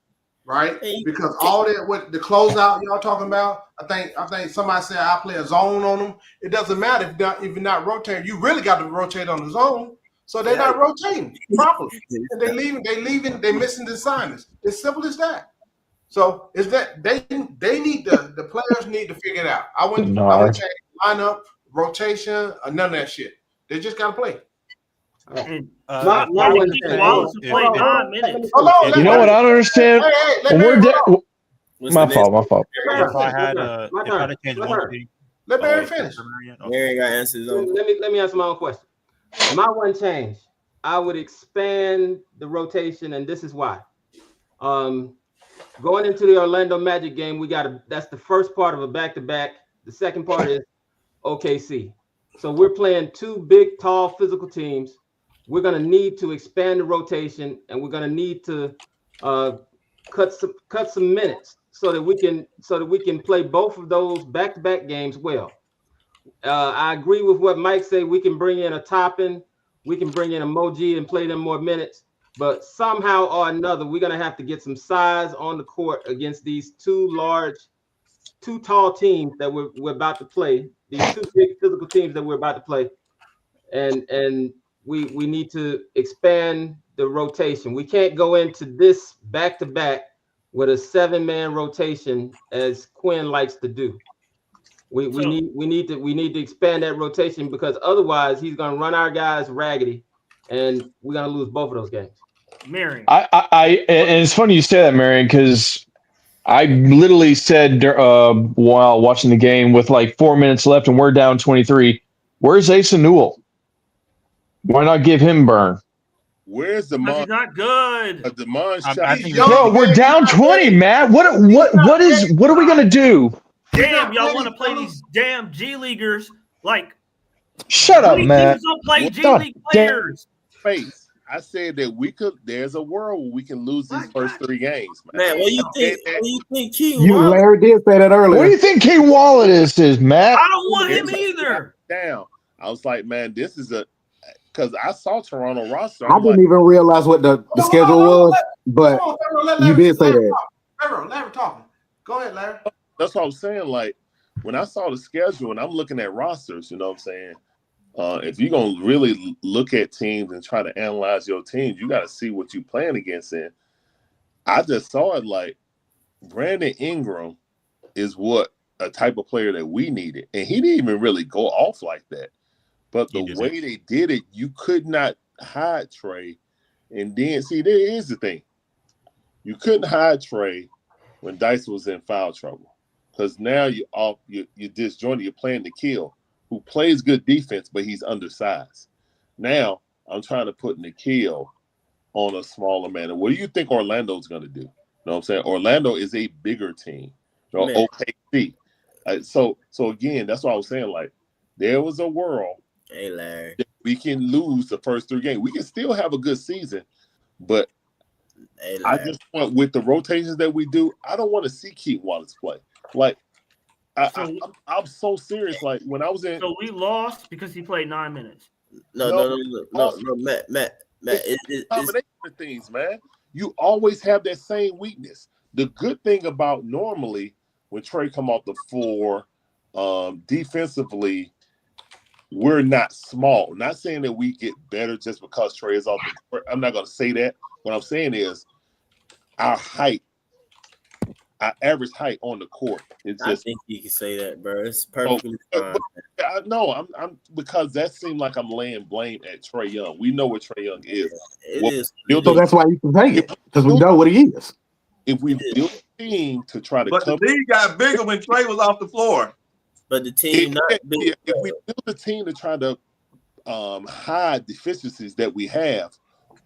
right? Because all that what the closeout y'all talking about, I think somebody said I play a zone on them. It doesn't matter if you're not rotating. You really got to rotate on the zone. So they're not rotating properly. And they're missing the assignments. It's simple as that. So is that they need the players need to figure it out. I wouldn't change lineup, rotation, or none of that shit. They just gotta play.
You know what I don't understand? My fault.
If I had to change one thing,
let Marian finish.
Marian got answers on.
Let me answer my own question. My one change, I would expand the rotation, and this is why. Going into the Orlando Magic game, that's the first part of a back-to-back. The second part is OKC. So we're playing two big, tall, physical teams. We're going to need to expand the rotation, and we're going to need to cut some minutes so that we can play both of those back-to-back games well. I agree with what Mike said. We can bring in a Toppin, we can bring in a Moji and play them more minutes, but somehow or another, we're going to have to get some size on the court against these two tall teams that we're about to play. These two big physical teams that we're about to play, and we need to expand the rotation. We can't go into this back-to-back with a 7-man rotation as Quinn likes to do. We need to expand that rotation, because otherwise he's going to run our guys raggedy, and we're going to lose both of those games.
Marian.
And it's funny you say that, Marian, because I literally said while watching the game with like 4 minutes left and we're down 23, where's Asa Newell? Why not give him burn?
Where's the
He's not good.
Bro, we're down 20, Matt. What are we gonna do?
Damn, y'all want to play these damn G Leaguers? Like,
shut up, Matt.
Teams don't play G League players.
Face. I said that we could. There's a world where we can lose these first 3 games,
man. What do you think? What do you think, King?
Larry did say that earlier.
What do you think King Wallet is, Matt?
I don't want him either.
Down. I was like, man, this is because I saw Toronto roster.
I didn't even realize what the schedule was, but you did say that.
Larry talking. Go ahead, Larry.
That's what I'm saying. Like, when I saw the schedule and I'm looking at rosters, you know what I'm saying? If you're going to really look at teams and try to analyze your teams, you got to see what you're playing against. And I just saw it like Brandon Ingram is what a type of player that we needed. And he didn't even really go off like that. But the way they did it, you could not hide Trey. And then, see, there is the thing. You couldn't hide Trey when Dice was in foul trouble. Because now you're disjointed. You're playing the kill, who plays good defense, but he's undersized. Now I'm trying to put Nikhil on a smaller man. And what do you think Orlando's going to do? You know what I'm saying? Orlando is a bigger team. You know, OKC. So again, that's what I was saying. Like, there was a world that we can lose the first 3 games. We can still have a good season, but I just want, with the rotations that we do, I don't want to see Keith Wallace play. Like, I'm so serious. Like, when I was in,
so we lost because he played 9 minutes.
No, Matt.
It's combination of things, man. You always have that same weakness. The good thing about normally when Trey come off the floor, defensively, we're not small. Not saying that we get better just because Trey is off the court. I'm not going to say that. What I'm saying is our height, our average height on the court.
I think you can say that, bro. It's perfectly fine.
No, I'm because that seemed like I'm laying blame at Trey Young. We know what Trey Young is.
So that's why you can take it, because we know what he is.
If we build a team to try to,
but the league got bigger when Trey was off the floor.
But the team
if we build a team to try to hide deficiencies that we have,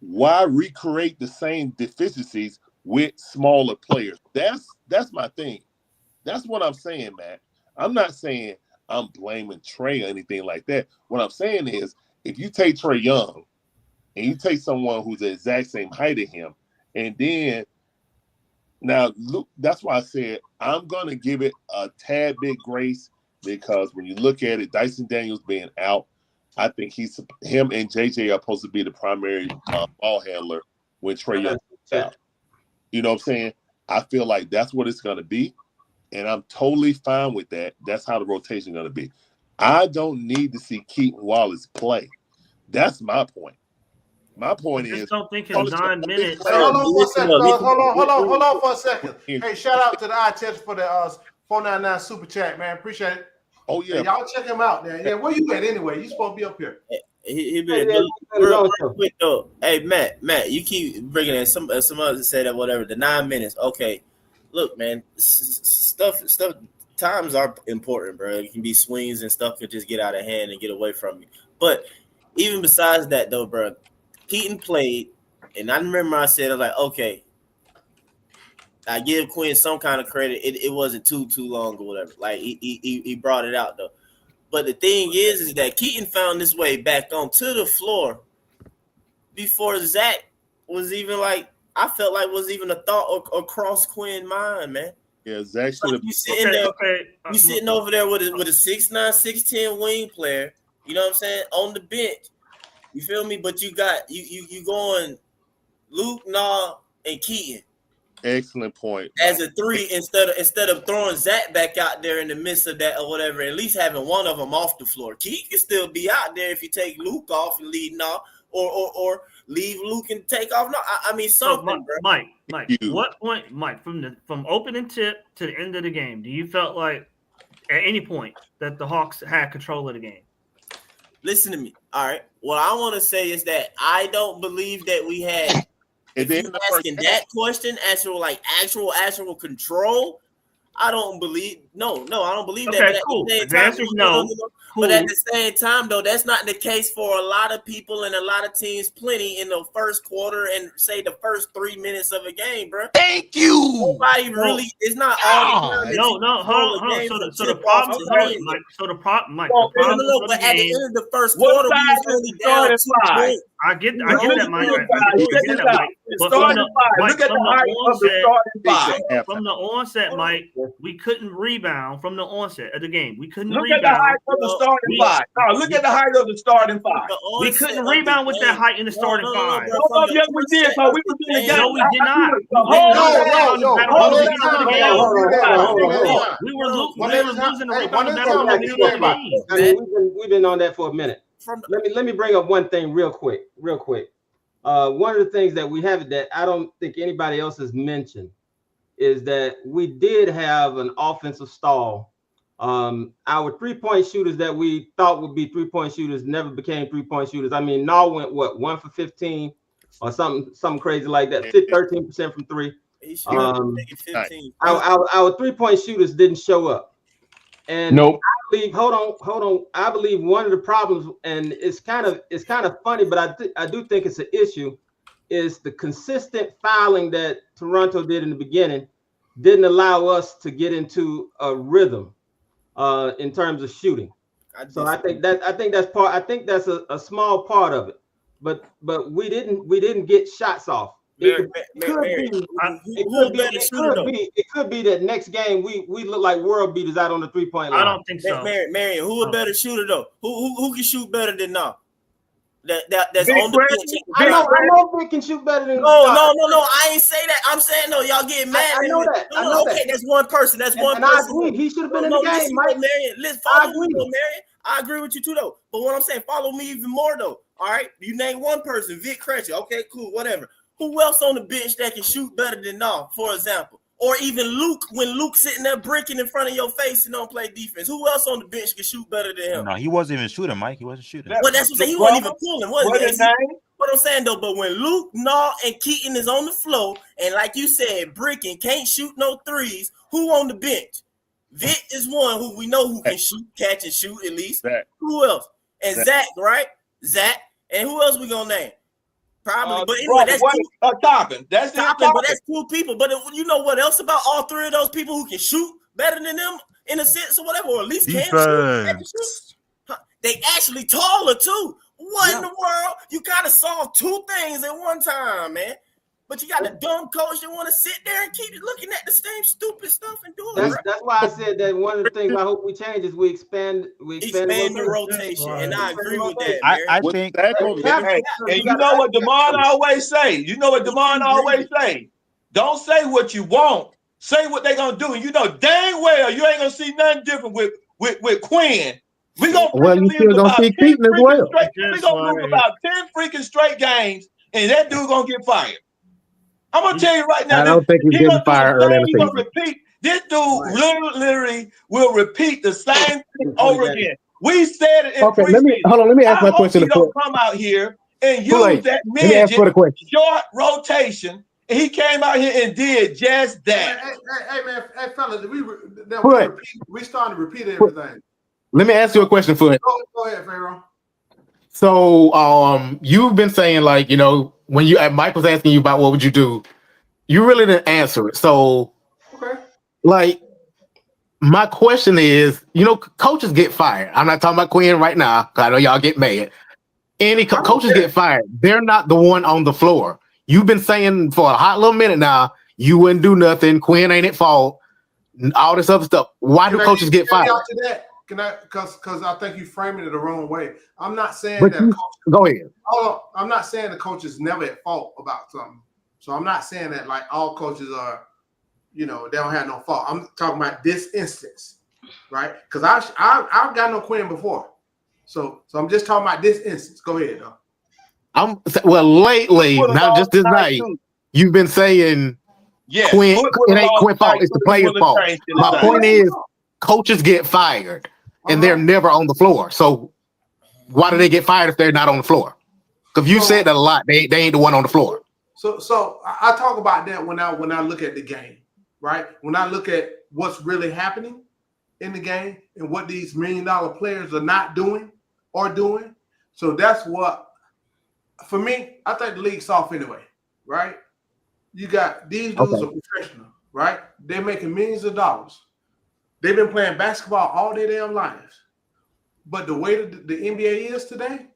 why recreate the same deficiencies with smaller players? That's my thing. That's what I'm saying, Matt. I'm not saying I'm blaming Trey or anything like that. What I'm saying is, if you take Trey Young and you take someone who's the exact same height as him, and then now look, that's why I said I'm gonna give it a tad bit grace, because when you look at it, Dyson Daniels being out, I think him and JJ are supposed to be the primary ball handler when Trey Young is out. You know what I'm saying? I feel like that's what it's going to be, and I'm totally fine with that. That's how the rotation is going to be. I don't need to see Keaton Wallace play. That's my point. My point is,
don't think his 9 minutes.
Hold on for a second. Hey, shout out to the eye test for the 499 super chat, man. Appreciate it.
Oh yeah,
hey, y'all check him out, man. Yeah, where you at anyway? You supposed to be up here.
He been real quick though. Hey, Matt, you keep bringing in some others say that whatever the 9 minutes. Okay, look, man, stuff. Times are important, bro. It can be swings and stuff could just get out of hand and get away from you. But even besides that, though, bro, Keaton played, and I remember I said, I was like, okay, I give Quinn some kind of credit. It wasn't too long or whatever. Like he brought it out though. But the thing is that Keaton found his way back onto the floor before Zach was even like, I felt like was even a thought across Quinn's mind, man.
Yeah, Zach should have.
You sitting there, you sitting over there with a 6'9", 6'10" wing player. You know what I'm saying? On the bench. You feel me? But you got you going Luke, and Keaton.
Excellent point.
As a 3 instead of throwing Zach back out there in the midst of that or whatever, at least having one of them off the floor. Keaton can still be out there if you take Luke off and lead or leave Luke and take off. No, I mean something, bro.
Mike, what point, Mike, from opening tip to the end of the game, do you felt like at any point that the Hawks had control of the game? Listen to me. All right. What I want to say is that I don't believe that we had. If you're asking that question, actual control, I don't believe. No, I don't believe that. Okay, cool. The answer is no.
But at the same time, though, that's not the case for a lot of people and a lot of teams. Plenty in the first quarter and say the first 3 minutes of a game, bro.
Thank you.
Nobody really. It's not all.
Hold on. So the problem, Mike. So the problem, Mike.
But at the end of the first quarter, we was only down 2 points.
I get that, Mike. But
look at the height of the starting five.
From the onset, Mike, we couldn't rebound from the onset of the game. We couldn't
look
rebound.
At the height of the starting five. No, look at the height of the starting five.
We couldn't rebound with that height in the starting five.
Yes, we did. So we were in the game.
No, we did not. We were losing the rebound battle in the middle of the game.
We've been on that for a minute. Let me bring up one thing real quick. One of the things that we have that I don't think anybody else has mentioned is that we did have an offensive stall. Our 3-point shooters that we thought would be 3-point shooters never became 3-point shooters. I mean, Naw went 1 for 15 or something crazy like that. 13% from 3. Our 3-point shooters didn't show up. And
nope.
I believe, hold on. I believe one of the problems, and it's kind of funny, but I do think it's an issue, is the consistent fouling that Toronto did in the beginning didn't allow us to get into a rhythm in terms of shooting. So I think that's a small part of it. But we didn't get shots off. It could be that next game we look like world beaters out on the 3-point line.
I don't think so.
Marian, who a better shooter though? Who can shoot better than Naw? That's on the bench.
I know Vic can shoot better than.
No. I ain't say that. I'm saying no. Y'all getting mad.
I know that.
Okay, that's one person. That's one
person.
I
agree. He should have been in the game, Mike.
Marian, let's follow me, Marian. I agree with you too, though. But what I'm saying, follow me even more, though. All right, you name one person, Vic Krejci. Okay, cool, whatever. Who else on the bench that can shoot better than Naw, for example? Or even Luke, when Luke's sitting there bricking in front of your face and don't play defense. Who else on the bench can shoot better than him?
No, he wasn't even shooting, Mike. He wasn't shooting.
Well, that's what I'm saying. He wasn't even pulling. What I'm saying, though, but when Luke, Naw, and Keaton is on the floor, and like you said, bricking, can't shoot no threes, who on the bench? Vic is one who we know who can shoot, catch, and shoot at least.
Zach.
Who else? And Zach, right? Zach. And who else we going to name? Probably, but anyway, that's
Toppin. That's
Toppin, but that's 2 people. But you know what else about all 3 of those people who can shoot better than them in a sense or whatever, or at least can shoot? They actually taller too. What in the world? You gotta solve 2 things at one time, man. But you got a dumb coach that want to sit there and keep looking at the same stupid stuff and do it.
That's why I said that one of the things I hope we change is we expand
the rotation, and I agree with that.
I think.
And you know what Damon always say. Don't say what you want. Say what they gonna do. And you know dang well you ain't gonna see nothing different with Quinn. We gonna
you still gonna see Keaton as well.
We gonna lose about 10 freaking straight games, and that dude gonna get fired. I'm gonna tell you right now.
I don't think he's getting fired early in the
season. This dude literally will repeat the same thing over again. We said it in
preseason. Let me ask my question.
He don't come out here and use that midget short rotation. And he came out here and did just that.
Hey man, fellas, we starting to repeat everything.
Let me ask you a question, Foot.
Go ahead, Pharaoh.
So you've been saying, like, you know, when Mike was asking you about what would you do, you really didn't answer it. So like my question is, coaches get fired. I'm not talking about Quinn right now, because I know y'all get mad. Any coaches get fired. They're not the one on the floor. You've been saying for a hot little minute now, you wouldn't do nothing. Quinn ain't at fault. All this other stuff. Why do coaches get fired?
To that? Can I? Because I think you framing it the wrong way. I'm not saying
But
that.
go ahead.
Hold on. I'm not saying the coach is never at fault about something. So I'm not saying that like all coaches are, they don't have no fault. I'm talking about this instance, right? Because I've got no Quinn before. So I'm just talking about this instance. Go ahead, though.
Lately, not just this night, you've been saying Quinn, it ain't Quinn's fault, it's the player's fault. My point is, coaches get fired and they're never on the floor. So why do they get fired if they're not on the floor? Because you said that a lot. They ain't the one on the floor.
So I talk about that when I look at the game, right? When I look at what's really happening in the game and what these $1 million players are not doing or doing. So that's what, for me, I think the league's soft anyway, right? You got these dudes are professional, right? They're making millions of dollars. They've been playing basketball all their damn lives. But the way that the NBA is today,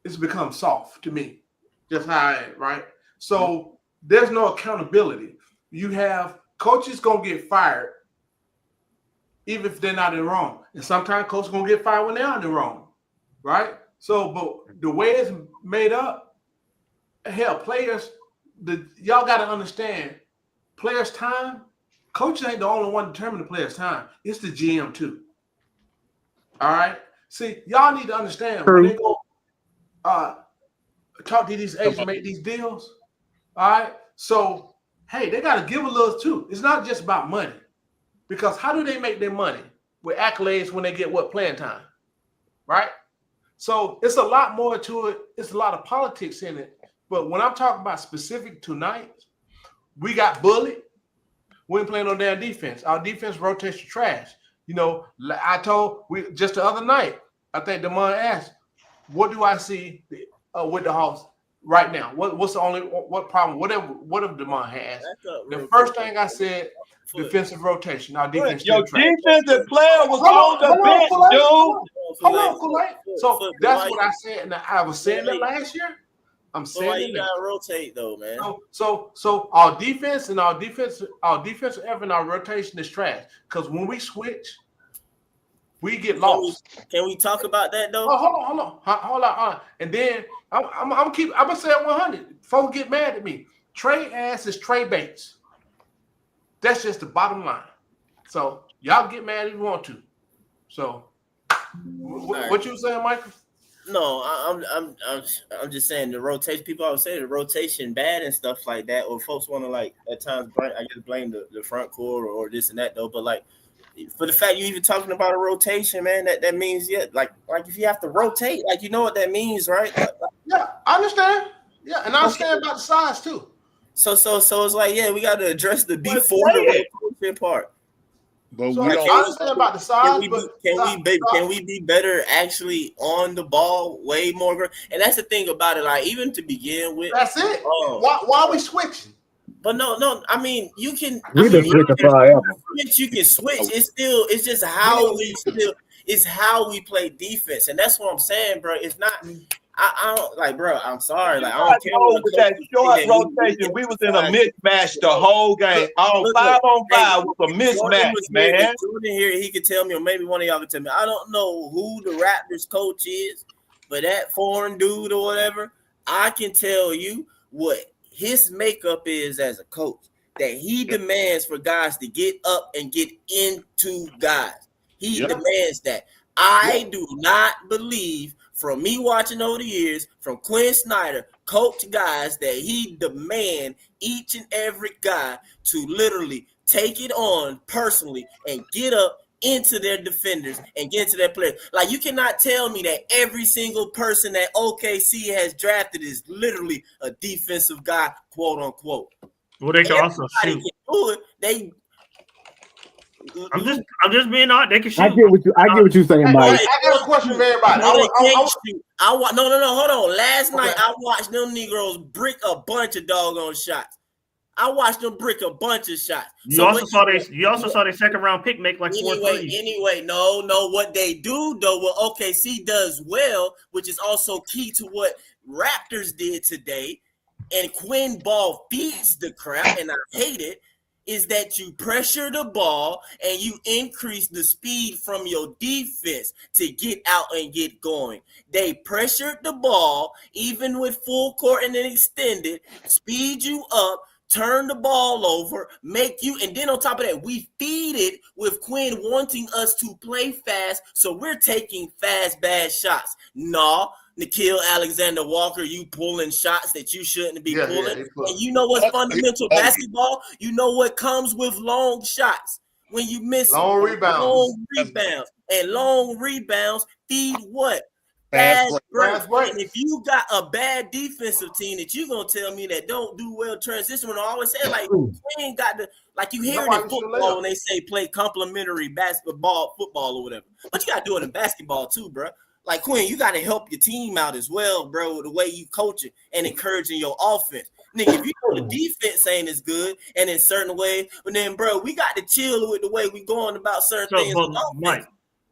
it's become soft to me. Just how I am, right? So there's no accountability. You have coaches gonna get fired even if they're not in the wrong. And sometimes coaches gonna get fired when they're in the wrong, right? So, but the way it's made up, hell, players, y'all got to understand, players' time, coaches ain't the only one determining the players' time. It's the GM too. All right? See, y'all need to understand when they go talk to these agents and make these deals, all right? So, hey, they got to give a little too. It's not just about money. Because how do they make their money? With accolades when they get playing time, right? So it's a lot more to it. It's a lot of politics in it. But when I'm talking about specific tonight, we got bullied. We ain't playing no damn defense. Our defense rotation trash. I told just the other night, I think Damon asked, what do I see with the Hawks right now? What problem? Whatever Damon has. The first thing I said, defensive rotation. Our defense.
Your defensive player was on the bench, dude.
Hold on, Kool-Aid. So that's what I said, and I was saying that last year. I'm saying
you gotta rotate though, man.
So our defense and our defensive effort and our rotation is trash. Because when we switch, we get lost.
Can we talk about that though?
Oh, hold on. And then I'm gonna say it 100. Folks get mad at me. Trey ass is Trey Bates. That's just the bottom line. So y'all get mad if you want to. So what you saying, Michael?
No, I'm just saying the rotation. People always say the rotation bad and stuff like that, or folks want to like at times blame the front court or this and that though. But like for the fact you even talking about a rotation, man, that means like if you have to rotate, like you know what that means, right?
Yeah, I understand. Yeah, and I understand about the size too.
So it's like we got to address the before the rotation part.
But
so I understand about the size.
Can we be better actually on the ball way more? And that's the thing about it. Like even to begin with,
that's it. Why are we switching?
But no. I mean, you can.
You can
switch. It's just how we play defense, and that's what I'm saying, bro. It's not. I don't like, bro. I'm sorry. Like, I don't care.
With that short rotation, we was in a mismatch the whole game. All 5-on-5 was a mismatch, man.
Jordan here, he could tell me, or maybe one of y'all could tell me. I don't know who the Raptors coach is, but that foreign dude or whatever, I can tell you what his makeup is as a coach. That he demands for guys to get up and get into guys. He demands that. I do not believe, from me watching over the years, from Quinn Snyder, coach guys, that he demand each and every guy to literally take it on personally and get up into their defenders and get into their players. Like, you cannot tell me that every single person that OKC has drafted is literally a defensive guy, quote unquote.
Well, they can also shoot. I'm just being honest. They can shoot.
I get what you're saying, Mike.
I got a question for everybody.
No, hold on. Last night I watched them Negroes brick a bunch of doggone shots. I watched them brick a bunch of shots.
You also saw their second round pick make like 4 threes.
Anyway, no, what they do though, what OKC does well, which is also key to what Raptors did today, and Quinn Ball beats the crap, and I hate it, is that you pressure the ball and you increase the speed from your defense to get out and get going. They pressured the ball, even with full court and then extended, speed you up, turn the ball over, make you, and then on top of that, we feed it with Quinn wanting us to play fast, so we're taking fast, bad shots. No, Nickeil Alexander-Walker, you pulling shots that you shouldn't be pulling. And you know what's fundamental basketball? You know what comes with long shots. When you miss
long rebounds.
And long rebounds feed what? Fast break. And if you got a bad defensive team that you're gonna tell me that don't do well transition, when I always say like we ain't got the like you hear it in football when they say play complementary football or whatever. But you gotta do it in basketball too, bro. Like Quinn, you gotta help your team out as well, bro. The way you coach it and encouraging your offense. Nigga, if you know the defense ain't as good and in certain ways, but then bro, we got to chill with the way we going about certain things.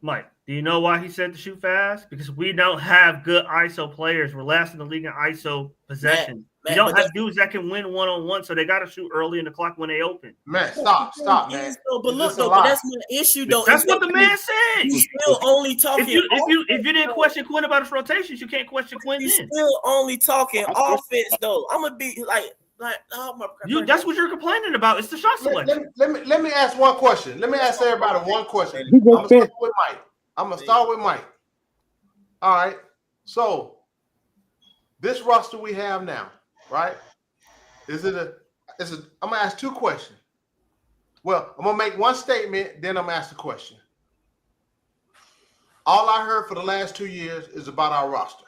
Mike, do you know why he said to shoot fast? Because we don't have good ISO players. We're last in the league in ISO possession. We don't have dudes that can win one-on-one, so they got to shoot early in the clock when they open.
Man, stop, man.
But look, though, but that's my issue, though.
That's what the man said.
You still only talking.
If you didn't question Quinn about his rotations, you can't question Quinn.
You still only talking offense, though. I'm gonna be like oh my.
That's what you're complaining about. It's the shot selection.
Let me ask one question. Let me ask everybody one question. I'm gonna start with Mike. All right. So this roster we have now, right? I'm gonna ask two questions. Well, I'm gonna make one statement, then I'm gonna ask the question. All I heard for the last 2 years is about our roster.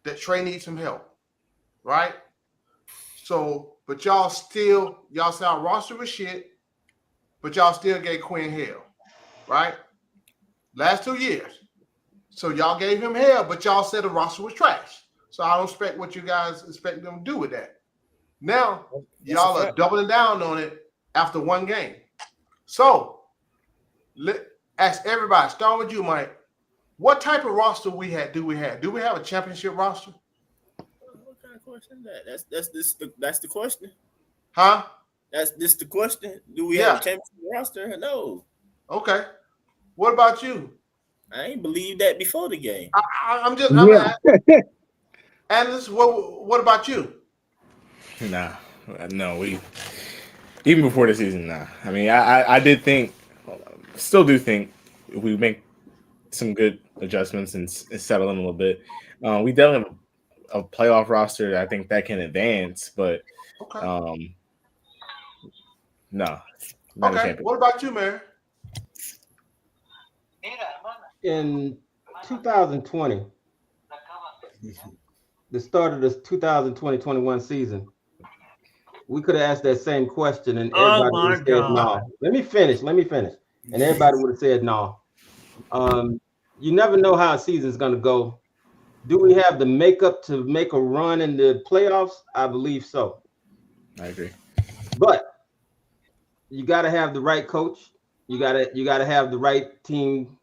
That Trey needs some help, right? So, but y'all say our roster was shit, but y'all still gave Quinn hell, right? Last 2 years. So y'all gave him hell, but y'all said the roster was trash. So I don't expect what you guys expect them to do with that. Now, y'all are doubling down on it after one game. So, ask everybody, starting with you, Mike, what type of roster do we have? Do we have a championship roster?
What kind of question is that? That's the question.
Huh?
That's the question. Do we have a championship roster? No.
Okay. What about you?
I ain't believe that before the game.
I'm Analyst, what about you?
No. We even before the season. Nah. I mean, I still do think if we make some good adjustments and settle in a little bit, we definitely have a playoff roster. I think that can advance, but no.
Okay. What about you, Marian?
In 2020, the start of the 2020-21 season, we could have asked that same question and everybody would have said no. Let me finish. And everybody would have said no. You never know how a season's going to go. Do we have the makeup to make a run in the playoffs? I believe so.
I agree.
But you got to have the right coach. You got to have the right team.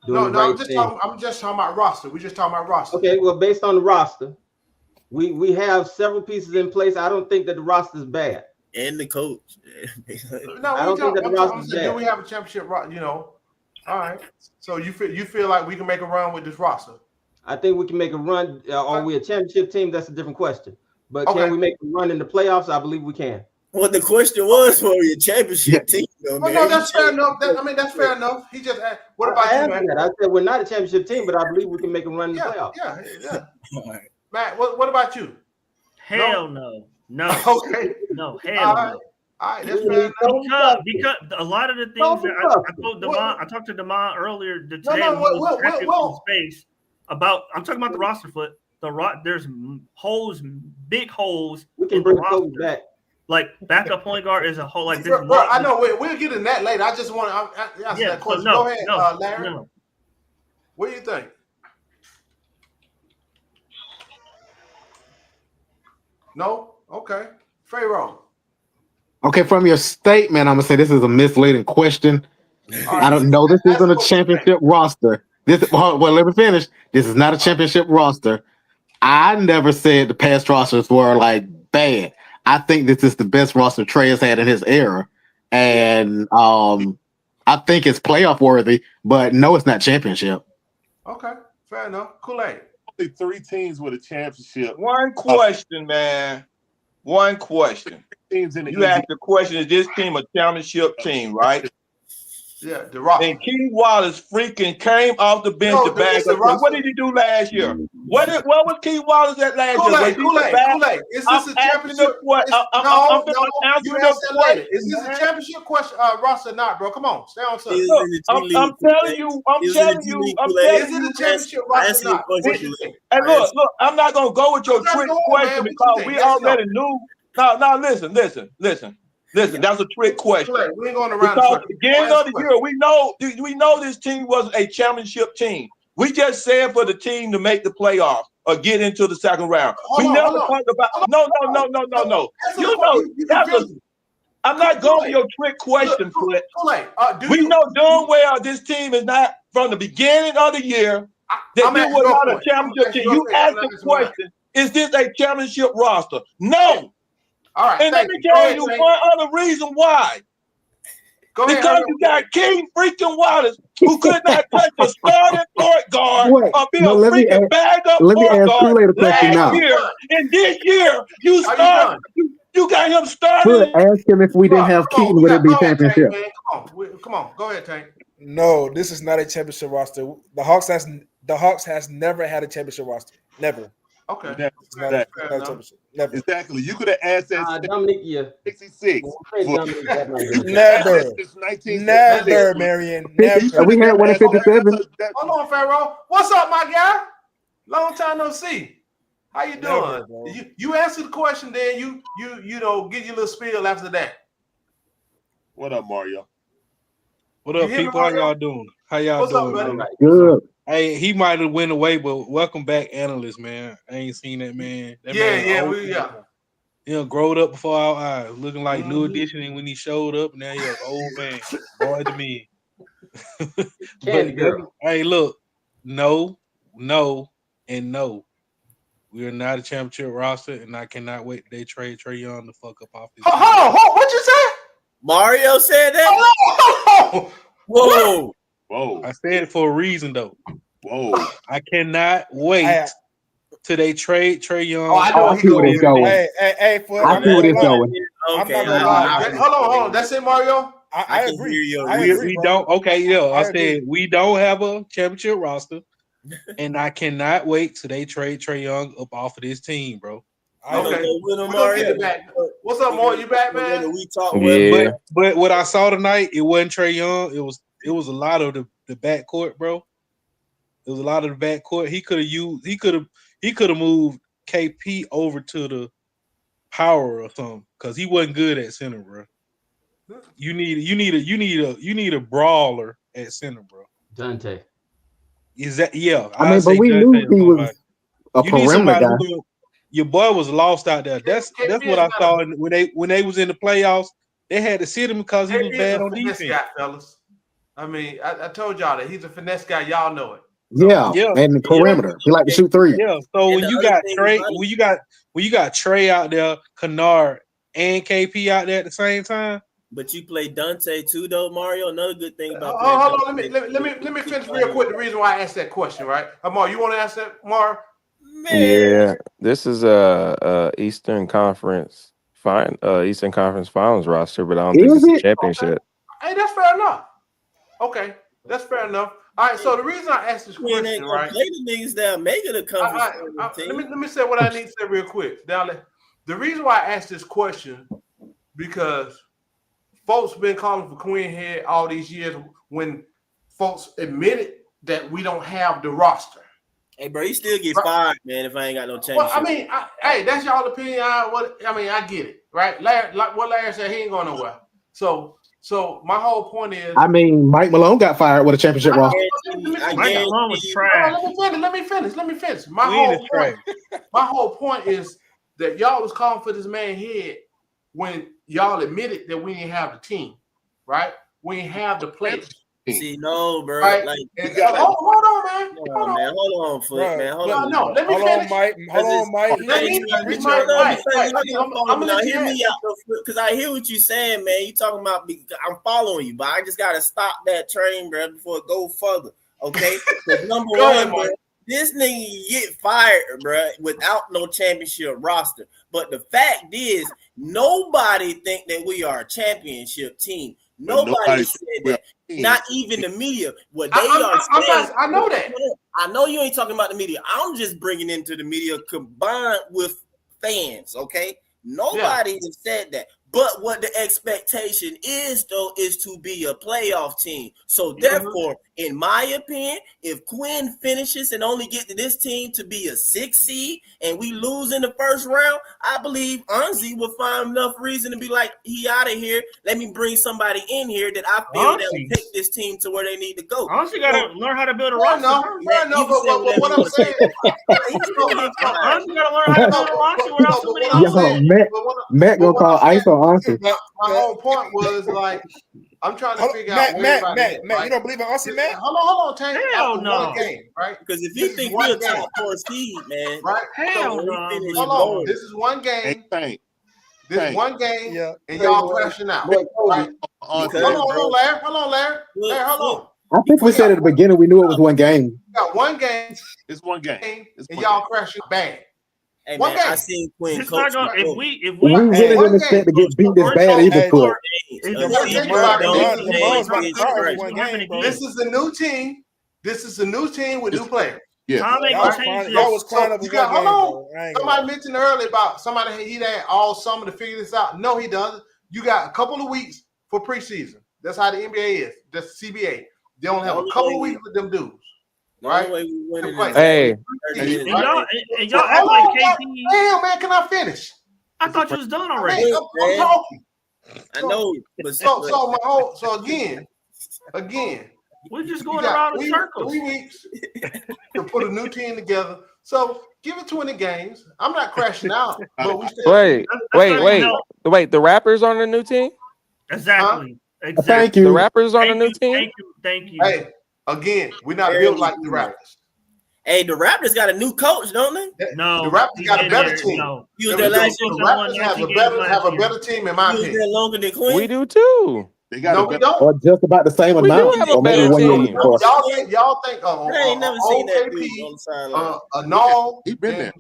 I'm just talking about roster. We're just talking about roster.
Okay, well, based on the roster, we have several pieces in place. I don't think that the roster is bad.
And the coach.
I don't think that the roster is bad.
Do we have a championship roster? All right. So you feel like we can make a run with this roster?
I think we can make a run. Are we a championship team? That's a different question. But can we make a run in the playoffs? I believe we can.
Well, the question was for your championship team. Though, man.
No, that's fair enough. That's fair enough. He just asked, what about you, man?
I said we're not a championship team, but I believe we can make a run in the playoffs.
Yeah. Matt, what about you?
Hell no.
Okay.
No, hell no.
All right, that's fair enough.
Because a lot of the things that I told Damon, I talked to Damon earlier today space about. I'm talking about the roster foot. There's holes, big holes.
We can bring the back.
Like backup point guard is a whole like this.
I know we'll get in that later. I just want to answer that question. Go ahead, Larry. No. What do you think? No? Okay. Pharaoh.
Okay, from your statement, I'm gonna say this is a misleading question. I don't know. This isn't a championship roster. Well, let me finish. This is not a championship roster. I never said the past rosters were like bad. I think this is the best roster Trey has had in his era, and I think it's playoff worthy. But no, it's not championship.
Okay, fair enough. Kool-Aid.
Only 3 teams with a championship.
One question, man. One question.
Teams in the
You asked the question: is this team a championship team, right?
Yeah, the roster.
And Key Wallace freaking came off the bench to bag up. What did he do last year? What was Key Wallace at last year?
Kool-Aid. Is this a championship? No, you answer that later. Is this a championship question roster or not, bro? Come on, stay on something.
I'm telling you. Is
it a championship roster or not?
Hey, look, I'm not gonna go with your trick question because we already knew. No, listen. That's a trick question.
We ain't going around
because at the beginning of the year, we know this team was a championship team. We just said for the team to make the playoffs or get into the second round. We never talked about no. You know, I'm not going to your trick question, Flip. We know darn well this team is not from the beginning of the year that you were not a championship team. You asked the question: is this a championship roster? No.
All right,
and let me tell you one other reason why. Because you got King freaking Wallace, who could not touch a starting point guard or be a freaking bag-up point guard last year. And this year, you got him starting.
Ask him if we didn't have Keaton, would it be championship?
Come on, go ahead, Tank.
No, this is not a championship roster. The Hawks has never had a championship roster. Never.
Okay.
Exactly. You could have asked that.
Dominic, yeah.
66.
Never, Marian. Never.
We had one at 57.
Hold on, Pharaoh. What's up, my guy? Long time no see. How you doing? You answer the question, then you know, get your little spiel after that.
What up, Mario?
What up, people? How y'all doing? How y'all doing?
Good.
Hey, he might have went away, but welcome back, Analyst, man. I ain't seen that man. He growed up before our eyes, looking like New Edition, and when he showed up, now he's an old man. Boy to me. Hey, look, no, and no. We are not a championship roster, and I cannot wait they trade Trey Young to fuck up off this.
Hold on, what you say?
Mario said that? Whoa.
I said it for a reason, though. Whoa. I cannot wait till they trade Trey Young.
I see where it's going.
Hey,
I see where it's going.
Okay, hold on. That's it, Mario.
I agree.
We don't. Okay, yeah. I said we don't have a championship roster, and I cannot wait till they trade Trey Young up off of this team, bro.
Okay. What's up, Mora? You back, man?
Yeah. But what I saw tonight, it wasn't Trey Young. It was a lot of the backcourt, bro. It was a lot of the backcourt. He could have moved KP over to the power or something because he wasn't good at center, bro. You need a brawler at center, bro.
Dante.
Is that
I mean, but we knew he was a perimeter guy.
Your boy was lost out there. That's what I saw when they was in the playoffs. They had to sit him because he was bad on defense.
Guy, fellas. I mean, I told y'all that he's a finesse guy. Y'all know it.
Yeah, and the perimeter. He like to shoot three.
Yeah. So when you got Trey, when you got Trey out there, Kennard and KP out there at the same time.
But you play Dante too, though, Mario. Another good thing about
hold on. Let me finish real quick. The reason why I asked that question, right? Mar, you want to ask that, Mar?
Yeah, this is a Eastern Conference Finals roster, but I don't think it's a championship.
Hey, that's fair enough. Okay, that's fair enough. All right, so the reason I asked this question, right?
Play the niggas that make it a conference.
Let me say what I need to say real quick. The reason why I asked this question because folks been calling for Quinn Head all these years when folks admitted that we don't have the roster.
Hey, bro, you still get fired, man, if I ain't got no championship.
Well, I mean, hey, that's y'all opinion. I get it, right? Like what Larry said, he ain't going nowhere. So my whole point is,
I mean, Mike Malone got fired with a championship roster.
Mike Malone was trash.
Let me finish. My whole point is that y'all was calling for this man Head when y'all admitted that we didn't have the team, right? We didn't have the players.
See, no, bro.
Right?
Like,
hold on, man.
Hold on, Foot,
Bro,
man. Hold
No,
on.
no. Let me finish.
Hold on, Mike.
Let me finish. I'm
Now, hear me out, because I hear what you're saying, man. You talking about? I'm following you, but I just gotta stop that train, bro, before it go further. Okay? Number one, bro, this nigga get fired, bro, without no championship roster. But the fact is, nobody think that we are a championship team. Nobody said that. Not even the media. What they are saying.
I know that.
I know you ain't talking about the media. I'm just bringing into the media combined with fans. Okay, nobody has said that. But what the expectation is, though, is to be a playoff team. So therefore, in my opinion, if Quinn finishes and only get to this team to be a 6 seed and we lose in the first round, I believe Anzi will find enough reason to be like, he out of here. Let me bring somebody in here that I feel that will take this team to where they need to go.
Honestly, got to learn how to build a roster.
But what I'm saying,
Honestly, got to learn how to build a roster without somebody else.
Matt gonna call ice on Austin.
My whole point was like, I'm trying to figure out
Matt,
right?
you don't believe in Austin, Matt?
Hold on, Tank.
Hell no.
One game, right?
Because if you think we're a top 4 seed, man,
right?
Hell no.
Hold on. This is one game. This is one game, and y'all crashing out. Right? Hold on, Larry. Hold on.
I think we said at the beginning we knew it was one game.
We got one game.
It's one game.
And y'all crashing bad.
Hey, man, I seen Quinn coach.
If we
really didn't expect to get beat this bad either.
This is a new team. This is a new team with new players.
Y'all was crying over
hold on. Somebody mentioned earlier about somebody he had all summer to figure this out. No, he doesn't. You got a couple of weeks for preseason. That's how the NBA is. That's CBA. They don't have a couple of weeks with them dudes. Right?
Hey.
And y'all act like KP.
Damn, man, can I finish?
I thought you was done already.
I'm talking.
I know.
So again,
we're just going around in circles.
3 weeks to put a new team together. So give it 20 games. I'm not crashing out. But we still
wait. The Raptors on the new team?
Exactly.
Thank you.
The Raptors on the new team?
Thank you.
Hey, again, we're not built like the Raptors.
Hey, the Raptors got a new coach, don't they?
No,
the Raptors got a better team.
No.
He was there last year.
The Raptors have a better team in my opinion.
He was there longer than Quinn.
We do too.
We don't.
Or just about the same amount.
have a
Or maybe
better
1 year
team.
before.
Y'all think
I ain't never seen that dude on the sideline.
a null,
He been there.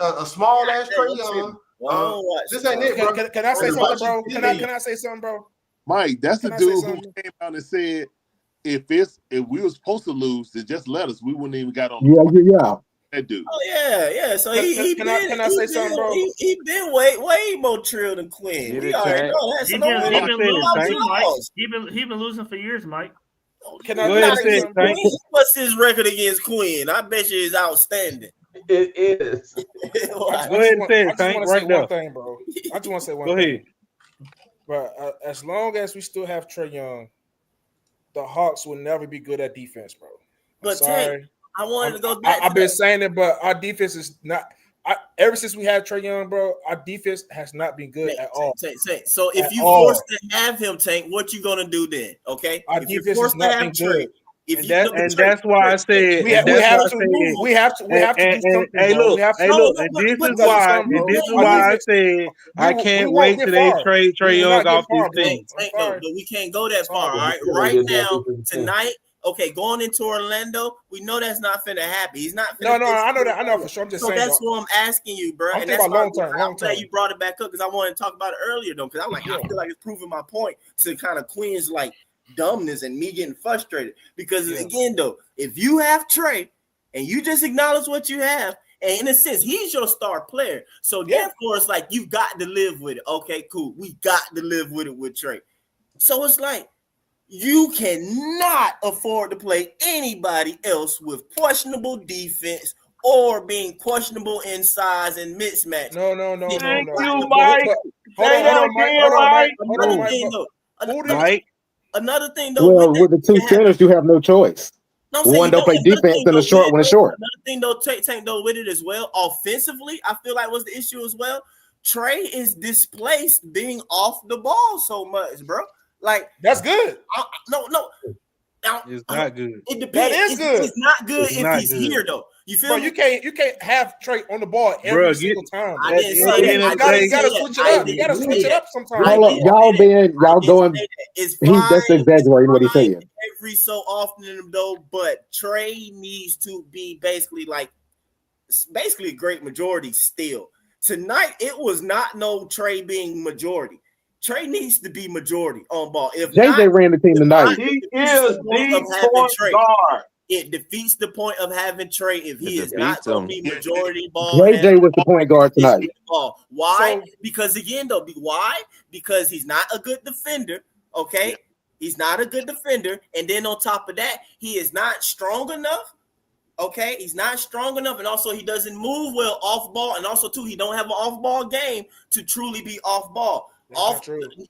a small ass Trey Young. This ain't it, bro.
Can I say something, bro? Can I say something, bro?
Mike, that's the dude who came out and said if we were supposed to lose, then just let us. We wouldn't even got on.
Yeah.
That dude.
Oh yeah. So
can I say something, bro?
He been way more trill than Quinn. We already know that. So
he been losing for years, Mike.
Can I say something?
What's his record against Quinn? I bet you it's outstanding.
It is.
Go ahead and say it, Tank. Right there. One thing, bro. I just want to say one thing. Go ahead. But as long as we still have Trey Young, the Hawks will never be good at defense, bro.
But Tank, I wanted to go back.
I've been saying it, but our defense is not. Ever since we had Trey Young, bro, our defense has not been good at all.
So if you forced to have him, Tank, what you gonna do then? Okay,
our defense has not been good.
That's why I said
we have to do something.
Hey, look, and this is why I said I can't wait till they trade Trey Young off this team.
But we can't go that far. All right, right now, tonight. Okay, going into Orlando, we know that's not finna happen. He's not.
No, I know that. I know for sure. I'm just saying.
So that's what I'm asking you, bro.
I'm
and that's
about long term.
I'm glad you brought it back up because I wanted to talk about it earlier, though. Because I'm like, I feel like it's proving my point to kind of Queen's like dumbness and me getting frustrated. Because again, though, if you have Trey and you just acknowledge what you have, and in a sense, he's your star player. So therefore, it's like you got to live with it. Okay, cool. We got to live with it with Trey. So it's like. You cannot afford to play anybody else with questionable defense or being questionable in size and mismatch.
No.
Thank you, Mike.
Another thing, though.
Well, with the two centers, you have no choice. One don't play defense, and the short one is short.
Another thing, though, Tank, though, with it as well, offensively, I feel like was the issue as well. Trey is displaced being off the ball so much, bro. Like
that's good.
No. Now,
it's not good.
It depends.
That is good.
It's not good
It's
if
not
he's
good.
here though. You feel
Bro,
me?
you can't have Trey on the ball every single time.
I didn't say that.
You gotta switch it up. You gotta switch it up sometimes.
Hold up, y'all going.
It's
He's just exaggerating what he's saying.
every so often though, but Trey needs to be basically a great majority still. Tonight, it was not no Trey being majority. Trey needs to be majority on ball. If
JJ ran the team tonight.
He is the point guard.
It defeats the point of having Trey if he is not going to be majority ball.
JJ was the point guard tonight.
Why? Because again, though, why? Because he's not a good defender. Okay, he's not a good defender, and then on top of that, he is not strong enough. Okay, he's not strong enough, and also he doesn't move well off ball, and also too, he don't have an off ball game to truly be off ball.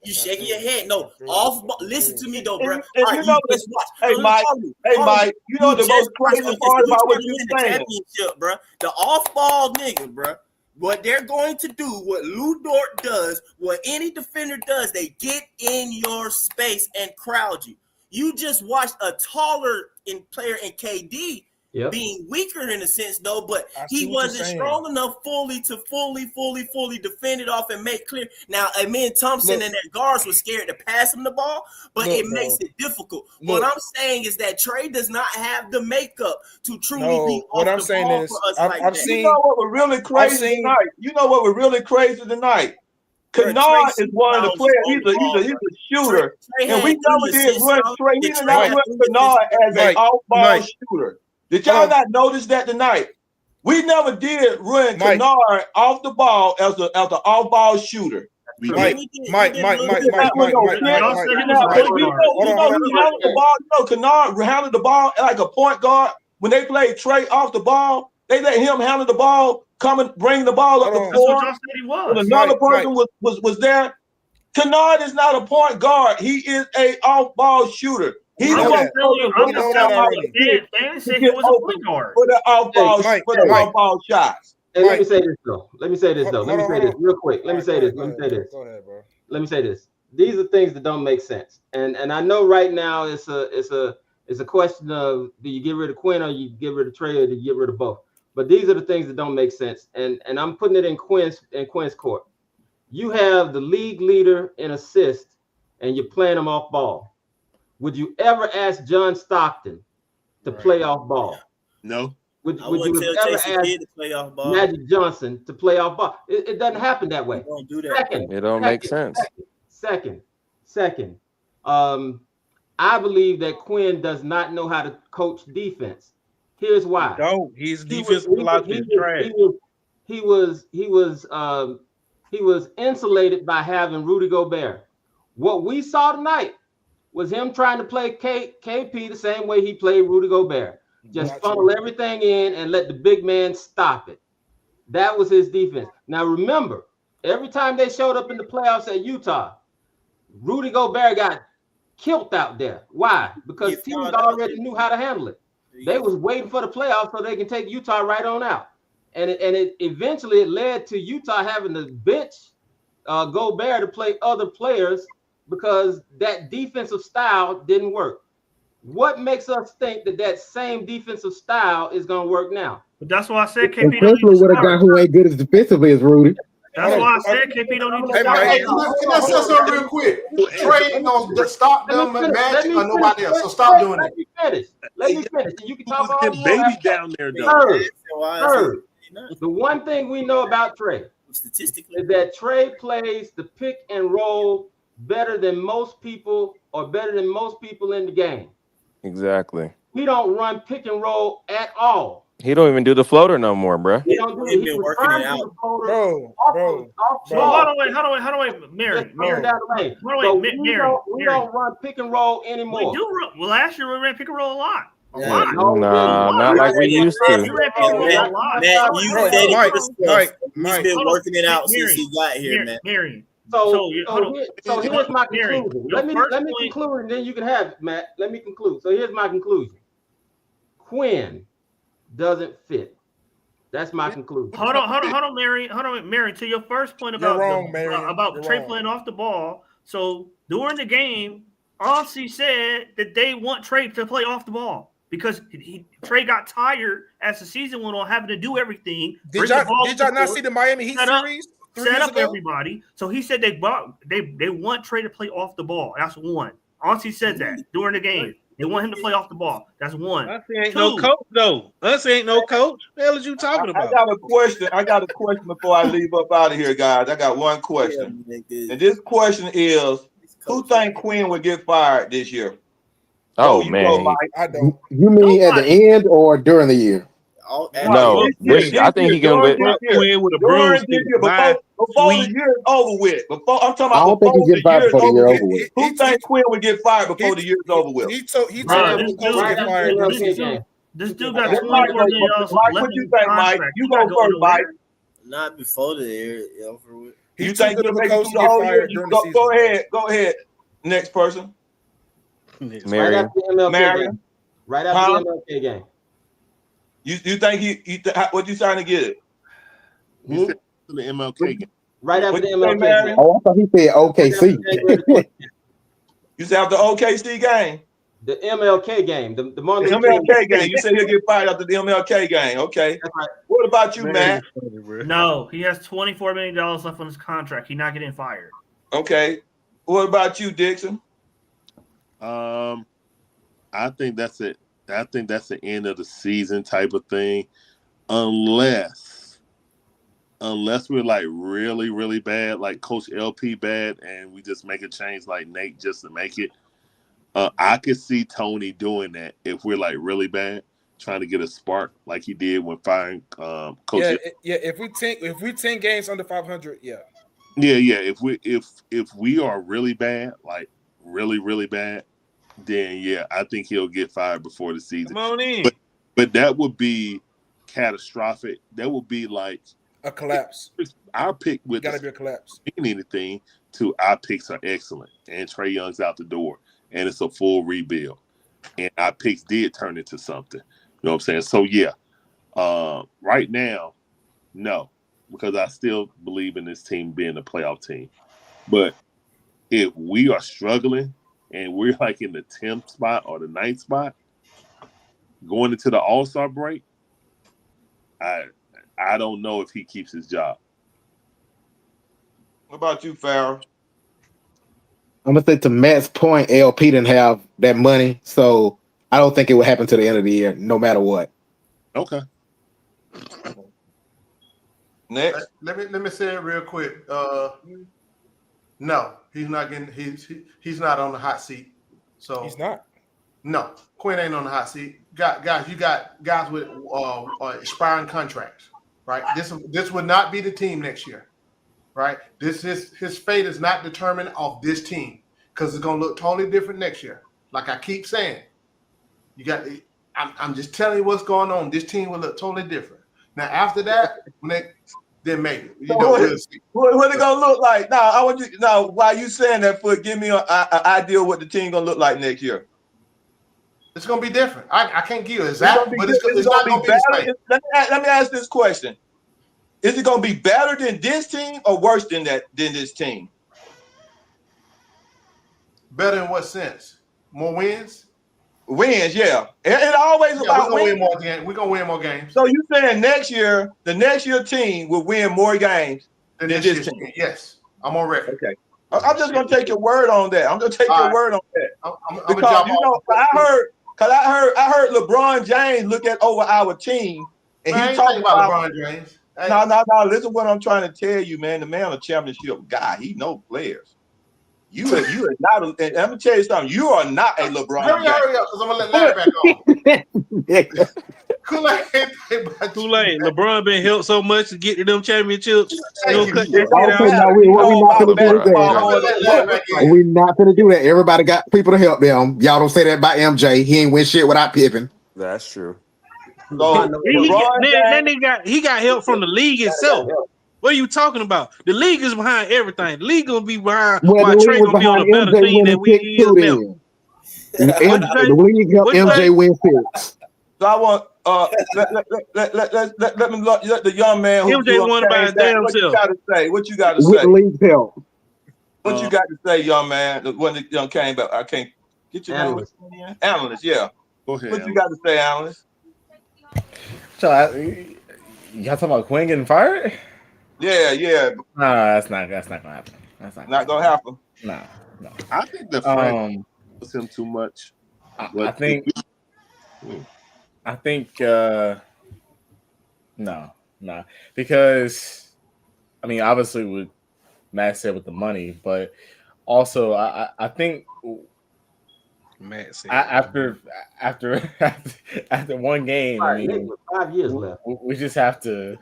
You shaking your head. No, off ball. Listen to me though, bro.
And you know, hey Mike, you know the most crazy part about what you're saying,
bro. The off ball niggas, bro. What they're going to do, what Lou Dort does, what any defender does, they get in your space and crowd you. You just watched a taller player in KD. Yep. Being weaker in a sense, though, but he wasn't strong enough fully defend it off and make clear. Now, Amen Thompson and their guards were scared to pass him the ball, but it makes it difficult. What I'm saying is that Trey does not have the makeup to truly be off the ball for us like that.
You know what was really crazy tonight? You know what was really crazy tonight? Kennard is one of the players. He's a shooter, and we never did run Trey. We did not run Kennard as an off-ball shooter. Did y'all not notice that tonight? We never did run Kennard off the ball as an off-ball shooter.
Mike. Kennard handled the ball like a point guard. When they played Trey off the ball, they let him handle the ball, come and bring the ball up the floor. And another person was there. Kennard is not a point guard. He is a off-ball shooter. He's the one for the off-ball shots.
Hey, let me say this though. Let me say this real quick. Let me say this. Go ahead, bro. Let me say this. These are things that don't make sense. And I know right now it's a question of do you get rid of Quinn or you get rid of Trey or do you get rid of both? But these are the things that don't make sense. And I'm putting it in Quinn's court. You have the league leader in assists and you're playing him off ball. Would you ever ask John Stockton to play off ball?
No.
Would you ever ask Magic Johnson to play off ball? It doesn't happen that way.
Don't do that.
It don't make sense.
Second. I believe that Quinn does not know how to coach defense. Here's why.
His defense philosophy is trash.
He was insulated by having Rudy Gobert. What we saw tonight was him trying to play KP the same way he played Rudy Gobert. Just funnel everything in and let the big man stop it. That was his defense. Now remember, every time they showed up in the playoffs at Utah, Rudy Gobert got killed out there. Why? Because teams already knew how to handle it. They was waiting for the playoffs so they can take Utah right on out. And it eventually led to Utah having to bench Gobert to play other players because that defensive style didn't work. What makes us think that same defensive style is going to work now?
But that's why I said KP
don't need to start. With a guy who ain't good as defensively as Rudy.
That's why I said KP don't need to start.
Hey, let's say something real quick. Trey ain't gonna stop them Magic or nobody else. So stop doing it.
Let me finish. You can talk all you
baby down there though.
Third. The one thing we know about Trey
statistically
is that Trey plays the pick and roll better than most people in the game.
Exactly.
He don't run pick and roll at all.
He don't even do the floater no more, bro.
He don't do it. He's been working it out,
bro.
How do I, Marian?
We don't run pick and roll anymore.
We do run. Well, last year we ran pick and roll a lot.
Nah, not like we used to.
He's been working it out since he got here, man.
Marian.
So here's my conclusion. Let me conclude, and then you can have it, Matt. Let me conclude. So here's my conclusion. Quinn doesn't fit. That's my conclusion.
Hold on, Marian. To your first point about Trey playing off the ball. So during the game, Aussie said that they want Trey to play off the ball because Trey got tired as the season went on, having to do everything.
Did y'all not see the Miami Heat series?
Set up everybody. So he said they want Trey to play off the ball. That's one. Aussie said that during the game. They want him to play off the ball. That's one.
Aussie ain't no coach, though. Aussie ain't no coach. What the hell is you talking about?
I got a question before I leave up out of here, guys. I got one question. And this question is, who think Quinn would get fired this year?
Oh, man.
I don't.
You mean at the end or during the year?
No, I think he can get
Quinn with a bruise before the year is over with. I'm talking about
I don't think he get fired before the year over with.
Who think Quinn would get fired before the year is over with?
He told him to get fired.
This dude got $24 million left
what you think, Mike? You go first, Mike.
Not before the year over with.
You think he'll make it the whole year? Go ahead. Next person.
Marian.
Right after the MLK game.
You think what you trying to get it?
The MLK game.
Right after the MLK game.
Oh, I thought he said OKC.
You said after the OKC game?
The MLK game. The
MLK game. You said he'll get fired after the MLK game. Okay. Right. What about you, Matt?
No, he has $24 million left on his contract. He's not getting fired.
Okay. What about you, Dixon?
I think that's it. I think that's the end of the season type of thing, unless we're like really, really bad, like Coach LP bad, and we just make a change like Nate just to make it. I could see Tony doing that if we're like really bad, trying to get a spark like he did when firing Coach.
Yeah. If we 10 games under 500, yeah.
Yeah. If we are really bad, like really, really bad, then yeah, I think he'll get fired before the season.
Come on in.
But that would be catastrophic. That would be like
a collapse.
Our pick would
gotta be a collapse.
Mean anything to our picks are excellent, and Trey Young's out the door, and it's a full rebuild, and our picks did turn into something. You know what I'm saying? So yeah, right now, no, because I still believe in this team being a playoff team. But if we are struggling and we're like in the 10th spot or the 9th spot, going into the All-Star break, I don't know if he keeps his job.
What about you, Pharaoh?
I'm gonna say to Matt's point, LP didn't have that money, so I don't think it would happen to the end of the year, no matter what.
Okay.
Next,
let me say it real quick. No, he's not getting. He's not on the hot seat. So
he's not.
No, Quinn ain't on the hot seat. Guys, you got guys with expiring contracts, right? This would not be the team next year, right? His fate is not determined off this team because it's gonna look totally different next year. Like I keep saying, I'm just telling you what's going on. This team will look totally different. Now after that, then maybe
what it gonna look like? While you saying that, give me an idea of what the team gonna look like next year.
It's gonna be different. I can't give you exactly, but it's not gonna be better.
Let me ask this question: is it gonna be better than this team or worse than this team?
Better in what sense? More wins?
Wins, yeah. It always about
wins. We're gonna win more games.
So you saying the next year team will win more games than this team?
Yes, I'm on record.
Okay. I'm just gonna take your word on that. I'm gonna take your word on that. Because I heard LeBron James look at over our team and he talking about LeBron James. No. Listen to what I'm trying to tell you, man. The man a championship guy. He knows players. You are not. And let me tell you something. You are not a LeBron.
Hurry up, because I'm gonna let Larry back on.
Kool-Aid. LeBron been helped so much to get to them championships.
We're not gonna do that. Everybody got people to help them. Y'all don't say that about MJ. He ain't win shit without Pippen.
That's true.
So he got help from the league itself. What are you talking about? The league is behind everything. The league gonna be behind. Why Trey gonna be on a better team than we is now?
The league helped MJ win six.
So I want let the young man who
MJ won by his damn
what you
self.
got to say? What you got to
With
say?
Lee's help.
What you got to say, young man? When the young came back, I can't get your name. Analyst, yeah.
Go ahead.
What you got to say, Analyst?
So y'all talking about Quinn getting fired?
Yeah.
No, that's not gonna happen. That's
not gonna happen.
No.
I think the Frank was him too much.
I think no, because I mean, obviously with Matt said with the money, but also I think
Matt said
after one game, I mean,
5 years left.
We just have to.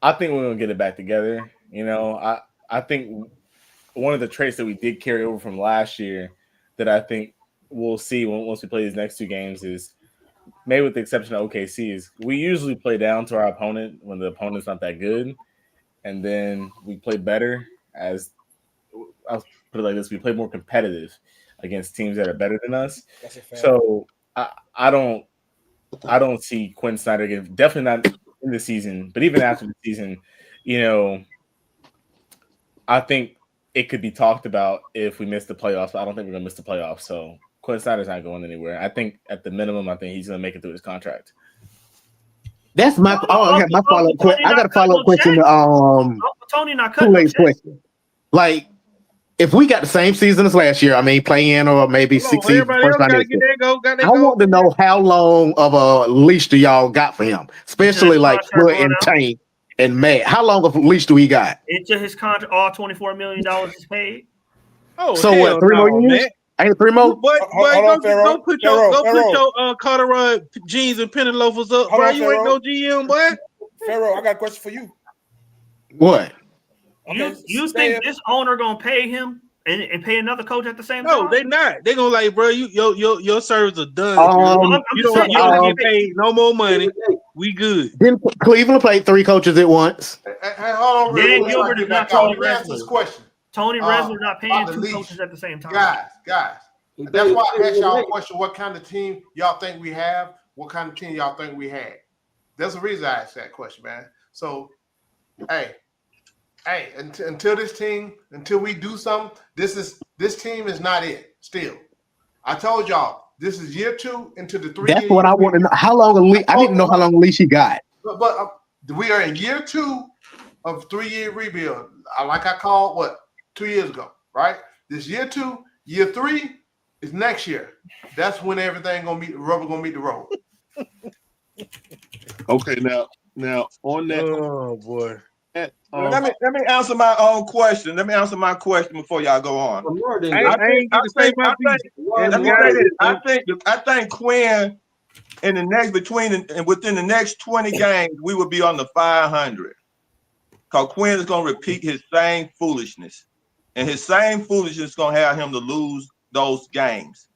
I think we're gonna get it back together. You know, I think one of the traits that we did carry over from last year that I think we'll see once we play these next two games is, maybe with the exception of OKC, is we usually play down to our opponent when the opponent's not that good, and then we play better. As I'll put it like this, we play more competitive against teams that are better than us. So I don't see Quinn Snyder again. Definitely not in the season, but even after the season, you know, I think it could be talked about if we miss the playoffs, but I don't think we're gonna miss the playoffs. So Quinn Snyder's not going anywhere. I think at the minimum, I think he's gonna make it through his contract.
That's my I got my follow-up question. I got a follow-up question to
Tony not cutting
Kool-Aid's question. Like, if we got the same season as last year, I mean, play-in or maybe 6 seasons. I want to know how long of a leash do y'all got for him, especially like Wood and Tank and Matt. How long of a leash do he got?
Into his contract, all $24 million is paid.
Oh,
so what? 3 more years? Ain't 3 more?
Boy, go put your corduroy jeans and penny loafers up, bro. You ain't no GM, boy.
Pharaoh, I got a question for you.
What?
You think this owner gonna pay him and pay another coach at the same time?
No, they not. They gonna like, bro, your service are done. You don't get paid no more money. We good.
Then Cleveland played 3 coaches at once.
Hey, hold on,
Dan Gilbert is not Tony
Resler.
Resler. Tony Resler not paying 2 coaches at the same time.
Guys. That's why I asked y'all a question: what kind of team y'all think we have? What kind of team y'all think we had? There's a reason I asked that question, man. So, hey, until we do something, this team is not it. Still, I told y'all this is year 2 into the 3.
That's what I want to know. How long a leash? I didn't know how long a leash he got.
But we are in year 2 of 3-year rebuild. Like I called 2 years ago, right? This year 2, year 3 is next year. That's when everything gonna meet the rubber gonna meet the road.
Okay, now on that.
Oh boy.
Let me answer my own question. Let me answer my question before y'all go on. I think Quinn within the next 20 games we will be on the 500. Because Quinn is gonna repeat his same foolishness, and his same foolishness is gonna have him to lose those games.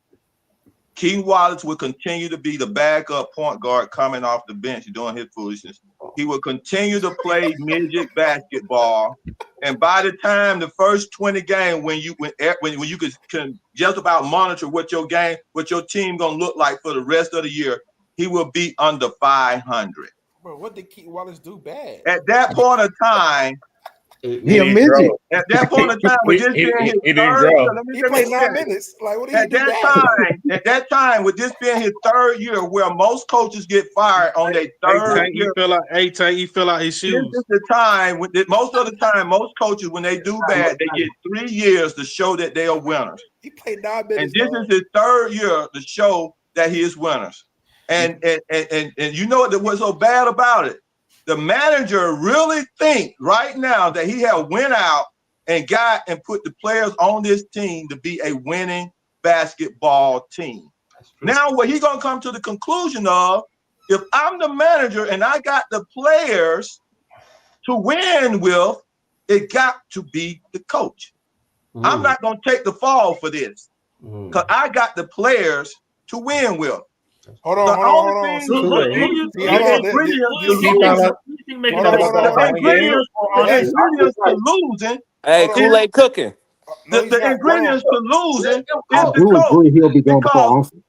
Keaton Wallace will continue to be the backup point guard coming off the bench doing his foolishness. He will continue to play midget basketball, and by the time the first 20 games, when you can just about monitor what your team gonna look like for the rest of the year, he will be under 500.
Bro, what did Keaton Wallace do bad?
At that point of time,
he a midget.
At that point in time, with this being his third,
he played 9 minutes. Like, what did he do
at that time, with this being his 3rd year, where most coaches get fired on their 3rd year,
he fell out his shoes.
This is the time. Most of the time, most coaches, when they do bad, they get 3 years to show that they are winners.
He played 9 minutes.
And this is his 3rd year to show that he is winners. And you know what's so bad about it? The manager really think right now that he have went out and got and put the players on this team to be a winning basketball team. Now, what he gonna come to the conclusion of, if I'm the manager and I got the players to win with, it got to be the coach. I'm not gonna take the fall for this because I got the players to win with.
Hold on.
Hey,
Kool-Aid cooking.
The ingredients to losing is the
I do agree he'll be going before Armstrong.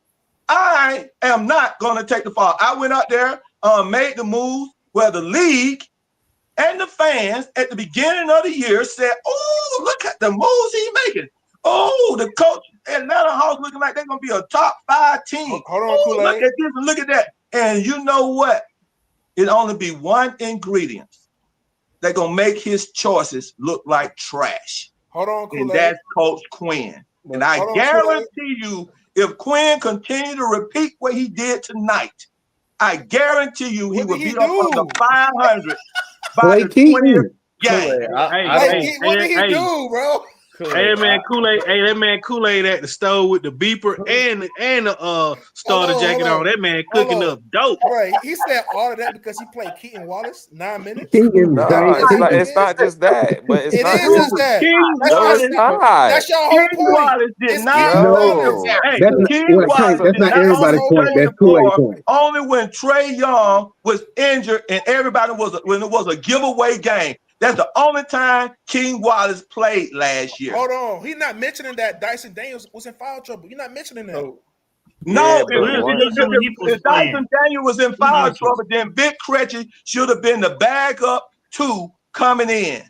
I am not going to take the fall. I went out there, made the move where the league and the fans at the beginning of the year said, "Oh, look at the moves he's making. Oh, the coach Atlanta Hawks looking like they're going to be a top 5 team.
Hold on, Kool-Aid.
Look at this and look at that." And you know what? It only be one ingredient that's going to make his choices look like trash.
Hold on, Kool-Aid.
And that's Coach Quinn. And I guarantee you, if Quinn continue to repeat what he did tonight, I guarantee you he will be up on the 500 by the 20th game.
What did he do, bro?
Hey man, Kool-Aid. Hey, that man Kool-Aid at the stove with the beeper and the starter jacket on. That man cooking up dope.
Right. He said all of that because he played Keaton Wallace 9 minutes.
It's not just that, but it's not
just that. That's your whole point.
Wallace did not.
That's not everybody's point. That's Kool-Aid's point.
Only when Trey Young was injured and everybody when it was a giveaway game. That's the only time King Wallace played last year.
Hold on. He's not mentioning that Dyson Daniels was in foul trouble. You're not mentioning that.
No, if Dyson Daniels was in foul trouble, then Vic Krejci should have been the backup 2 coming in.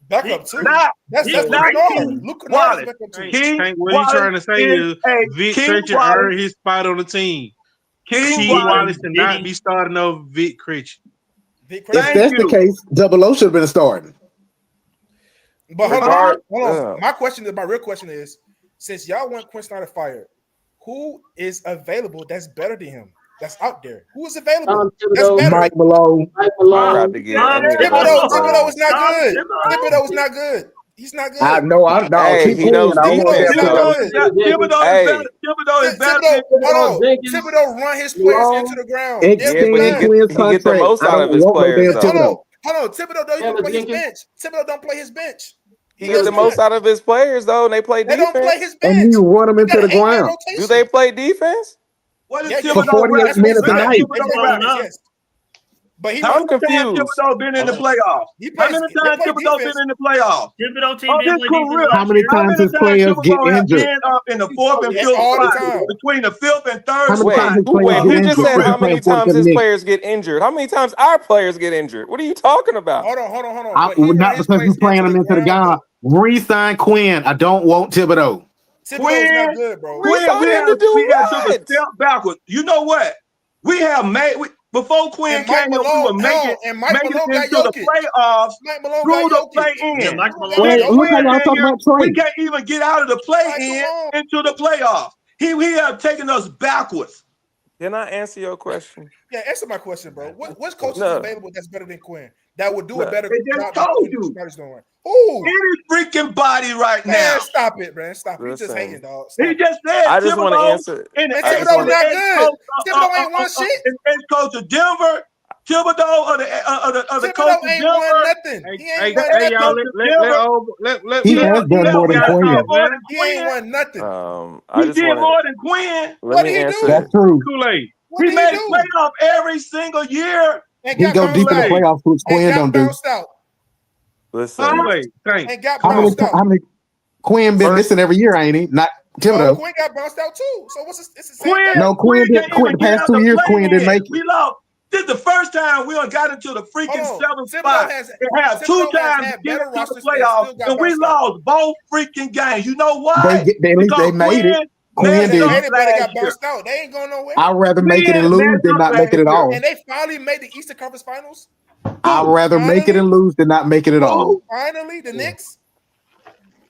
Backup 2? That's
Luke Wallace.
What he's trying to say is Vic Krejci earned his spot on the team. King Wallace did not be starting over Vic Krejci.
If that's the case, Double O should have been starting.
But hold on. My real question is, since y'all want Quinn Snyder fired, who is available that's better than him? That's out there. Who is available? That's better.
Mike Malone.
Thibodeau is not good. Thibodeau is not good. He's not good.
I know.
Hey, he knows defense.
Thibodeau is better.
Thibodeau run his players into the ground.
He get the most out of his players.
Hold on. Thibodeau don't play his bench. Thibodeau don't play his bench.
He gets the most out of his players, though, and they play defense.
They don't play his bench.
And you run them into the ground.
Do they play defense?
What is
for 48 minutes a night?
Yes. But
I'm confused. Thibodeau been in the playoffs. How many times Thibodeau been in the playoffs?
Thibodeau team didn't play defense.
How many times his players get injured?
Been up in the 4th and 5th spot, between the 5th and 3rd
spot. Who just said how many times his players get injured? How many times our players get injured? What are you talking about?
Hold on.
Not because you're playing them into the ground. Re-sign Quinn. I don't want Thibodeau.
Thibodeau's not good, bro.
We had to step backwards. You know what? We have made before Quinn came here, we were making it into the playoffs through the play-in. We can't even get out of the play-in into the playoffs. He have taken us backwards.
Can I answer your question?
Yeah, answer my question, bro. What coach is available that's better than Quinn? That would do a better job
than
Quinn doing. Who?
Any freaking body right now.
Stop it, man. Stop it. You just hating, dog.
He just said
I just want to answer.
Thibodeau not good. Thibodeau ain't won shit.
Head coach of Denver. Thibodeau or the coach of
ain't won nothing. He ain't won nothing.
He has done more than Quinn.
He ain't won nothing.
He did more than Quinn.
What did he do?
That's true.
Kool-Aid.
He made playoff every single year.
He go deep in the playoffs, which Quinn don't do.
Listen,
how many Quinn been missing every year, ain't he? Not Thibodeau.
Quinn got bounced out too. So it's the same
Quinn?
thing.
No, Quinn did. The past 2 years, Quinn didn't make it.
We lost. This is the first time we got into the freaking 7th spot. They have 2 times to get into the playoffs, and we lost both freaking games. You know why?
They made it. Quinn did.
Everybody got bounced out. They ain't going nowhere.
I'd rather make it and lose than not make it at all.
And they finally made the Eastern Conference Finals.
I'd rather make it and lose than not make it at all.
Finally, the Knicks.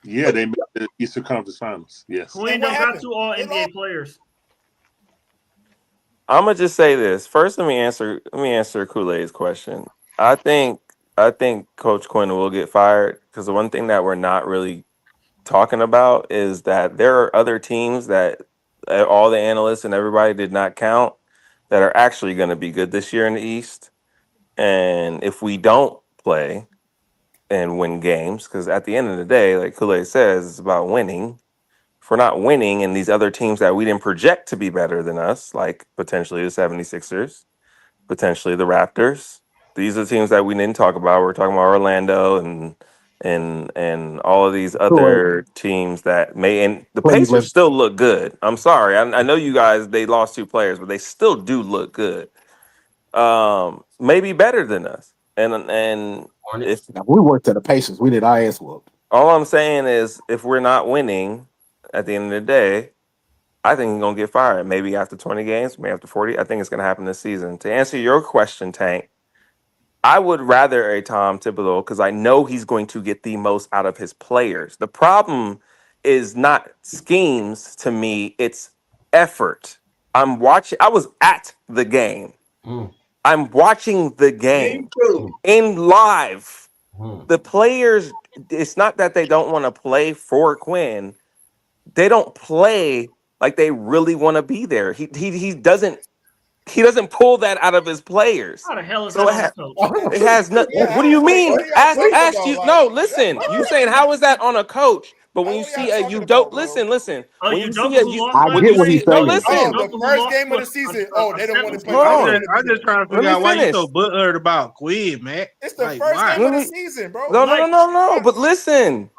Yeah, they made the Eastern Conference Finals. Yes.
Quinn got 2 all NBA players.
I'm gonna just say this first. Let me answer Kool-Aid's question. I think Coach Quinn will get fired because the one thing that we're not really talking about is that there are other teams that all the analysts and everybody did not count that are actually going to be good this year in the East. And if we don't play and win games, because at the end of the day, like Kool-Aid says, it's about winning. If we're not winning and these other teams that we didn't project to be better than us, like potentially the 76ers, potentially the Raptors, these are teams that we didn't talk about. We're talking about Orlando and and all of these other teams that may, and the Pacers
Cleveland.
still look good. I'm sorry, I know you guys, they lost 2 players, but they still do look good. Maybe better than us. And if
Now, we worked at the Pacers, we did our ass whooped.
all I'm saying is, if we're not winning at the end of the day, I think he's gonna get fired. Maybe after 20 games, maybe after 40. I think it's gonna happen this season. To answer your question, Tank, I would rather a Tom Thibodeau because I know he's going to get the most out of his players. The problem is not schemes to me, it's effort. I'm watching, I was at the game. I'm watching the game in live. The players, it's not that they don't want to play for Quinn. They don't play like they really want to be there. He doesn't pull that out of his players.
How the hell is
So
that on a coach?
it has no. What do you mean? Ask you. No, listen. You saying how is that on a coach? But when you see a you don't listen.
Oh,
When
you
you
don't
see a
who
you,
lost
when
last
you
what
see
he's
no
saying.
listen.
The first game of the season. Oh, they don't want to play.
I'm just trying to figure
Let
out
me
why you so
finish.
butthurt about Quinn, man.
It's the
Like,
first
why?
game of the season, bro.
No. But listen,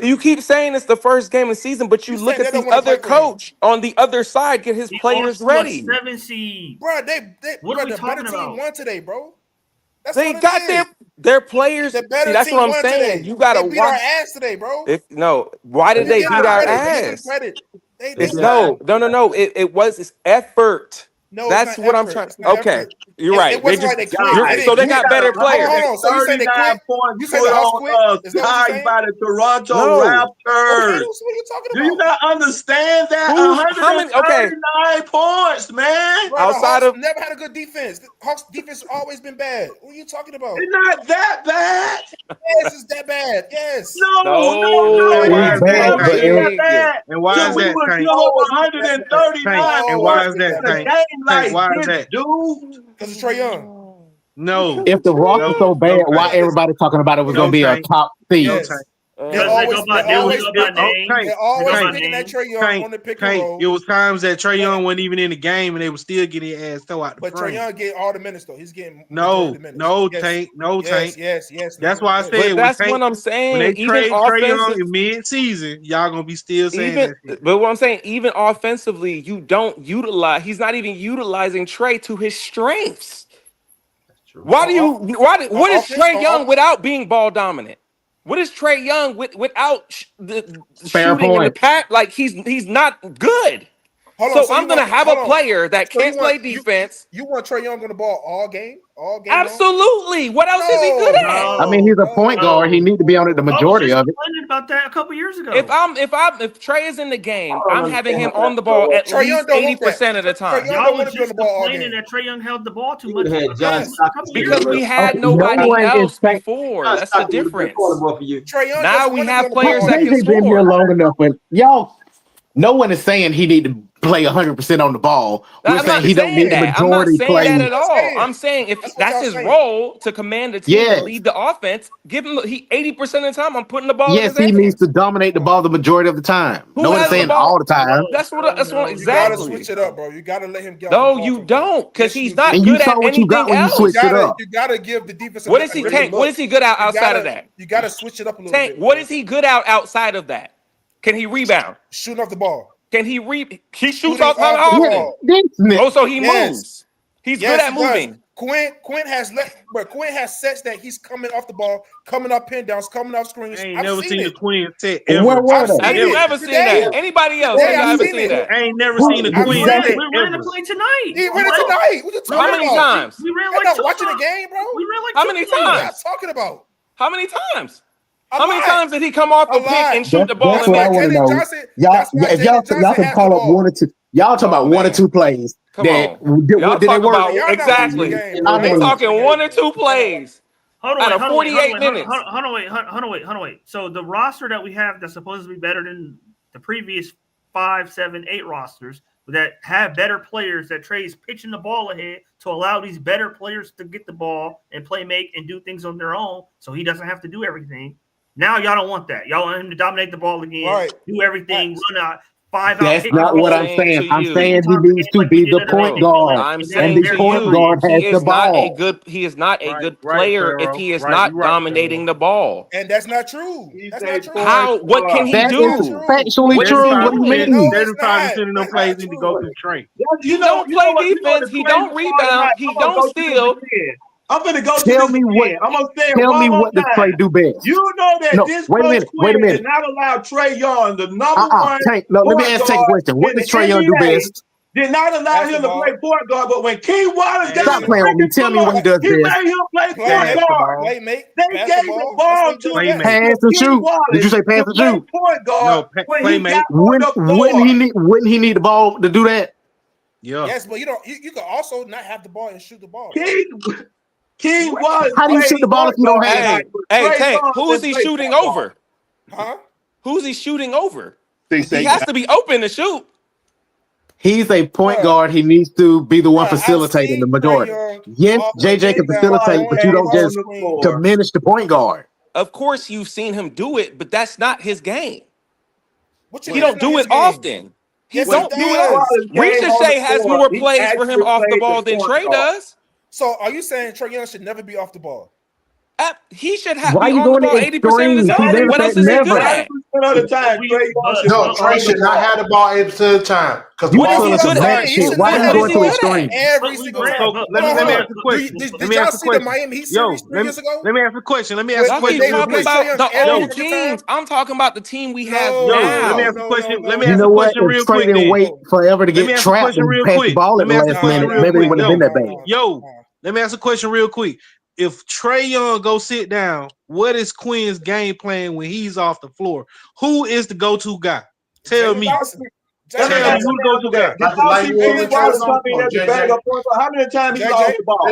you keep saying it's the first game of the season, but you look
said
at
they
the
don't wanna
other
play for him.
coach on the other side get his players ready.
7 seed.
Bro,
What are we
the better
talking
team
about?
won today, bro. That's
They
all it
got
is.
their players.
The
See,
better
that's
team
what I'm
won
saying.
today.
You gotta
They beat our
watch.
ass today, bro.
Why did they
Give
beat
them
our
credit. Give them
ass?
credit. They
It's
won.
no. It's effort.
No,
That's
it's not
what I'm
effort.
trying.
It's not
Okay,
effort.
you're right.
It wasn't like they quit.
So they got better players.
Hold on. So you saying they quit? You said the Hawks quit? Is that what you're saying?
by the Toronto
No.
Raptors.
Okay, so what are you talking
Do you
about?
not understand that?
How many? Okay,
139 points, man.
Bro,
outside
the Hawks
of
never had a good defense. The Hawks defense has always been bad. What are you talking about?
It's not that bad.
Yes, it's that bad. Yes.
No.
No.
Why is that,
Never
Tank?
that bad.
And why
Till
is
we
that,
were
Tank?
still 139
And why is
points
that,
in a
Tank?
game like
Why is
this,
that?
dude.
Because it's Trey Young.
No.
If the Rock was so bad, why everybody talking about it was going to be a top seed?
Yes. They're always picking that Trey Young on the pick and roll.
It was times that Trey Young wasn't even in the game and they were still getting his ass toe out the
But
frame.
Trey Young get all the minutes though. He's getting
Tank.
Yes.
That's why I said
that's what I'm saying.
when they
Even
trade Trey Young
offensive,
in mid-season, y'all gonna be still saying
even,
that shit.
but what I'm saying, even offensively, you don't utilize. He's not even utilizing Trey to his strengths. What is Trey Young without being ball dominant? What is Trey Young without the shooting in the pack? Like he's not good. So I'm gonna have a player that can't play defense.
You want Trey Young on the ball all game?
Absolutely. What else is he good at?
I mean, he's a point guard. He need to be on it the majority of it.
About that a couple years ago.
If Trey is in the game, I'm having him on the ball at least 80% of the time.
Y'all was just complaining that Trey Young held the ball too much.
Because we had nobody else before. That's the difference. Now we have players that can
JJ been here
score.
long enough, but y'all, no one is saying he need to play 100% on the ball. We're saying he don't need the
I'm not
majority
saying
play.
that at all. I'm saying if that's his role to command the team and lead the offense, give him 80% of the time. I'm putting the ball.
Yes, he needs to dominate the ball the majority of the time. No one's saying all the time.
That's what exactly.
You gotta switch it up, bro. You gotta let him get.
No, you don't, because he's not
And you
good
saw
at
what you
anything
got when you
else.
switched it up.
You gotta give the defense.
What is he? Tank, what is he good at outside of that?
You gotta switch it up a little
Tank,
bit.
what is he good at outside of that? Can he rebound?
Shooting off the ball.
Can he He shoots off how often? Oh, so he moves. He's good at moving.
Quinn has sets that he's coming off the ball, coming up pin downs, coming off screens.
I ain't never seen a Quinn set
ever.
Have you ever seen that? Anybody else? Have you ever seen that?
I ain't never seen a Quinn set
We ran the play tonight.
He ran it tonight. What you talking about?
How many times?
We ran
You're
like
not watching the game, bro.
We ran like
How many
What are you
times?
talking about?
How many times? How many times did he come off the pick and shoot the ball?
That's what I want to know. If y'all can call up one or two. Y'all talking about one or two plays.
Come
that
on.
did
Y'all
they
talk
work?
about exactly. They talking one or two plays.
Hold
out
on,
of 48 minutes.
Hold on, wait. So the roster that we have that's supposed to be better than the previous 5, 7, 8 rosters that have better players that Trey's pitching the ball ahead to allow these better players to get the ball and play make and do things on their own so he doesn't have to do everything. Now y'all don't want that. Y'all want him to dominate the ball again, do everything, run out, 5-out.
That's not what I'm saying. I'm saying he needs to be the point guard,
I'm
and
saying
the
to
point
you,
guard has the ball.
he is not a good
Right,
player if
Pharaoh.
he is
Right, you're
not
right,
dominating the ball.
And that's not true. That's not true.
How? What can he
That
do?
is factually
What is
true.
he
What do you
doing?
mean?
75% of them plays need to go through Trey.
He don't play defense. He don't rebound. He don't steal.
I'm gonna go to
Tell
this
me what.
again. I'm gonna say it
Tell
one
me
more
what does
time.
Trey do best?
You know that
No,
this
wait a
coach
minute.
Quinn
Wait a minute.
did not allow Trey Young, the number one
Tank. No, let me
point
ask Tank a
guard
question. What
in the
does Trey Young do
NBA,
best?
did not allow him to play point guard. But when King Wallace got on
Stop
the
playing with me.
freaking
Tell me what he
floor,
does
he
best.
made him play point guard. They gave the ball to him.
Pass and
King
shoot.
Wallace
Did you say pass
to
and
play
shoot?
point guard when he got on
Wouldn't,
the floor.
wouldn't he need the ball to do that?
Yeah.
Yes, but you don't. You can also not have the ball and shoot the ball.
King Wallace.
How do you shoot the ball if you don't have it?
Hey, Tank, who is he shooting over?
Huh?
Who's he shooting over?
They
He has to be open to shoot.
He's a point guard. He needs to be the one facilitating the majority. Yes, JJ can facilitate, but you don't just diminish the point guard.
Of course, you've seen him do it, but that's not his game. He
mean
don't
it's
do
not
it
his game?
often. He
Yes,
don't
he
do it
does.
often. Ricochet has more plays for him off the ball than Trey does.
So are you saying Trey Young should never be off the ball?
He should have
Why
be
you
on the
doing
ball
it
80% of the
extreme?
time. What else is he good at?
Of the time, Trey Trey should not have the ball 80% of the time.
You pulling some mad shit. Why are you going to extreme?
Every single time.
Let me ask a question.
Did y'all see the Miami Heat series 3 years ago?
Let me ask a question. Let me ask a
Y'all
question.
keep
real
talking
quick.
about the old teams. I'm talking about the team we have now.
Let me ask a question. Let me
You
ask
know
a
what?
question real
If Trey
quick.
didn't
Then.
wait forever to
Let me
get
ask a
trapped
question
and
real
pass the
quick.
ball
Let
at the
me ask a
last
question
minute,
real
maybe it
quick.
wouldn't have been that bad.
Yo, let me ask a question real quick. If Trey Young go sit down, what is Quinn's game plan when he's off the floor? Who is the go-to guy? Tell me. Tell me who the go-to guy.
Did y'all see King Wallace come in as a backup point guard? How many times he lost the ball?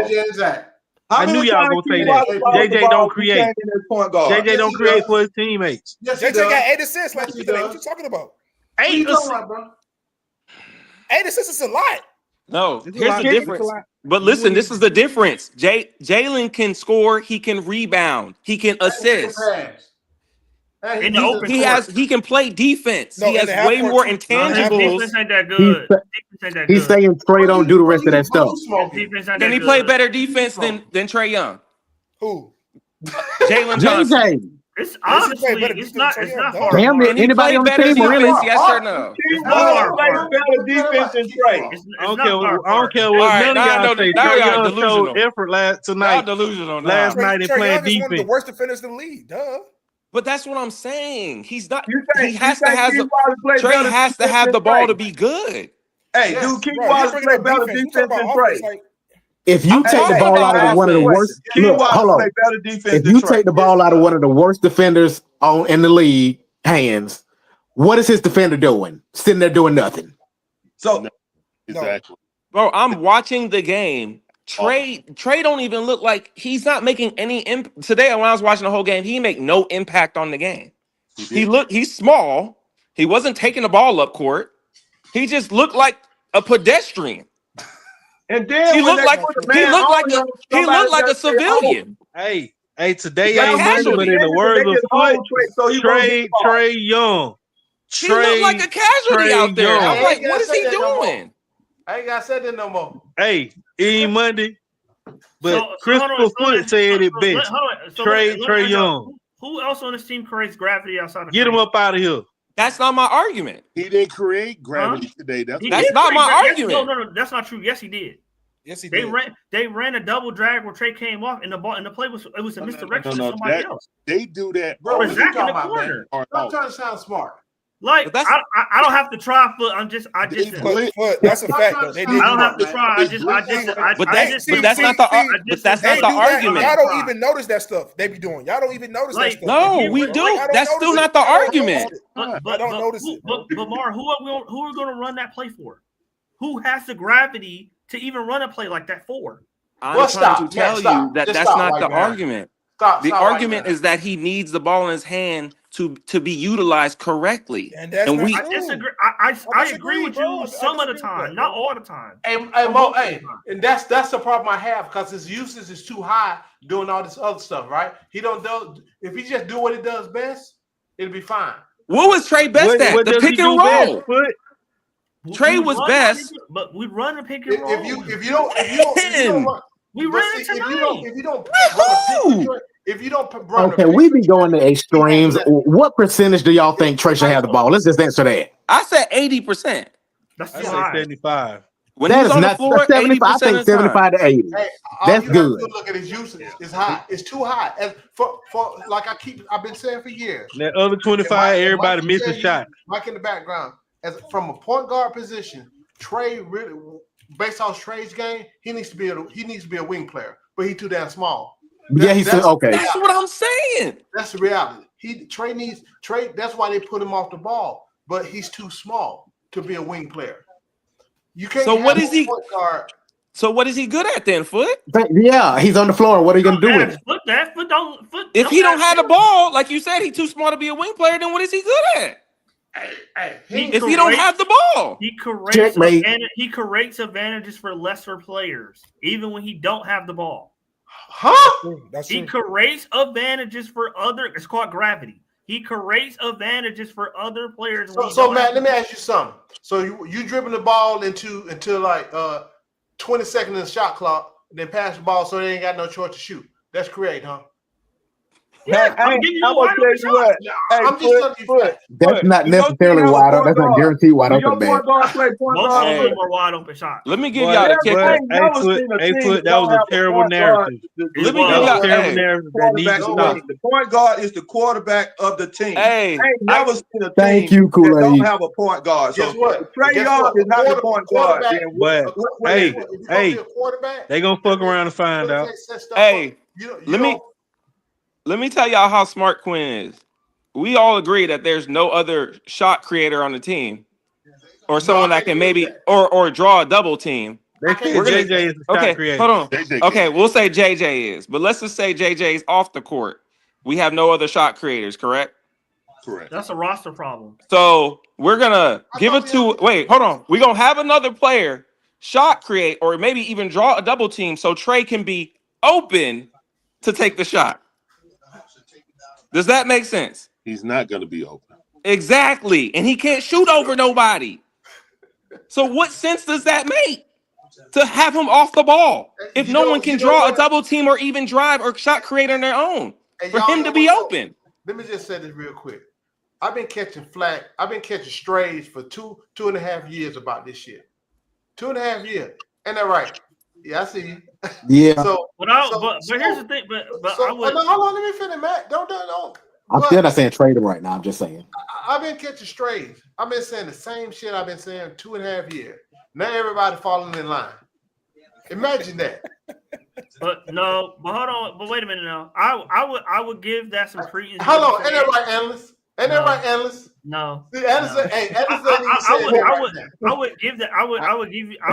How
I knew
many
y'all
times
gonna say
King
that.
Wallace lost the
JJ
ball
don't
when he
create.
came in as point guard?
JJ don't create for his teammates.
JJ got 8 assists last week. What you talking about?
8 assists.
8 assists is a lot.
No, here's the difference. But listen, this is the difference. Jalen can score. He can rebound. He can assist. He can play defense. He has way more intangibles.
Defense ain't that good.
He's saying Trey don't do the rest of that stuff.
Can he play better defense than Trey Young?
Who?
Jalen Johnson.
JJ.
It's honestly, it's not hard.
Damn it.
Can he
Anybody
play
on the
better
team
defense?
really?
Yes or no?
It's not hard.
better defense than Trey.
I don't care what none of y'all say.
Now
Trey
y'all
Young
delusional.
showed effort last
Y'all
tonight.
delusional now.
Last night in
Trey
playing
Young is one of the
defense.
worst defenders in the league. Duh.
But that's what I'm saying. He's not.
Trey
Trey has to have the ball to be good.
Hey, dude, King Wallace play better defense than Trey.
If you take the ball out of one of the worst, look, hold on. If you take the ball out of one of the worst defenders in the league hands, what is his defender doing? Sitting there doing nothing.
So
exactly,
bro. I'm watching the game. Trey don't even look like he's not making any today. When I was watching the whole game, he make no impact on the game. He's small. He wasn't taking the ball up court. He just looked like a pedestrian.
And then
he looked like a civilian.
Hey, today ain't Monday, but in the words of Trey Young.
He looked like a casualty out there. I'm like, what is he doing?
I ain't gotta say that no more.
Hey, it ain't Monday, but Crystal Foot said it best. Trey Young.
Who else on this team creates gravity outside of
Get him up out of here.
That's not my argument.
He didn't create gravity today. That's
not my argument.
No, that's not true. Yes, he did.
Yes, he did.
They ran a double drag where Trey came off, and the play was a misdirection to somebody else.
They do that,
bro.
Or Zach in the corner.
I'm trying to sound smart.
Like I don't have to try, but
that's a fact. Though. They did.
I don't have to try.
But that's not the argument.
Y'all don't even notice that stuff they be doing. Y'all don't even notice that stuff.
No, we do. That's still not the argument.
I don't notice it.
But Mara, who are going to run that play for? Who has the gravity to even run a play like that for?
I'm trying to tell you that that's not the argument. The argument is that he needs the ball in his hand to be utilized correctly.
And
I disagree. I agree with you some of the time, not all the time.
And that's the problem I have because his usage is too high doing all this other stuff, right? He don't do if he just do what he does best, it'll be fine.
What was Trey best at? The pick and roll. Trey was best,
but we run a pick and roll.
If you don't run,
we ran it tonight.
If you don't run
Okay, we be going to extremes. What percentage do y'all think Trey should have the ball? Let's just answer that.
I said 80%.
I say 75.
When he's on the floor,
75. I think 75 to 80. That's good.
Look at his usage. It's high. It's too high. And for like I've been saying for years.
That other 25, everybody missing shot.
Mike in the background, from a point guard position, Trey really, based on Trey's game, he needs to be a wing player, but he's too damn small.
He's okay.
That's what I'm saying.
That's the reality. Trey. That's why they put him off the ball, but he's too small to be a wing player. You can't.
So what is he?
Point guard.
So what is he good at then, Foot?
Yeah, he's on the floor. What are you gonna do with it?
If he don't have the ball, like you said, he's too small to be a wing player. Then what is he good at? If he don't have the ball,
he creates advantages for lesser players, even when he don't have the ball.
Huh?
He creates advantages for other. It's called gravity. He creates advantages for other players.
So Matt, let me ask you something. So you dribbling the ball into like 20 seconds in the shot clock, then pass the ball so they ain't got no choice to shoot. That's create, huh?
Yeah, I'm giving you a wide open shot.
I'm just telling you.
That's not necessarily wide open. That's not guaranteed wide open.
Most of them are wide open shots.
Let me give y'all the kicker.
That was a terrible narrative.
Let me give y'all
terrible narrative that needs to stop.
The point guard is the quarterback of the team.
Hey,
I ain't never seen a team
Thank you, Kool-Aid.
that don't have a point guard. So
Guess what?
Trey Young is not the point guard.
But hey, they gonna fuck around and find out.
Hey, let me tell y'all how smart Quinn is. We all agree that there's no other shot creator on the team, or someone that can maybe or draw a double team.
JJ is the shot creator.
Hold on. Okay, we'll say JJ is, but let's just say JJ is off the court. We have no other shot creators, correct?
Correct.
That's a roster problem.
So we're gonna give it to. Wait, hold on. We're gonna have another player shot create, or maybe even draw a double team, so Trey can be open to take the shot. Does that make sense?
He's not going to be open.
Exactly. And he can't shoot over nobody. So what sense does that make to have him off the ball if no one can draw a double team or even drive or shot create on their own for him to be open?
Let me just say this real quick. I've been catching strays for two and a half years about this shit. 2.5 years. Ain't that right? Yeah, I see you.
Yeah.
But here's the thing. But I would.
No, hold on. Let me finish, Matt. Don't.
I'm still not saying trade him right now. I'm just saying.
I've been catching strays. I've been saying the same shit I've been saying 2.5 years. Now everybody falling in line. Imagine that.
But hold on. But wait a minute now. I would give that some credence.
Hold on. Ain't that right, Analyst? Ain't that right, Analyst?
No.
See, Analyst, hey, Analyst
I would give that. I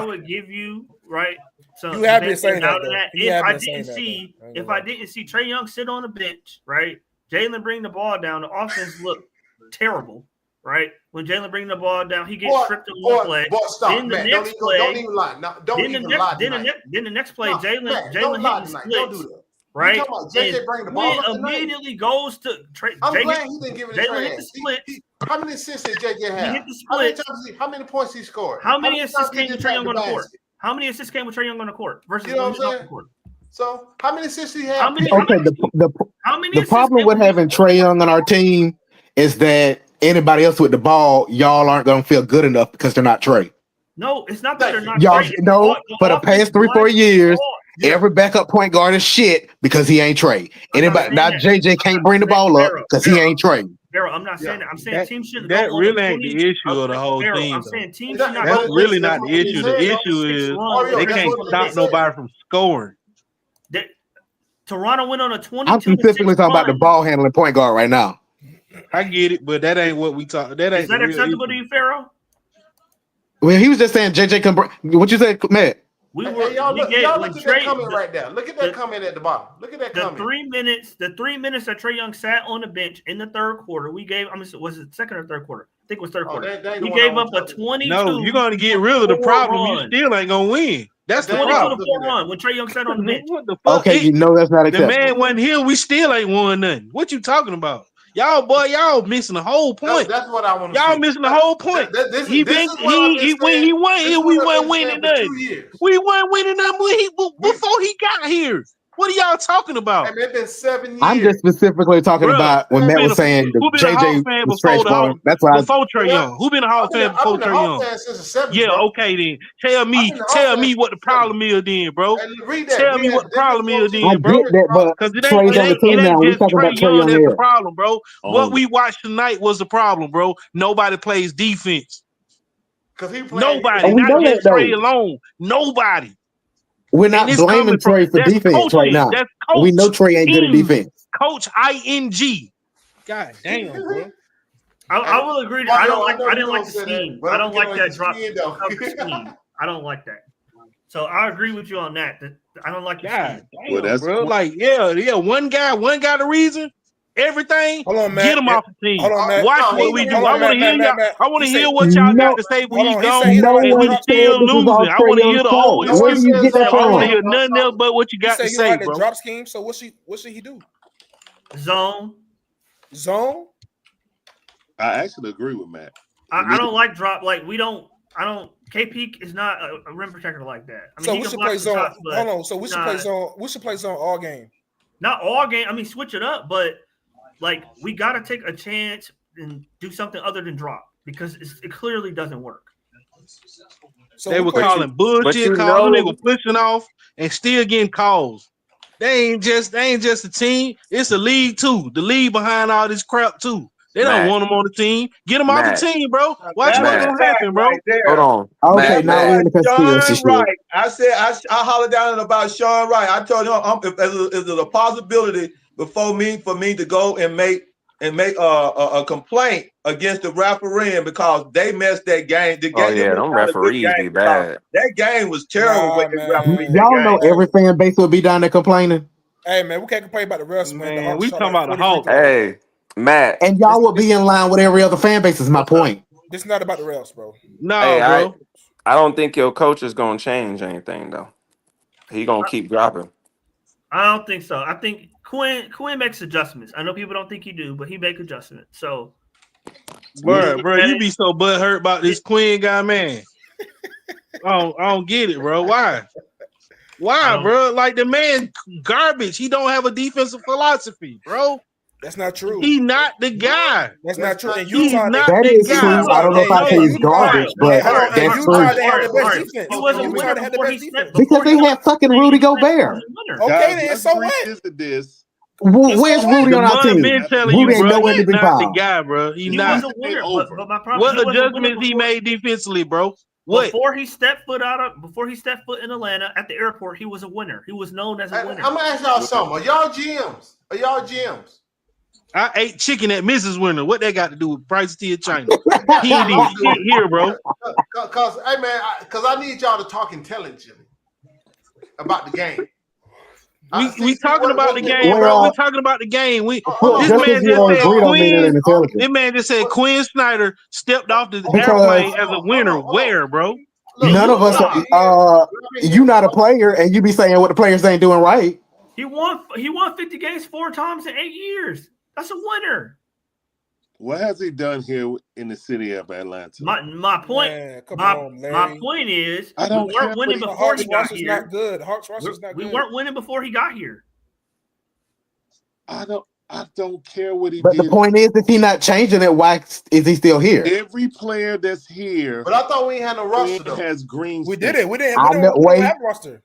would give you right. So
you have been saying that.
If I didn't see Trey Young sit on the bench, right? Jalen bring the ball down. The offense looked terrible, right? When Jalen bring the ball down, he gets stripped in one play. Then the next play,
don't even lie. No, don't even lie.
Then the next play, Jalen hit the splits. Right,
JJ bring the ball up
immediately goes to Trey.
I'm glad he didn't give it a
Jalen hit the split.
How many assists did JJ have?
He hit the split.
How many points he scored?
How many assists came with Trey Young on the court? How many assists came with Trey Young on the court versus
you know what I'm saying? Court? So how many assists he had?
The problem with having Trey Young on our team is that anybody else with the ball, y'all aren't going to feel good enough because they're not Trey.
No, it's not that they're not
y'all
Trey.
know for the past 3-4 years. Yeah. Every backup point guard is shit because he ain't Trey. Anybody now JJ can't bring the ball up because he ain't Trey.
Pharaoh, I'm not saying that. I'm saying teams shouldn't.
That really ain't the issue of the whole team.
I'm saying teams should not.
That's really not the issue. The issue is they can't stop nobody from scoring.
Toronto went on a 22.
I'm specifically talking about the ball handling point guard right now.
I get it, but that ain't what we talk. Is that
acceptable to you, Pharaoh?
Well, he was just saying JJ can bring. What you said, Matt?
Y'all look at that comment right there. Look at that comment at the bottom. Look at that comment.
The 3 minutes that Trey Young sat on the bench in the third quarter, we gave. Was it second or third quarter? I think it was third quarter. We gave up a 22.
No, you're gonna get rid of the problem. You still ain't gonna win. That's the problem.
22-4 run when Trey Young sat on the bench.
What the fuck?
Okay, you know that's not acceptable.
The man wasn't here. We still ain't won nothing. What you talking about? Y'all missing the whole point.
That's what I want to
Y'all
see.
missing the whole point. He won here. We weren't winning nothing. We weren't winning nothing before he got here. What are y'all talking about?
Hey, man, it's been 7 years.
I'm just specifically talking about when Matt was saying the
who been a Hawks
JJ
fan
was
before
stretch ball. That's why
before Trey Young? Who been a Hawks fan before Trey Young?
Since the 70s,
Yeah,
bro.
okay then. Tell me what the problem is then, bro. Tell me what the problem is
I
then, bro.
get that, but
Because
Trey's on the team now. We're
just
talking
Trey
about Trey
Young
Young
that's the
here.
problem, bro. What we watched tonight was the problem, bro. Nobody plays defense. Nobody,
And we know
not just
that,
Trey
though.
alone. Nobody.
We're not
it's
blaming
coming from
Trey for
that's
defense
coaching.
right now.
That's
We know Trey ain't good at
coaching.
defense.
Coach ING. God damn, bro.
I will agree. I didn't like the scheme. I don't like that drop cover scheme. I don't like that. So I agree with you on that. I don't like the scheme.
Well, that's bro. Like, yeah. One guy the reason. Everything.
Hold on, Matt.
Get him off the team.
Hold on, Matt.
Watch what we do. I want to hear y'all. I want to hear what
He
y'all got to say when he's gone and we still losing. I want to hear the whole
Where do you get that
I don't want to
from?
hear nothing else but what you got to
you don't
say,
like the
bro.
drop scheme. So what should he do?
Zone.
I actually agree with Matt.
I don't like drop. Like KP is not a rim protector like that. I mean,
So
he
we
can
should
block
play
some
zone.
shots, but
Hold on. So we should play
not-
zone. We should play zone all game.
Not all game. I mean, switch it up, but like we got to take a chance and do something other than drop because it clearly doesn't work.
So
they were calling bullshit calls. They were pushing off and still getting calls. They ain't just a team. It's a league too. The league behind all this crap too. They don't want them on the team. Get them off the team, bro. Watch what's gonna happen, bro.
Hold on.
Okay, now we're in the conspiracy shit.
Right. I said I hollered down about Sean Wright. I told him is it a possibility for me to go and make a complaint against the referee because they messed that game. The game,
Them referees be bad.
That game was terrible.
Y'all know every fan base will be down there complaining.
Hey man, we can't complain about the refs, man.
We talking about the Hawks.
Hey, Matt.
And y'all will be in line with every other fan base. Is my point.
This is not about the refs, bro.
No,
bro. I don't think your coach is gonna change anything though. He gonna keep dropping.
I don't think so. I think Quinn makes adjustments. I know people don't think he do, but he make adjustments. So,
bro, you be so butthurt about this Quinn guy, man. I don't get it, bro. Why? Why, bro? Like the man garbage. He don't have a defensive philosophy, bro.
That's not true.
He not the guy.
That's not true. And
He's
Utah,
not
That
the
is
guy.
true. I don't know if I say he's garbage, but that's true.
They had the best defense.
He wasn't a winner before he stepped.
Because they had fucking Rudy Gobert.
Okay, then so what?
This.
Where's Rudy on our team?
Been telling
Rudy
you,
ain't
bro,
nowhere to
he's
be
not the
found.
guy, bro. He
He
not.
was a winner, but my problem.
What adjustments he made defensively, bro? What?
Before he stepped foot in Atlanta at the airport, he was a winner. He was known as a winner.
I'm gonna ask y'all something. Are y'all GMs?
I ate chicken at Mrs. Winter. What that got to do with Price Tea of China? He ain't even shit here, bro.
Cause hey man, I need y'all to talk intelligently about the game.
We talking about the game, bro. We talking about the game. This man just said Quinn Snyder stepped off the airplane as a winner. Where, bro?
None of us. You not a player, and you be saying what the players ain't doing right.
He won 50 games 4 times in 8 years. That's a winner.
What has he done here in the city of Atlanta?
My point.
Man,
my point is we weren't winning before he got here.
Not good. Hawks roster's not good.
We weren't winning before he got here.
I don't care what he
did. But
did.
The point is, if he's not changing it, why is he still here?
Every player that's here,
but I thought we had no roster. Though.
Has green.
We did it. We didn't have roster.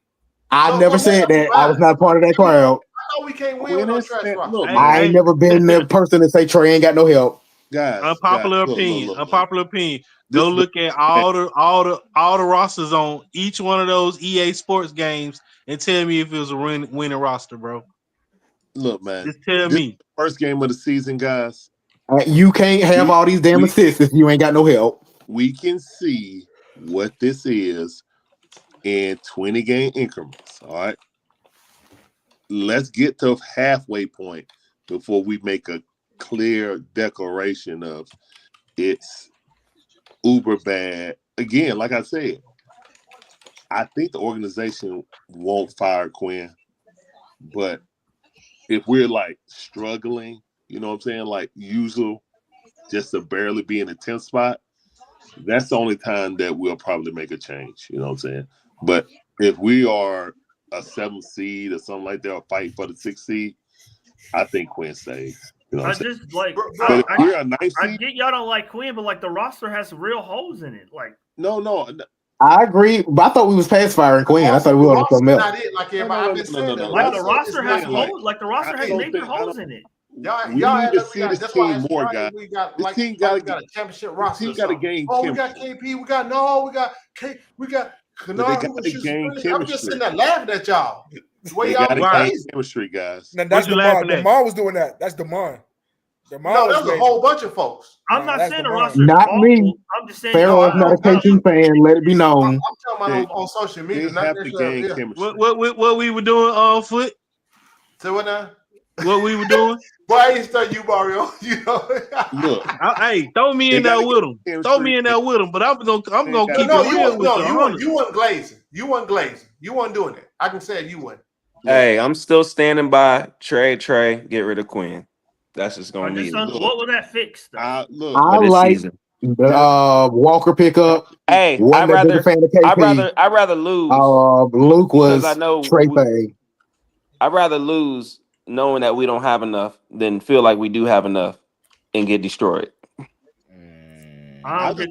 I never said that. I was not part of that crowd.
I thought we can't win with no trash roster.
I ain't never been the person to say Trey ain't got no help.
Guys,
unpopular opinion. Unpopular opinion. Go look at all the rosters on each one of those EA Sports games and tell me if it was a winning roster, bro.
Look, man.
Just tell me.
First game of the season, guys.
You can't have all these damn assists if you ain't got no help.
We can see what this is in 20 game increments. All right. Let's get to halfway point before we make a clear declaration of it's uber bad. Again, like I said, I think the organization won't fire Quinn, but if we're like struggling you know what I'm saying, like usual, just to barely be in the 10th spot, that's the only time that we'll probably make a change. You know what I'm saying? But if we are a 7th seed or something like that, or fight for the 6th seed, I think Quinn stays. You know what I'm saying?
Just like
But if we're a 9th
I
seed,
get y'all don't like Quinn, but like the roster has real holes in it. Like
no.
I agree, but I thought we was past firing Quinn. I thought we were on something else.
Not it, like everybody. I've been saying that.
Like the roster has holes. Like the roster has
don't
major
think-
holes in it.
Y'all
We
act
need to
like
see
we got,
this
that's why I
team
asked
more,
Ryan,
guys.
we got
This
like
team
we got a championship roster.
team
or
gotta
something.
gain
Oh, we
chemistry.
got KP. We got no. We got K. We got
But
Kennard
they
who
gotta
can shoot
gain
screens. I'm just sitting
chemistry.
there laughing at y'all. The way
They
y'all
gotta
be
gain
crazy.
chemistry, guys.
Now, that's
What you
Demar.
laughing at?
Demar was doing that. That's Demar.
No, there's a whole bunch of folks.
I'm not
that's
saying the
Demar.
roster is
Not
awful.
me.
I'm just saying
Pharaoh is not a KP fan. Let it be known.
I'm talking about on social media.
They
Not
have to
necessarily.
gain
Yeah.
chemistry.
What we were doing on foot?
So what now?
What we were doing?
Boy, I ain't start you, Mario. You know.
Look,
Hey, throw me in there with them. Throw me in there with them. But I'm gonna keep
No,
it
you
real
wasn't.
with
No,
you.
you wasn't glazing. You wasn't glazing. You wasn't doing it. I can say it, you wasn't.
Hey, I'm still standing by Trey, get rid of Quinn. That's just gonna be it.
What would that fix? Though?
I
For this
like
season.
the Walker pickup.
Hey,
Wasn't a bigger fan of KP.
I'd rather lose.
Luke
because
was
I know
Trey thing.
I'd rather lose knowing that we don't have enough than feel like we do have enough and get destroyed.
To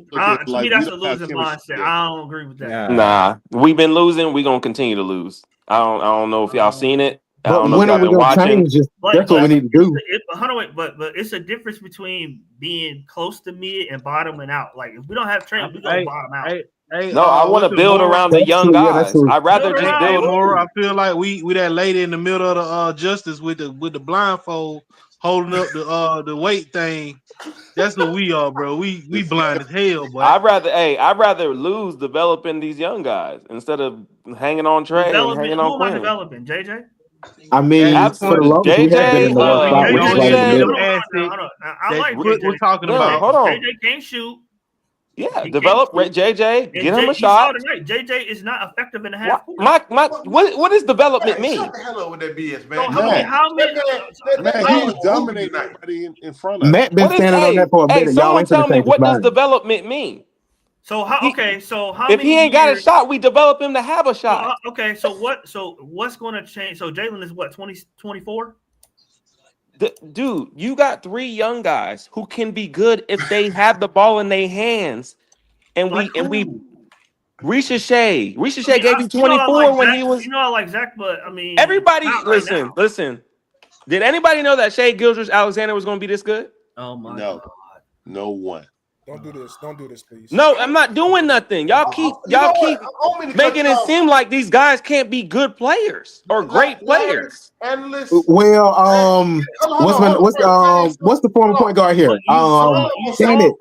me, that's a losing mindset. I don't agree with that.
Nah, we've been losing. We're gonna continue to lose. I don't know if y'all seen it. I
But
don't know if
when
y'all
are we
been
gonna
watching.
change? That's what we need to do.
But it's a difference between being close to mid and bottoming out. Like if we don't have Trey, we gonna bottom out.
No, I want to build around the young guys. I'd rather just build.
Mora, I feel like we that lady in the middle of the justice with the blindfold holding up the weight thing. That's what we are, bro. We blind as hell, boy.
I'd rather lose developing these young guys instead of hanging on Trey and hanging on
Who am I
Quinn.
developing? JJ?
I mean, for the longest we have been in the worst spot, which is right in the middle.
I like
we're talking about.
Hold on.
JJ can't shoot.
Yeah, develop JJ. Get him a shot.
JJ is not effective in the half court.
What does development mean?
Shut the hell up with that BS, man.
He's dominating everybody in front of
Matt been standing on that for a minute. Y'all
Someone
ain't
tell me
finna
what does
change
development mean?
So how
if he ain't got a shot, we develop him to have a shot.
So what's going to change? So Jalen is what 24?
Dude, you got 3 young guys who can be good if they have the ball in their hands, and we Risha Shea gave you 24 when he was.
You know I like Zach, but I mean
Everybody,
right
listen. Did anybody know that Shea Gilgeous-Alexander was going to be this good?
Oh my
God. No one.
Don't do this. Don't do this, please.
No, I'm not doing nothing. Y'all keep making it seem like these guys can't be good players or great players.
Analyst.
Well, what's the former point guard here? Damn it.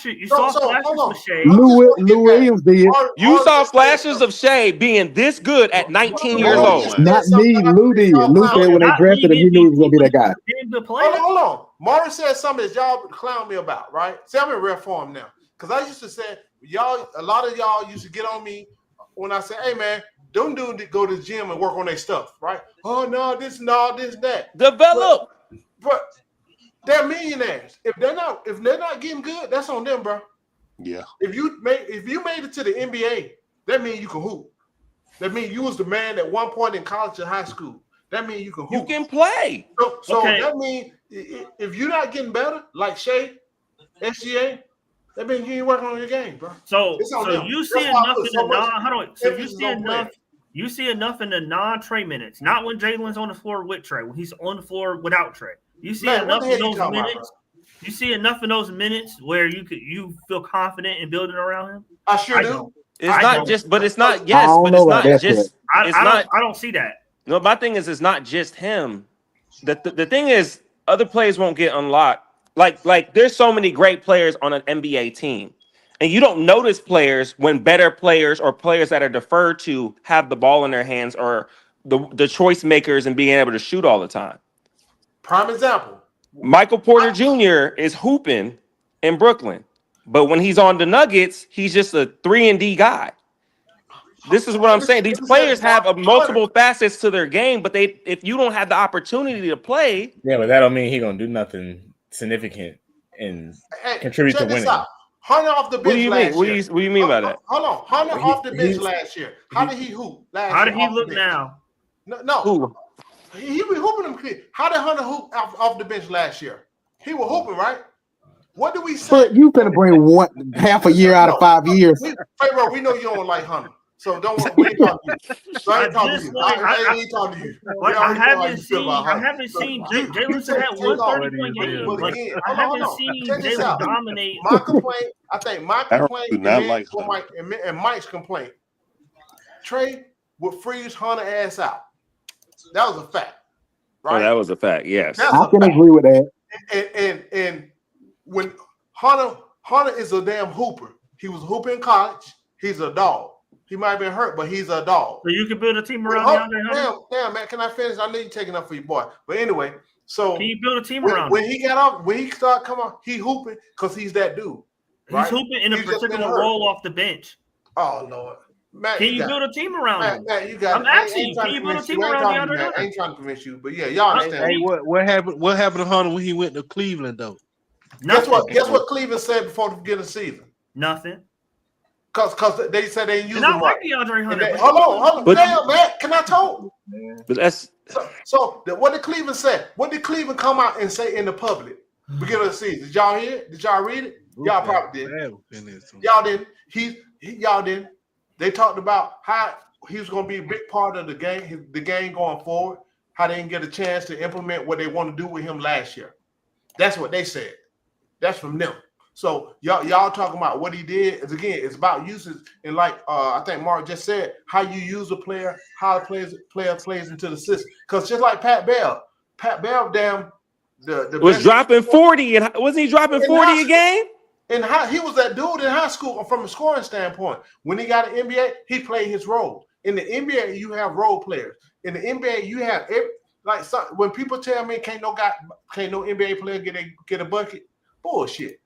You saw flashes with Shea.
Lou Williams did.
You saw flashes of Shea being this good at 19 years old.
Not me. Lou did. Lou said when they drafted him, he knew he was gonna be that guy.
Hold on. Mara said something that y'all clown me about, right? See, I'm in rare form now. Because I used to say, a lot of y'all used to get on me when I say, hey man, them dudes go to the gym and work on their stuff, right? Oh no, this, that.
Develop.
But they're millionaires. If they're not getting good, that's on them, bro.
Yeah.
If you made it to the NBA, that means you can hoop. That means you was the man at one point in college and high school. That means you can hoop.
You can play.
So that means if you're not getting better, like Shea, SGA, that means you ain't working on your game, bro.
So you see enough in the you see enough in the non-Trey minutes, not when Jalen's on the floor with Trey, when he's on the floor without Trey. You see enough in those minutes. You see enough in those minutes where you feel confident in building around him.
I sure do.
It's not just, but it's not.
I
don't see that.
No, my thing is, it's not just him. The thing is, other players won't get unlocked. Like there's so many great players on an NBA team, and you don't notice players when better players or players that are deferred to have the ball in their hands or the choice makers and being able to shoot all the time.
Prime example.
Michael Porter Jr. is hooping in Brooklyn, but when he's on the Nuggets, he's just a 3-and-D guy.
This is what I'm saying. These players have multiple facets to their game, but if you don't have the opportunity to play,
yeah, but that don't mean he gonna do nothing significant and contribute to winning.
Hunter off the bench last year.
What do you mean by that?
Hold on, Hunter off the bench last year. How did he hoop last year?
How did he look now?
No. He was hooping them. How did Hunter hoop off the bench last year? He was hooping, right? What do we say?
But you finna bring half a year out of 5 years.
Pharaoh, we know you don't like Hunter. So don't worry, we ain't talking to you. So I ain't talking to you. I ain't talking to you.
I haven't seen Jalen had 130-point game.
But again,
I haven't seen Jalen dominate.
My complaint and Mike's complaint. Trey would freeze Hunter ass out. That was a fact. Right?
Oh, that was a fact, yes.
I can agree with that.
And when Hunter is a damn hooper. He was hooping in college. He's a dog. He might have been hurt, but he's a dog.
So you can build a team around DeAndre Hunter?
Damn, man. Can I finish? I know you're taking up for your boy. But anyway, so
can you build a team around
when he got up, when he started coming up, he hooping because he's that dude. Right?
He's hooping in a particular role off the bench.
Oh, Lord. Matt,
can you build a team around him?
Matt, you got
I'm asking you, can you build a team around DeAndre Hunter?
I ain't trying to convince you, but yeah, y'all understand.
Hey, what happened? What happened to Hunter when he went to Cleveland, though?
Guess what Cleveland said before the beginning of the season?
Nothing.
Because they said they used him.
Not like DeAndre Hunter.
Hold on. Damn, man. Can I talk?
But that's
so what did Cleveland say? What did Cleveland come out and say in the public beginning of the season? Did y'all hear it? Did y'all read it? Y'all probably did. Y'all didn't. Y'all didn't. They talked about how he was going to be a big part of the game going forward. How they didn't get a chance to implement what they want to do with him last year. That's what they said. That's from them. So y'all talking about what he did is again, it's about usage and like I think Mark just said, how you use a player, how the player plays into the system. Because just like Pat Bell, damn the
was dropping 40 and wasn't he dropping 40 a game?
And how he was that dude in high school from a scoring standpoint. When he got an NBA, he played his role. In the NBA, you have role players. In the NBA, you have when people tell me can't no NBA player get a bucket, bullshit.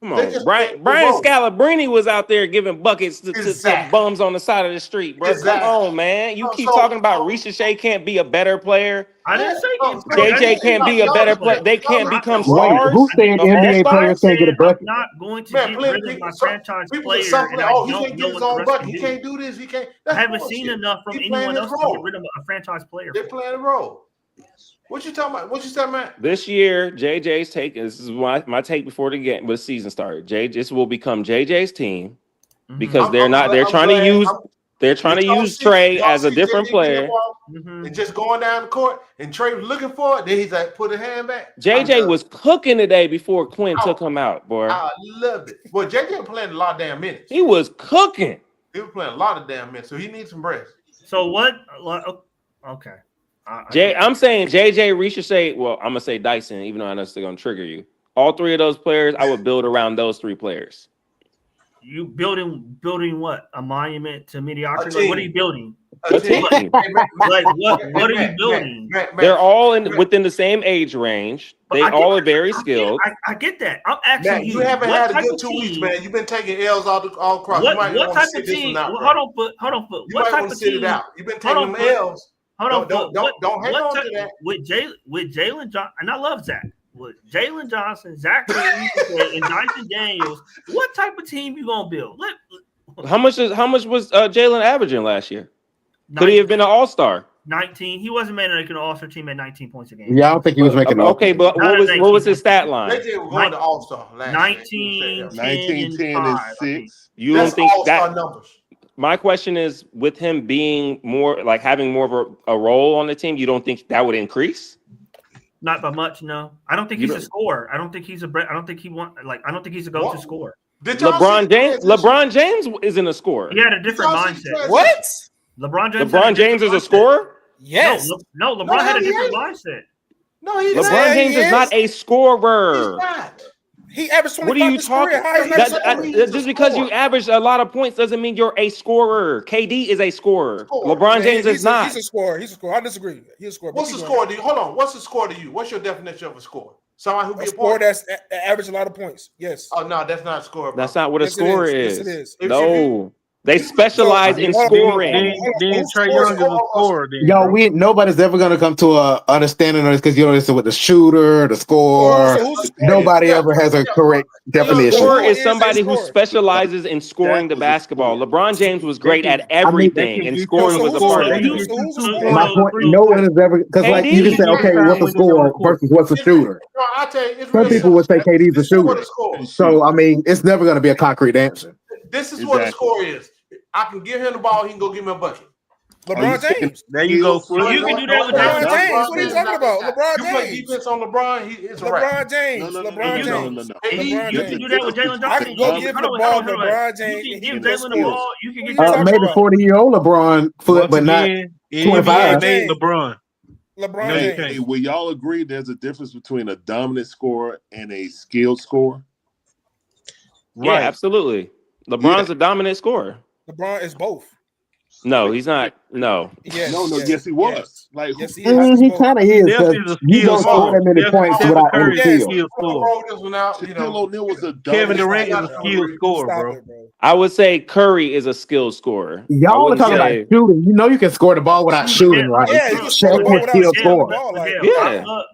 Come on, Brian Scalabrine was out there giving buckets to bums on the side of the street, bro. Exactly. Come on, man. You keep talking about Ricochet can't be a better player.
I didn't say
JJ can't be a better player. They can't become stars.
Who said NBA players can't get a bucket?
I'm not going to get rid of my franchise player.
He can't get his own bucket. He can't do this. He can't.
I haven't seen enough from anyone else to get rid of a franchise player.
They're playing a role. What you talking about?
This year, JJ's take. This is my take before the season started. This will become JJ's team because they're trying to use Trey as a different player.
And just going down the court, and Trey was looking for it. Then he's like, put a hand back.
JJ was cooking today before Quinn took him out, boy.
I love it. Well, JJ playing a lot of damn minutes.
He was cooking.
He was playing a lot of damn minutes, so he needs some rest.
So what? Okay.
I'm saying JJ, Ricochet. Well, I'm gonna say Dyson, even though I know it's gonna trigger you. All three of those players, I would build around those three players.
You building what? A monument to mediocrity? Like, what are you building?
A team.
Like what are you building?
They're all within the same age range. They all are very skilled.
I get that. I'm asking
you haven't had a good 2 weeks, man. You've been taking L's all across.
What type of team? Hold on. What type of team?
You've been taking them L's.
Hold on,
don't hang on to that.
With Jalen Johnson, and I love Zach. With Jalen Johnson, Zach and Dyson Daniels, what type of team you gonna build?
How much was Jalen averaging last year? Could he have been an all-star?
19. He wasn't making an all-star team at 19 points a game.
Yeah, I don't think he was making.
Okay, but what was his stat line?
They were going to all-star last
19,
10, and 6.
You don't think that numbers? My question is, with him being more like having more of a role on the team, you don't think that would increase?
Not by much, no. I don't think he's a scorer. I don't think he's a go-to scorer.
LeBron James isn't a scorer.
He had a different mindset.
What?
LeBron
James is a scorer?
Yes. No, LeBron had a different mindset.
No, he
LeBron James is not a scorer.
He's not.
He averaged 25.
What are you talking? Just because you average a lot of points doesn't mean you're a scorer. KD is a scorer. LeBron James is not.
He's a scorer. I disagree. He's a scorer.
What's the score to you? Hold on. What's the score to you? What's your definition of a score? Someone who
a score that's average a lot of points. Yes.
Oh no, that's not a score. Bro.
That's not what a score is.
Yes, it is.
No. They specialize in scoring.
Then Trey Young is a scorer.
Yo, nobody's ever gonna come to a understanding of this because you know this with the shooter, the score. Nobody ever has a correct definition.
A scorer is somebody who specializes in scoring the basketball. LeBron James was great at everything, and scoring was a part of it.
My point, no one has ever because like you can say, okay, what's a score versus what's a shooter.
No, I tell you, it's
Some
really
people would say
simple.
KD's a
This is what
shooter.
a score is.
So I mean, it's never gonna be a concrete answer.
This is what a score is. I can give him the ball, he can go give me a bucket.
LeBron James.
There you go.
You can do that with
LeBron James. What are you talking about? LeBron
You play
James.
defense on LeBron, it's a wrap.
LeBron James. LeBron James.
You can do that with Jalen Johnson.
I can go give the ball to LeBron James.
You can give Jalen the ball. You can get
Maybe 40-year-old LeBron foot, but not 25.
LeBron.
LeBron
Hey, will y'all agree there's a difference between a dominant scorer and a skilled scorer?
Yeah, absolutely. LeBron's a dominant scorer.
LeBron is both.
No, he's not. No.
Yes,
yes, he was. Like,
yes, he
He kind of is. You don't score that many points without any skill.
Shaquille O'Neal was a
Kevin Durant is a skilled scorer, bro.
I would say Curry is a skilled scorer.
Y'all are talking about shooting. You know you can score the ball without shooting, right? Shaq was skilled scorer.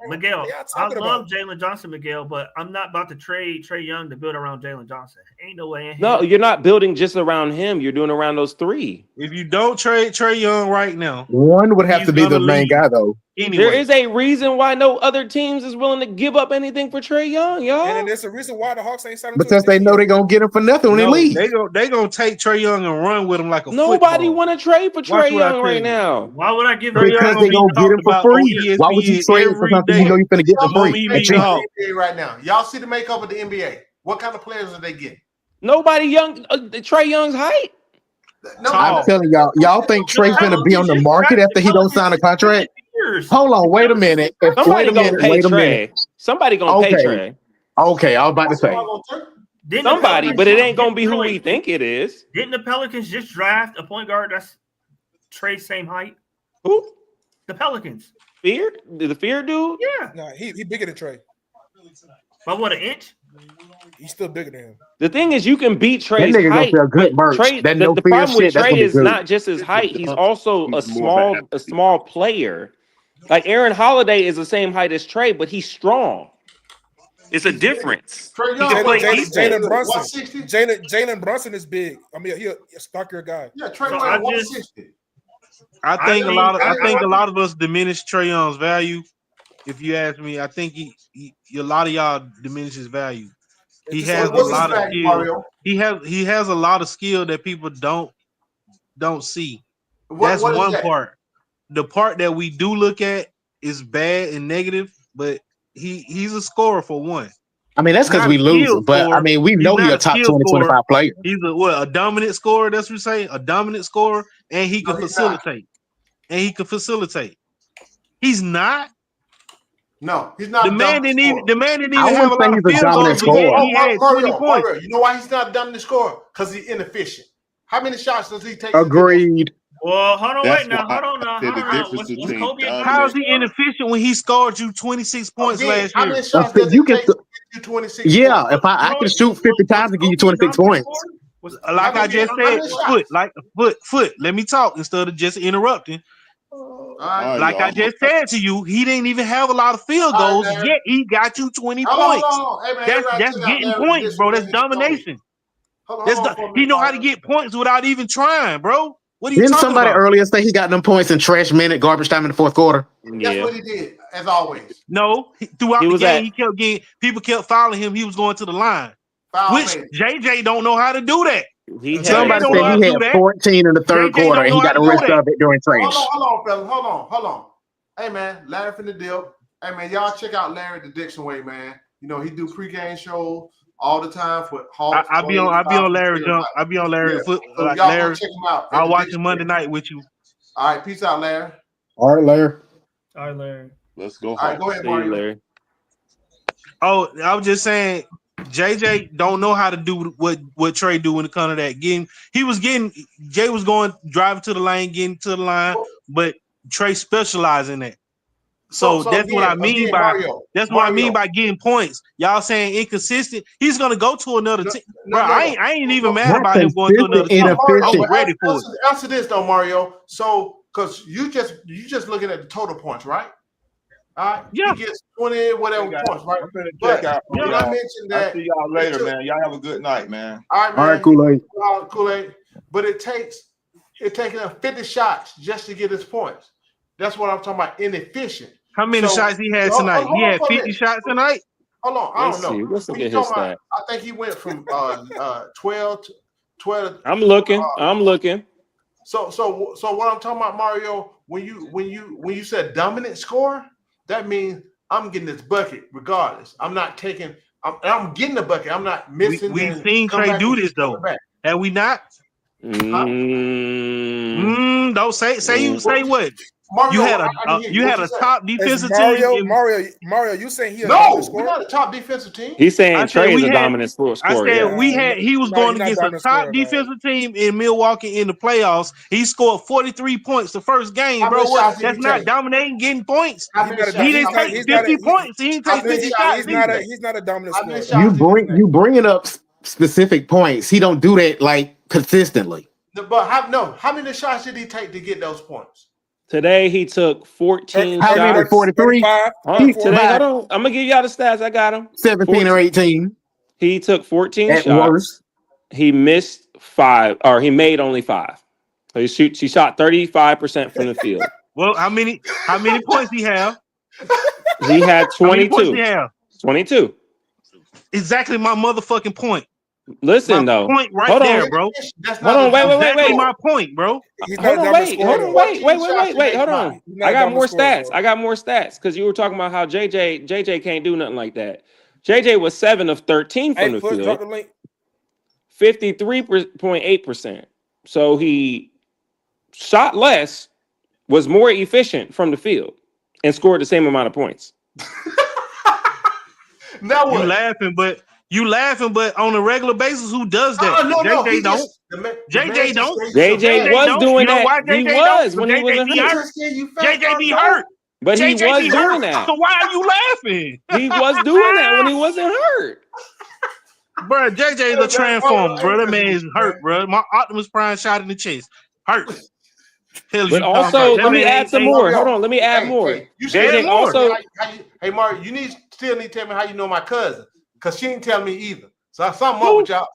Miguel, I love Jalen Johnson, Miguel, but I'm not about to trade Trey Young to build around Jalen Johnson. Ain't no way in
No,
hell.
you're not building just around him. You're doing around those three.
If you don't trade Trey Young right now,
one would have to be the main guy, though.
Anyway.
There is a reason why no other teams is willing to give up anything for Trey Young, y'all.
And then there's a reason why the Hawks ain't signed him.
Because they know they're gonna get him for nothing when he leaves.
They gonna take Trey Young and run with him like a
Nobody want to trade for Trey Young right now.
Why would I give
Because they gonna get him for free. Why would you trade for something you know you're gonna get for free?
Right now, y'all see the makeup of the NBA. What kind of players are they getting?
Nobody young. Trey Young's height.
No,
I'm telling y'all think Trey's gonna be on the market after he don't sign a contract? Hold on, wait a minute.
Somebody gonna pay Trey. Somebody gonna pay Trey.
Okay, I was about to say.
Somebody, but it ain't gonna be who we think it is.
Didn't the Pelicans just draft a point guard that's Trey's same height?
Who?
The Pelicans.
Fear? The Fear dude?
Yeah.
No, he bigger than Trey.
By what, an inch?
He's still bigger than him.
The thing is, you can beat Trey's
That nigga gonna
height.
sell good merch.
Trey,
That
the
no fear
problem with
shit, that's
Trey
gonna be
is
good.
not just his height; he's also a small player. Like Aaron Holiday is the same height as Trey, but he's strong. It's a difference.
Jalen Brunson. Jalen Brunson is big. I mean, he's a stockier guy.
Yeah, Trey
So
Young,
I
160.
I think a lot of us diminish Trey Young's value. If you ask me, I think a lot of y'all diminish his value. He has a lot of skill. He has a lot of skill that people don't see. That's one part. The part that we do look at is bad and negative, but he's a scorer for one.
I mean, that's because we lose, but I mean, we know he's a top 20, 25 player.
He's a dominant scorer. That's what we say, a dominant scorer, and he can facilitate. He's not.
No, he's not.
The man didn't even
I
have a
wouldn't
lot
say
of field goals. He had 20 points.
You know why he's not a dominant scorer? Because he's inefficient. How many shots does he take?
Agreed.
Well, hold on,
That's
wait now.
why
Hold on now.
I said the
Hold on.
difference
Was
between
Kobe a
How is he inefficient when he scored you 26 points last
How
year?
many shots does
You
it
can
take to get you 26
Yeah,
points?
if I can shoot 50 times and give you 26 points.
Like I just said, foot. Let me talk instead of just interrupting.
Right,
like I just said to you, he didn't even have a lot of field goals, yet he got you 20 points.
Hey, man,
That's getting points, bro. That's domination. He know how to get points without even trying, bro. What are you
Didn't
talking
somebody
about?
earlier say he got them points in trash minute, garbage time in the fourth quarter?
That's what he did, as always.
No, throughout the game, he kept getting people kept following him. He was going to the line, which JJ don't know how to do that.
Somebody said he had 14 in the third quarter and he got the rest of it during trash.
Hold on, fellas. Hold on. Hey, man, Larry from the Dip. Hey, man, y'all check out Larry the Dixon Way, man. You know, he do pregame shows all the time for Hawks.
I be on Larry Jump. I be on Larry foot. Like
y'all
Larry,
go check him out.
I'll watch him Monday night with you.
All right, peace out, Larry.
All right,
Larry.
Let's go.
All right, go ahead, Mario.
Larry.
Oh, I was just saying, JJ don't know how to do what Trey do when it comes to that. Jay was going driving to the lane, getting to the line, but Trey specialized in that. So that's what I mean by
Mario,
what I mean by getting points. Y'all saying inconsistent. He's gonna go to another team, bro. I ain't even mad about him going to another team. I'm ready for it.
Answer this though, Mario. So, because you just looking at the total points, right? All right.
Yeah.
He gets 20 whatever points, right? I'm finna But check out. when I mentioned that, I'll see y'all later, man. Y'all have a good night, man. All right, man.
All right, Kool-Aid.
Kool-Aid. But it takes him 50 shots just to get his points. That's what I'm talking about. Inefficient.
How many shots he had tonight? He had 50 shots tonight.
Hold on, I don't know.
Let's look at his
I think he went from 12 to 12.
I'm looking.
So what I'm talking about, Mario, when you said dominant score, that means I'm getting this bucket regardless. I'm not taking. I'm getting the bucket. I'm not missing.
We've seen Trey do this though. Have we not? Don't say you say what?
Mario,
you had a top defensive
team. Mario, you saying we're
not a top defensive team.
He's saying Trey is a dominant scorer.
I said he was going against a top defensive team in Milwaukee in the playoffs. He scored 43 points the first game, bro. That's not dominating, getting points. He didn't take 50 points. He didn't take 50 shots.
He's not a dominant scorer.
You bringing up specific points. He don't do that like consistently.
But how many shots did he take to get those points?
Today he took 14 shots.
How many? 43.
Today, hold on. I'm gonna give y'all the stats. I got him.
17 or 18.
He took 14
At
shots.
worst.
He missed 5, or he made only 5. So he shot 35% from the field.
Well, how many points he have?
He had 22.
How many points he have?
22.
Exactly my motherfucking point.
Listen, though.
Point right
hold
there,
on.
bro.
Hold on, wait.
My point, bro.
Hold on, wait. Hold on. I got more stats. I got more stats because you were talking about how JJ can't do nothing like that. JJ was 7 of 13 from the field, 53.8%. So he shot less, was more efficient from the field, and scored the same amount of points.
Now what?
You laughing, but on a regular basis, who does that? JJ don't. JJ don't.
JJ was doing that. He was when he was
hurt. JJ be hurt.
But he was doing that.
So why are you laughing?
He was doing that when he wasn't hurt.
Bro, JJ is a transformer, bro. That man is hurt, bro. My Optimus Prime shot in the chest. Hurt.
But also, let me add some more. Hold on, let me add more. JJ also.
Hey, Mario, still need to tell me how you know my cousin. Because she didn't tell me either. So something up with y'all.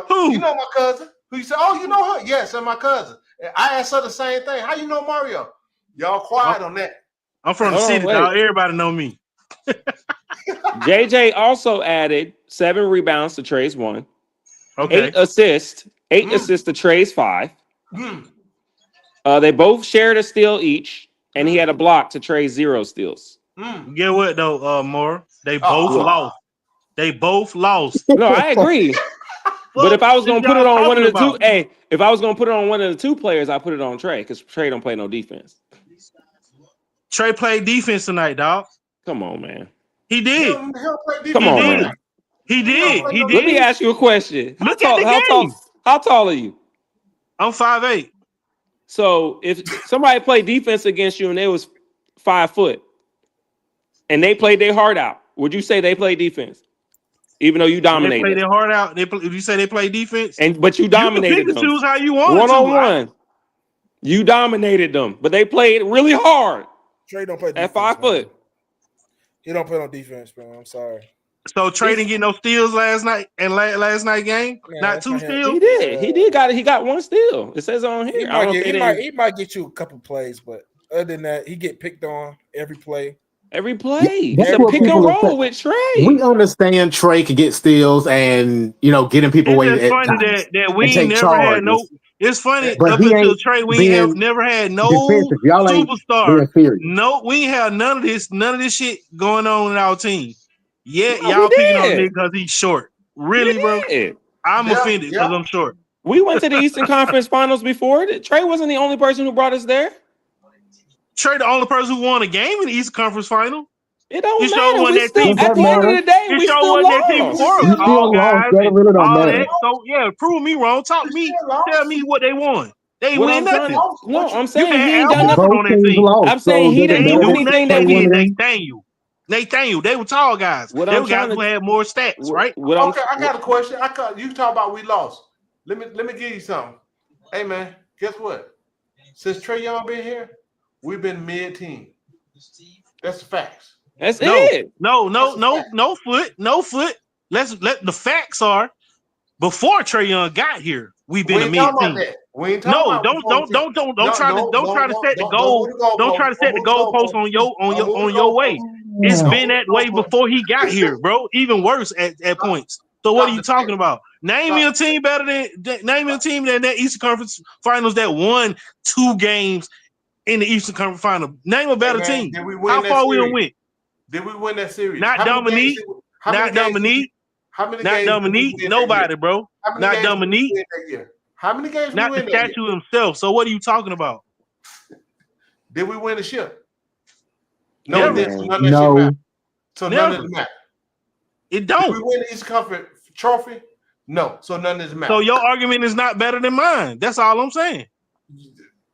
You know my cousin. Who you say, oh, you know her? Yes, that's my cousin. And I asked her the same thing. How you know Mario? Y'all quiet on that.
I'm from the city, dog. Everybody know me.
JJ also added 7 rebounds to Trey's 1.
Okay.
8 assists. 8 assists to Trey's 5. They both shared a steal each, and he had a block to Trey's 0 steals.
Get what though, Mora? They both lost. They both lost.
No, I agree. But if I was gonna put it on one of the two, if I was gonna put it on one of the 2 players, I put it on Trey because Trey don't play no defense.
Trey played defense tonight, dog.
Come on, man.
He did.
Come on, man.
He did.
Let me ask you a question. How tall are you?
I'm 5'8".
So if somebody played defense against you and they was 5 foot and they played their heart out, would you say they played defense? Even though you dominated,
they play their heart out. You say they play defense,
but you dominated
you
them.
Choose how you want.
1-on-1, you dominated them, but they played really hard.
Trey don't play defense,
at 5 foot.
He don't play on defense, bro. I'm sorry.
So Trey didn't get no steals last night and last night game. Not 2 steals.
He did. He got 1 steal. It says on here.
He might get you a couple plays, but other than that, he get picked on every play.
Every play.
That's
it's a pick and roll with Trey.
We understand Trey could get steals and getting people away.
It's funny that we never had no. It's funny
but
up until Trey, we never had no superstar. No, we ain't have none of this shit going on in our team. Yeah, y'all picking on me because he's short. Really, bro? I'm offended because I'm short.
We went to the Eastern Conference Finals before. Trey wasn't the only person who brought us there.
Trey, the only person who won a game in the Eastern Conference Final.
It don't matter. At the end of the day, we still lost.
So yeah, prove me wrong. Talk to me. Tell me what they won. They
What
win
I'm trying
nothing.
to, no, I'm
You
saying
can
he
have
ain't
Al
done nothing.
Horford on that team.
I'm saying he
They
didn't
ain't
do
do
anything
nothing.
that
They did
we.
Nathaniel. They were tall guys.
What
They
I'm
were guys
trying
who
to,
had more stats, right?
Okay, I got a question. You talk about we lost. Let me give you something. Hey man, guess what? Since Trey Young been here, we've been mid-team. That's the facts.
That's
No foot. Let the facts are before Trey Young got here, we've been
We
a
ain't talking about
mid-team.
that. We ain't talking about
Don't try to set the goal. Don't try to set the goalpost on your way. It's been that way before he got here, bro. Even worse at points. So what are you talking about? Name me a team in that Eastern Conference Finals that won 2 games in the Eastern Conference Final. Name a better team.
Did we win
How
that
far
series?
we went?
Did we win that series?
Not Dominique. Not Dominique. Nobody, bro. Not Dominique.
How many games
Not
we
the
win that
statue himself. So what are you talking about?
Did we win the ship?
No,
None of that shit matter. So none of
Never.
it matter.
It don't.
Did we win the East Conference trophy? No. So none of this matter.
So your argument is not better than mine. That's all I'm saying.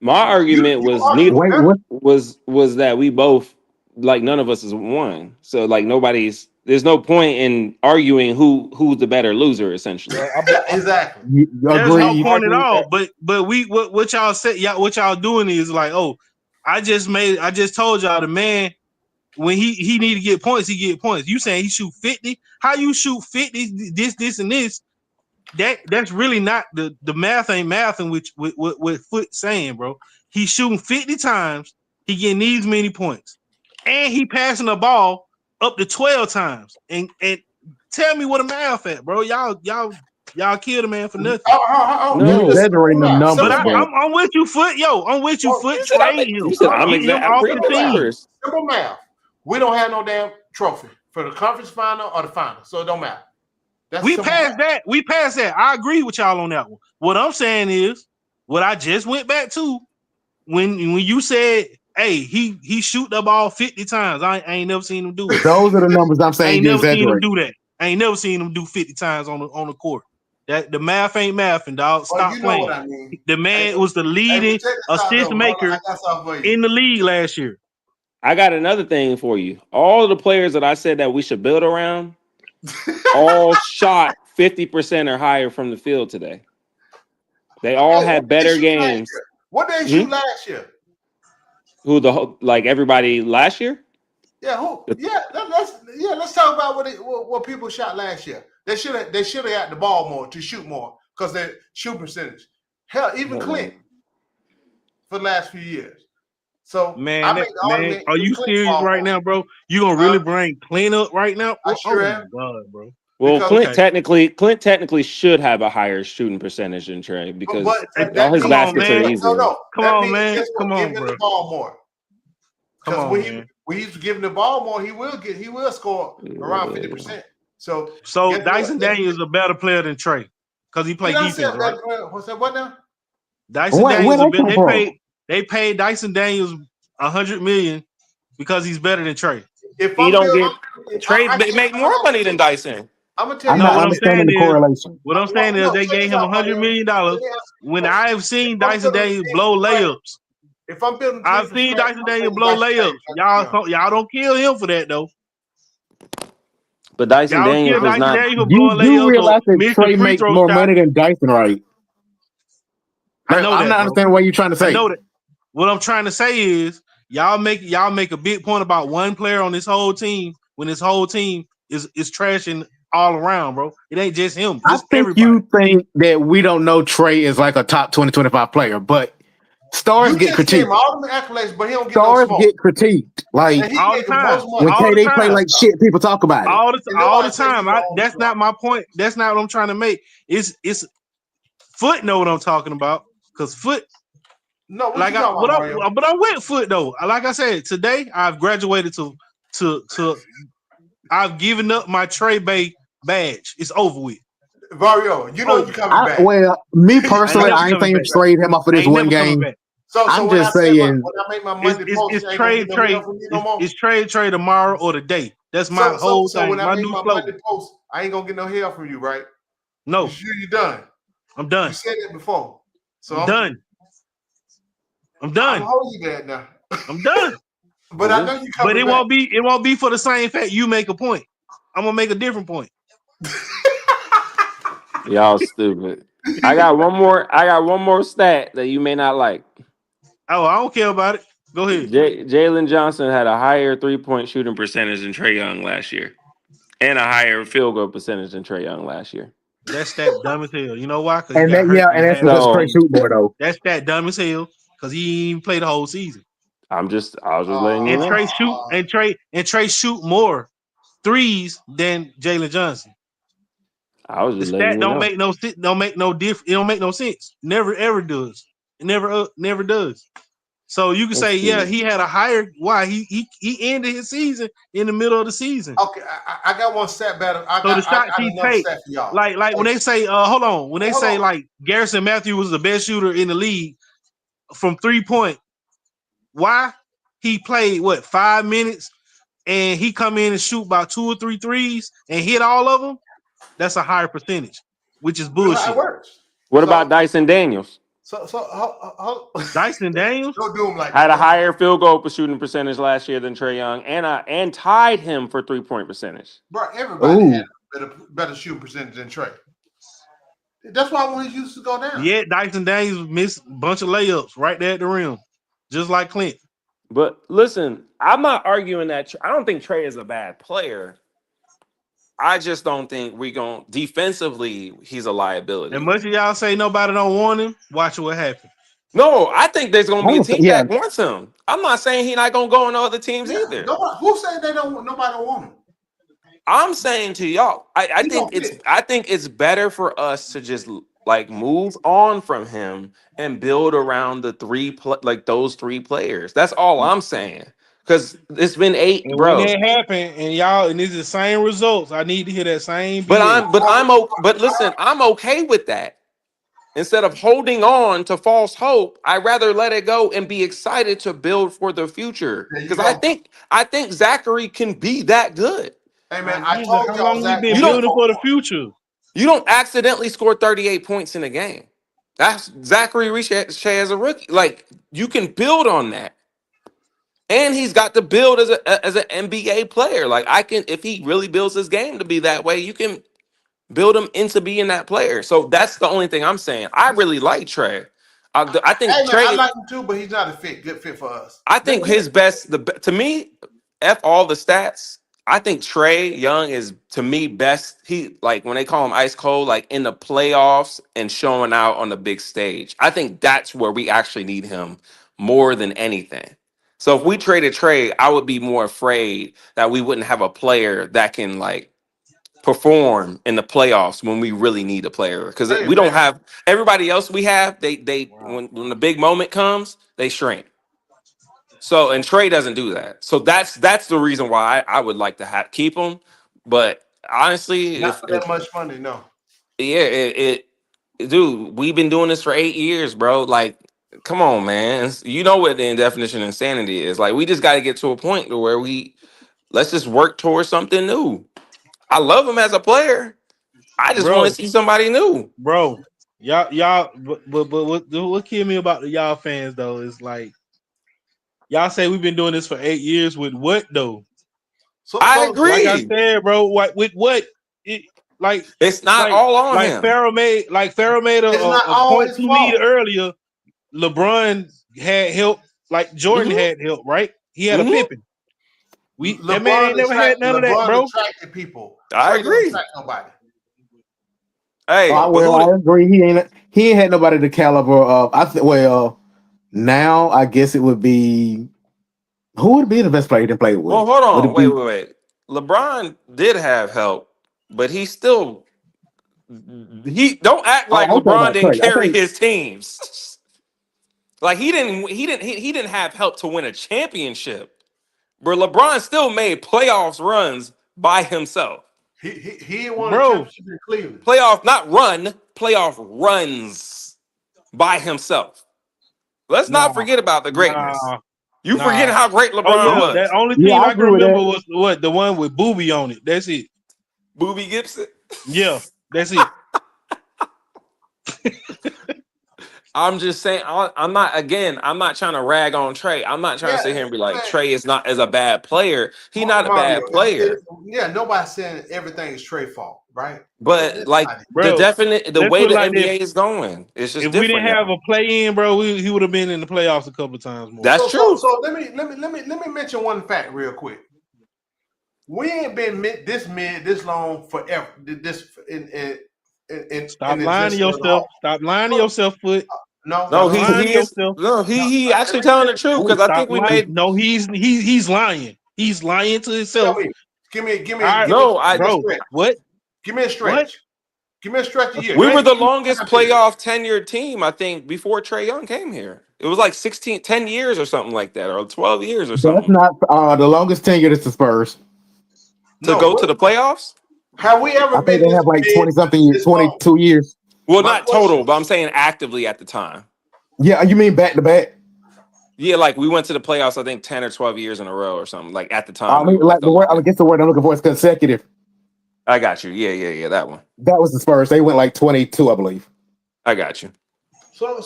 My argument was was that we both, like, none of us is one. So like there's no point in arguing who's the better loser, essentially.
Exactly.
There's no point at all. But what y'all said, what y'all doing is like, oh, I just told y'all the man, when he need to get points, he get points. You saying he shoot 50? How you shoot 50? This and this? That's really not the math ain't mathing with Foot saying, bro. He's shooting 50 times, he getting these many points, and he passing the ball up to 12 times. And tell me what the math at, bro. Y'all killed the man for nothing.
You exaggerating them numbers,
But I'm with you, Foot. Yo, I'm with you, Foot. Trade him. Get him off the team.
Simple math. We don't have no damn trophy for the conference final or the final, so it don't matter.
We passed that. We passed that. I agree with y'all on that one. What I'm saying is, what I just went back to when you said, "Hey, he shoot the ball 50 times." I ain't never seen him do it.
Those are the numbers I'm saying.
I ain't
You
never seen him
exaggerate.
do that. I ain't never seen him do 50 times on the court. That the math ain't mathing, dog. Stop playing.
What I mean.
The man was the leading assist maker in the league last year.
I got another thing for you. All the players that I said that we should build around, all shot 50% or higher from the field today. They all had better games.
What did they shoot last year?
Like everybody last year?
Yeah, let's talk about what people shot last year. They should have got the ball more to shoot more because their shoot percentage. Hell, even Clint for the last few years. So
man, are you serious right now, bro? You gonna really bring Clint up right now?
I sure am.
My God, bro.
Well, Clint technically should have a higher shooting percentage than Trey because all his baskets are easier.
Come on, man. Come on, bro.
The ball more. Because when he's giving the ball more, he will score around 50%. So
Dyson Daniels is a better player than Trey because he played defense, right?
What's that? What now?
Dyson Daniels. They paid Dyson Daniels $100 million because he's better than Trey.
If
he don't get Trey make more money than Dyson.
I'm gonna tell you.
What I'm
saying is they gave him $100 million. When I have seen Dyson Daniels blow layups,
if I'm building,
I've seen Dyson Daniels blow layups. Y'all don't kill him for that though.
But Dyson Daniels is not.
You realize that Trey makes more money than Dyson, right?
I know
I'm not understanding what you're trying to say.
I know that. What I'm trying to say is y'all make a big point about one player on this whole team when this whole team is trashing all around, bro. It ain't just him.
I think you think that we don't know Trey is like a top 20, 25 player, but stars get critiqued.
All the accolades, but he don't get
stars
no smoke.
get critiqued. Like
all the time.
When KD play like shit, people talk about it.
All the time. That's not my point. That's not what I'm trying to make. It's Foot know what I'm talking about. Because Foot.
No,
but I'm with Foot though. Like I said, today I've graduated to I've given up my Trey Bay badge. It's over with.
Vario, you know you coming back.
Well, me personally, I ain't saying trade him off of this one game.
So
I'm just saying,
when I make my Monday post,
it's trade tomorrow or today. That's my whole thing.
So when I make my Monday post, I ain't gonna get no help from you, right?
No.
You sure you done?
I'm done.
You said it before. So
I'm done. I'm done.
I'm holding you that now.
I'm done.
But I know you coming
But it
back.
won't be for the same fact you make a point. I'm gonna make a different point.
Y'all stupid. I got one more stat that you may not like.
Oh, I don't care about it. Go ahead.
Jalen Johnson had a higher 3-point shooting percentage than Trey Young last year, and a higher field goal percentage than Trey Young last year.
That's that dumb as hell. You know why? Because
And that's because Trey shoot more though.
That's that dumb as hell because he ain't played the whole season.
I was just letting you
And
know.
Trey shoot more threes than Jalen Johnson.
I was
The
just letting
stat
you
don't
know.
make no sense. It don't make no sense. Never ever does. It never does. So you can say, yeah, he had a higher. Why he ended his season in the middle of the season.
Okay, I got one stat better. I
So
got
the shots he
another
take,
stat for y'all.
like when they say, hold on, when they
Hold
say
on.
like Garrison Matthews was the best shooter in the league from 3-point. Why? He played 5 minutes and he come in and shoot about 2 or 3 threes and hit all of them. That's a higher percentage, which is bullshit.
It works.
What about Dyson Daniels?
Dyson Daniels
don't do him like
had
that.
a higher field goal shooting percentage last year than Trey Young, and tied him for 3-point percentage.
Bro, everybody had a better shooting percentage than Trey. That's why I wanted you to go down.
Yeah, Dyson Daniels missed a bunch of layups right there at the rim, just like Clint.
But listen, I'm not arguing that. I don't think Trey is a bad player. I just don't think defensively, he's a liability.
And much of y'all say nobody don't want him, watch what happens.
No, I think there's going to be a team
yeah.
that wants him. I'm not saying he's not going to go on other teams either.
Who said they don't? Nobody want him.
I'm saying to y'all, I think it's better for us to just like move on from him and build around the those 3 players. That's all I'm saying. Because it's been 8,
and
bro.
When that happened, and it's the same results, I need to hear that same.
But listen, I'm okay with that. Instead of holding on to false hope, I'd rather let it go and be excited to build for the future. Because I think Zachary can be that good.
Hey man, I told
how
y'all
long we been
you don't-
building for the future?
You don't accidentally score 38 points in a game. That's Zachary Richey as a rookie. Like, you can build on that. And he's got to build as an NBA player. Like, if he really builds his game to be that way, you can build him into being that player. So that's the only thing I'm saying. I really like Trey. I think Trey.
I like him too, but he's not a good fit for us.
I think his best, to me, all the stats. I think Trey Young is, to me, best. He, like, when they call him ice cold, like in the playoffs and showing out on the big stage. I think that's where we actually need him more than anything. So if we traded Trey, I would be more afraid that we wouldn't have a player that can like perform in the playoffs when we really need a player. Because we don't have everybody else we have. When the big moment comes, they shrink. So, and Trey doesn't do that. So that's the reason why I would like to keep him. But honestly,
Not for that much money, no.
Yeah, dude, we've been doing this for 8 years, bro. Like, come on, man. You know what the definition of insanity is. Like, we just got to get to a point to where let's just work towards something new. I love him as a player. I just want to see somebody new,
bro. Y'all, but what killed me about the y'all fans though is like, y'all say we've been doing this for 8 years with what though?
I agree.
Like I said, bro. With what?
It's not all on him.
Pharaoh made a point to me earlier. LeBron had help, like Jordan had help, right? He had a Pippen. That man ain't never had none of that, bro.
Attracted people.
I agree.
Attract nobody.
Hey,
I agree. He ain't had nobody the caliber of. Now I guess it would be who would be the best player to play with.
Well, hold on, wait. LeBron did have help, but he don't act like LeBron didn't carry his teams. Like he didn't have help to win a championship. But LeBron still made playoffs runs by himself.
He won a championship in Cleveland.
Playoff runs by himself. Let's not forget about the greatness. You forget how great LeBron was.
The only thing I can remember was the one with Booby on it. That's it.
Booby Gibson?
Yeah, that's it.
I'm just saying. I'm not. Again, I'm not trying to rag on Trey. I'm not trying to sit here and be like Trey is not as a bad player. He's not a bad player.
Nobody's saying everything is Trey's fault, right?
But like the way the NBA is going, it's just
if we didn't
different
have
now.
a play-in, bro, he would have been in the playoffs a couple of times more.
That's true.
So let me mention one fact real quick. We ain't been this long forever.
Stop lying to yourself. Stop lying to yourself, Foot.
No, he actually telling the truth because I think we made.
No, he's lying. He's lying to himself.
Give me
what?
Give me a stretch.
What?
Give me a stretch of year.
We were the longest playoff tenured team, I think, before Trey Young came here. It was like 10 years or something like that, or 12 years or something.
That's not the longest tenure. It's the Spurs
to go to the playoffs.
Have we ever?
I think they have like 20-something years, 22 years.
Well, not total, but I'm saying actively at the time.
Yeah, you mean back to back?
Yeah, like we went to the playoffs, I think 10 or 12 years in a row or something. Like at the time.
I mean, like the word, I guess the word I'm looking for is consecutive.
I got you. Yeah, that one.
That was the Spurs. They went like 22, I believe.
I got you.
So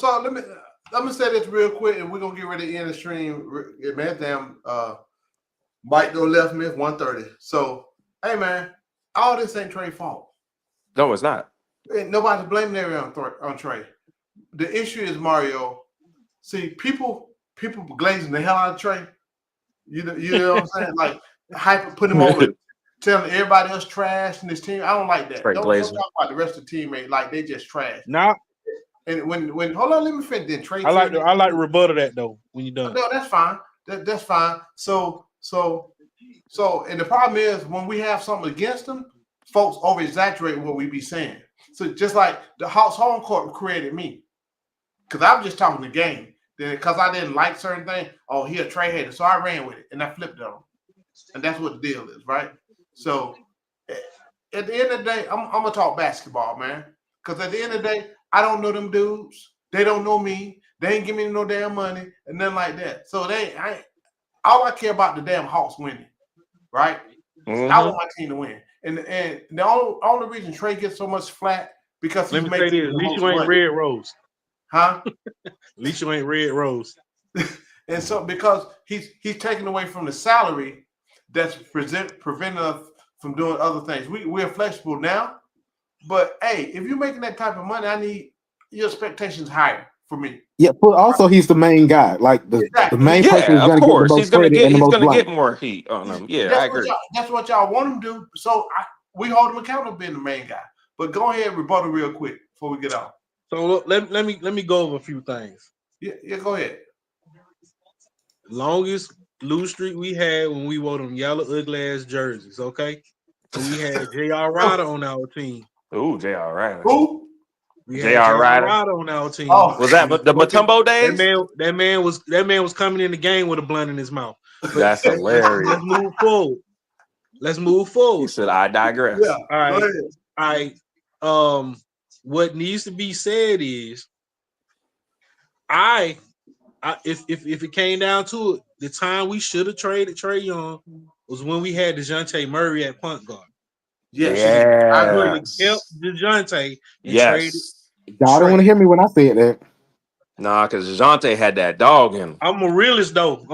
let me say this real quick, and we're gonna get ready to end the stream. Man, damn, Mike though left me at 1:30. So hey, man, all this ain't Trey's fault.
No, it's not.
Ain't nobody blaming everyone on Trey. The issue is Mario. See, people glazing the hell out of Trey. You know what I'm saying? Like putting him over, telling everybody else trash in this team. I don't like that. Don't talk about the rest of the teammates like they just trash.
Nah.
And when hold on, let me finish. Then Trey.
I like to rebuttal that though when you're done.
No, that's fine. That's fine. So and the problem is when we have something against them, folks over exaggerate what we be saying. So just like the Hawks home court created me, because I was just talking the game. Then because I didn't like certain things, oh, he a Trey hater, so I ran with it and I flipped it on him. And that's what the deal is, right? So at the end of the day, I'm gonna talk basketball, man. Because at the end of the day, I don't know them dudes. They don't know me. They ain't give me no damn money and nothing like that. So all I care about the damn Hawks winning, right?
Mm-hmm.
I want my team to win. And the only reason Trey gets so much flack because he's making
this. At least you ain't Red Rose.
Huh?
At least you ain't Red Rose.
And so because he's taking away from the salary that's preventing us from doing other things. We're flexible now, but hey, if you're making that type of money, I need your expectations higher for me.
Yeah, but also he's the main guy. Like the main person is going to get the most credit and the most
gonna
light.
get more heat on him. Yeah,
that's
I agree.
That's what y'all want him to do. So we hold him accountable being the main guy. But go ahead and rebuttal real quick before we get off.
So look, let me go over a few things.
Yeah, go ahead.
Longest lose streak we had when we wore them yellow ugly ass jerseys. Okay, so we had J.R. Ryder on our team.
Ooh, J.R. Ryder.
Who?
J.R. Ryder on our team.
Oh, was that the Mutombo days?
That man was coming in the game with a blunt in his mouth.
That's hilarious.
Let's move forward.
You said I digress.
Yeah.
All right. What needs to be said is, if it came down to it, the time we should have traded Trey Young was when we had DeJounte Murray at point guard.
Yes.
I would have kept DeJounte and traded.
Y'all don't want to hear me when I said that.
Nah, because DeJounte had that dog in him.
I'm a realist though.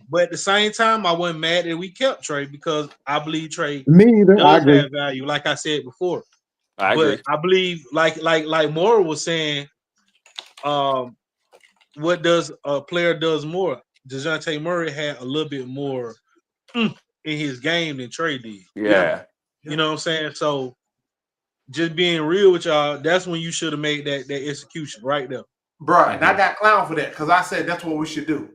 But at the same time, I wasn't mad that we kept Trey because I believe Trey does have value, like I said before.
I agree.
I believe, like Mora was saying, what does a player does more? DeJounte Murray had a little bit more in his game than Trey did.
Yeah.
You know what I'm saying? So just being real with y'all, that's when you should have made that execution right there.
Bro, and I got clown for that because I said that's what we should do.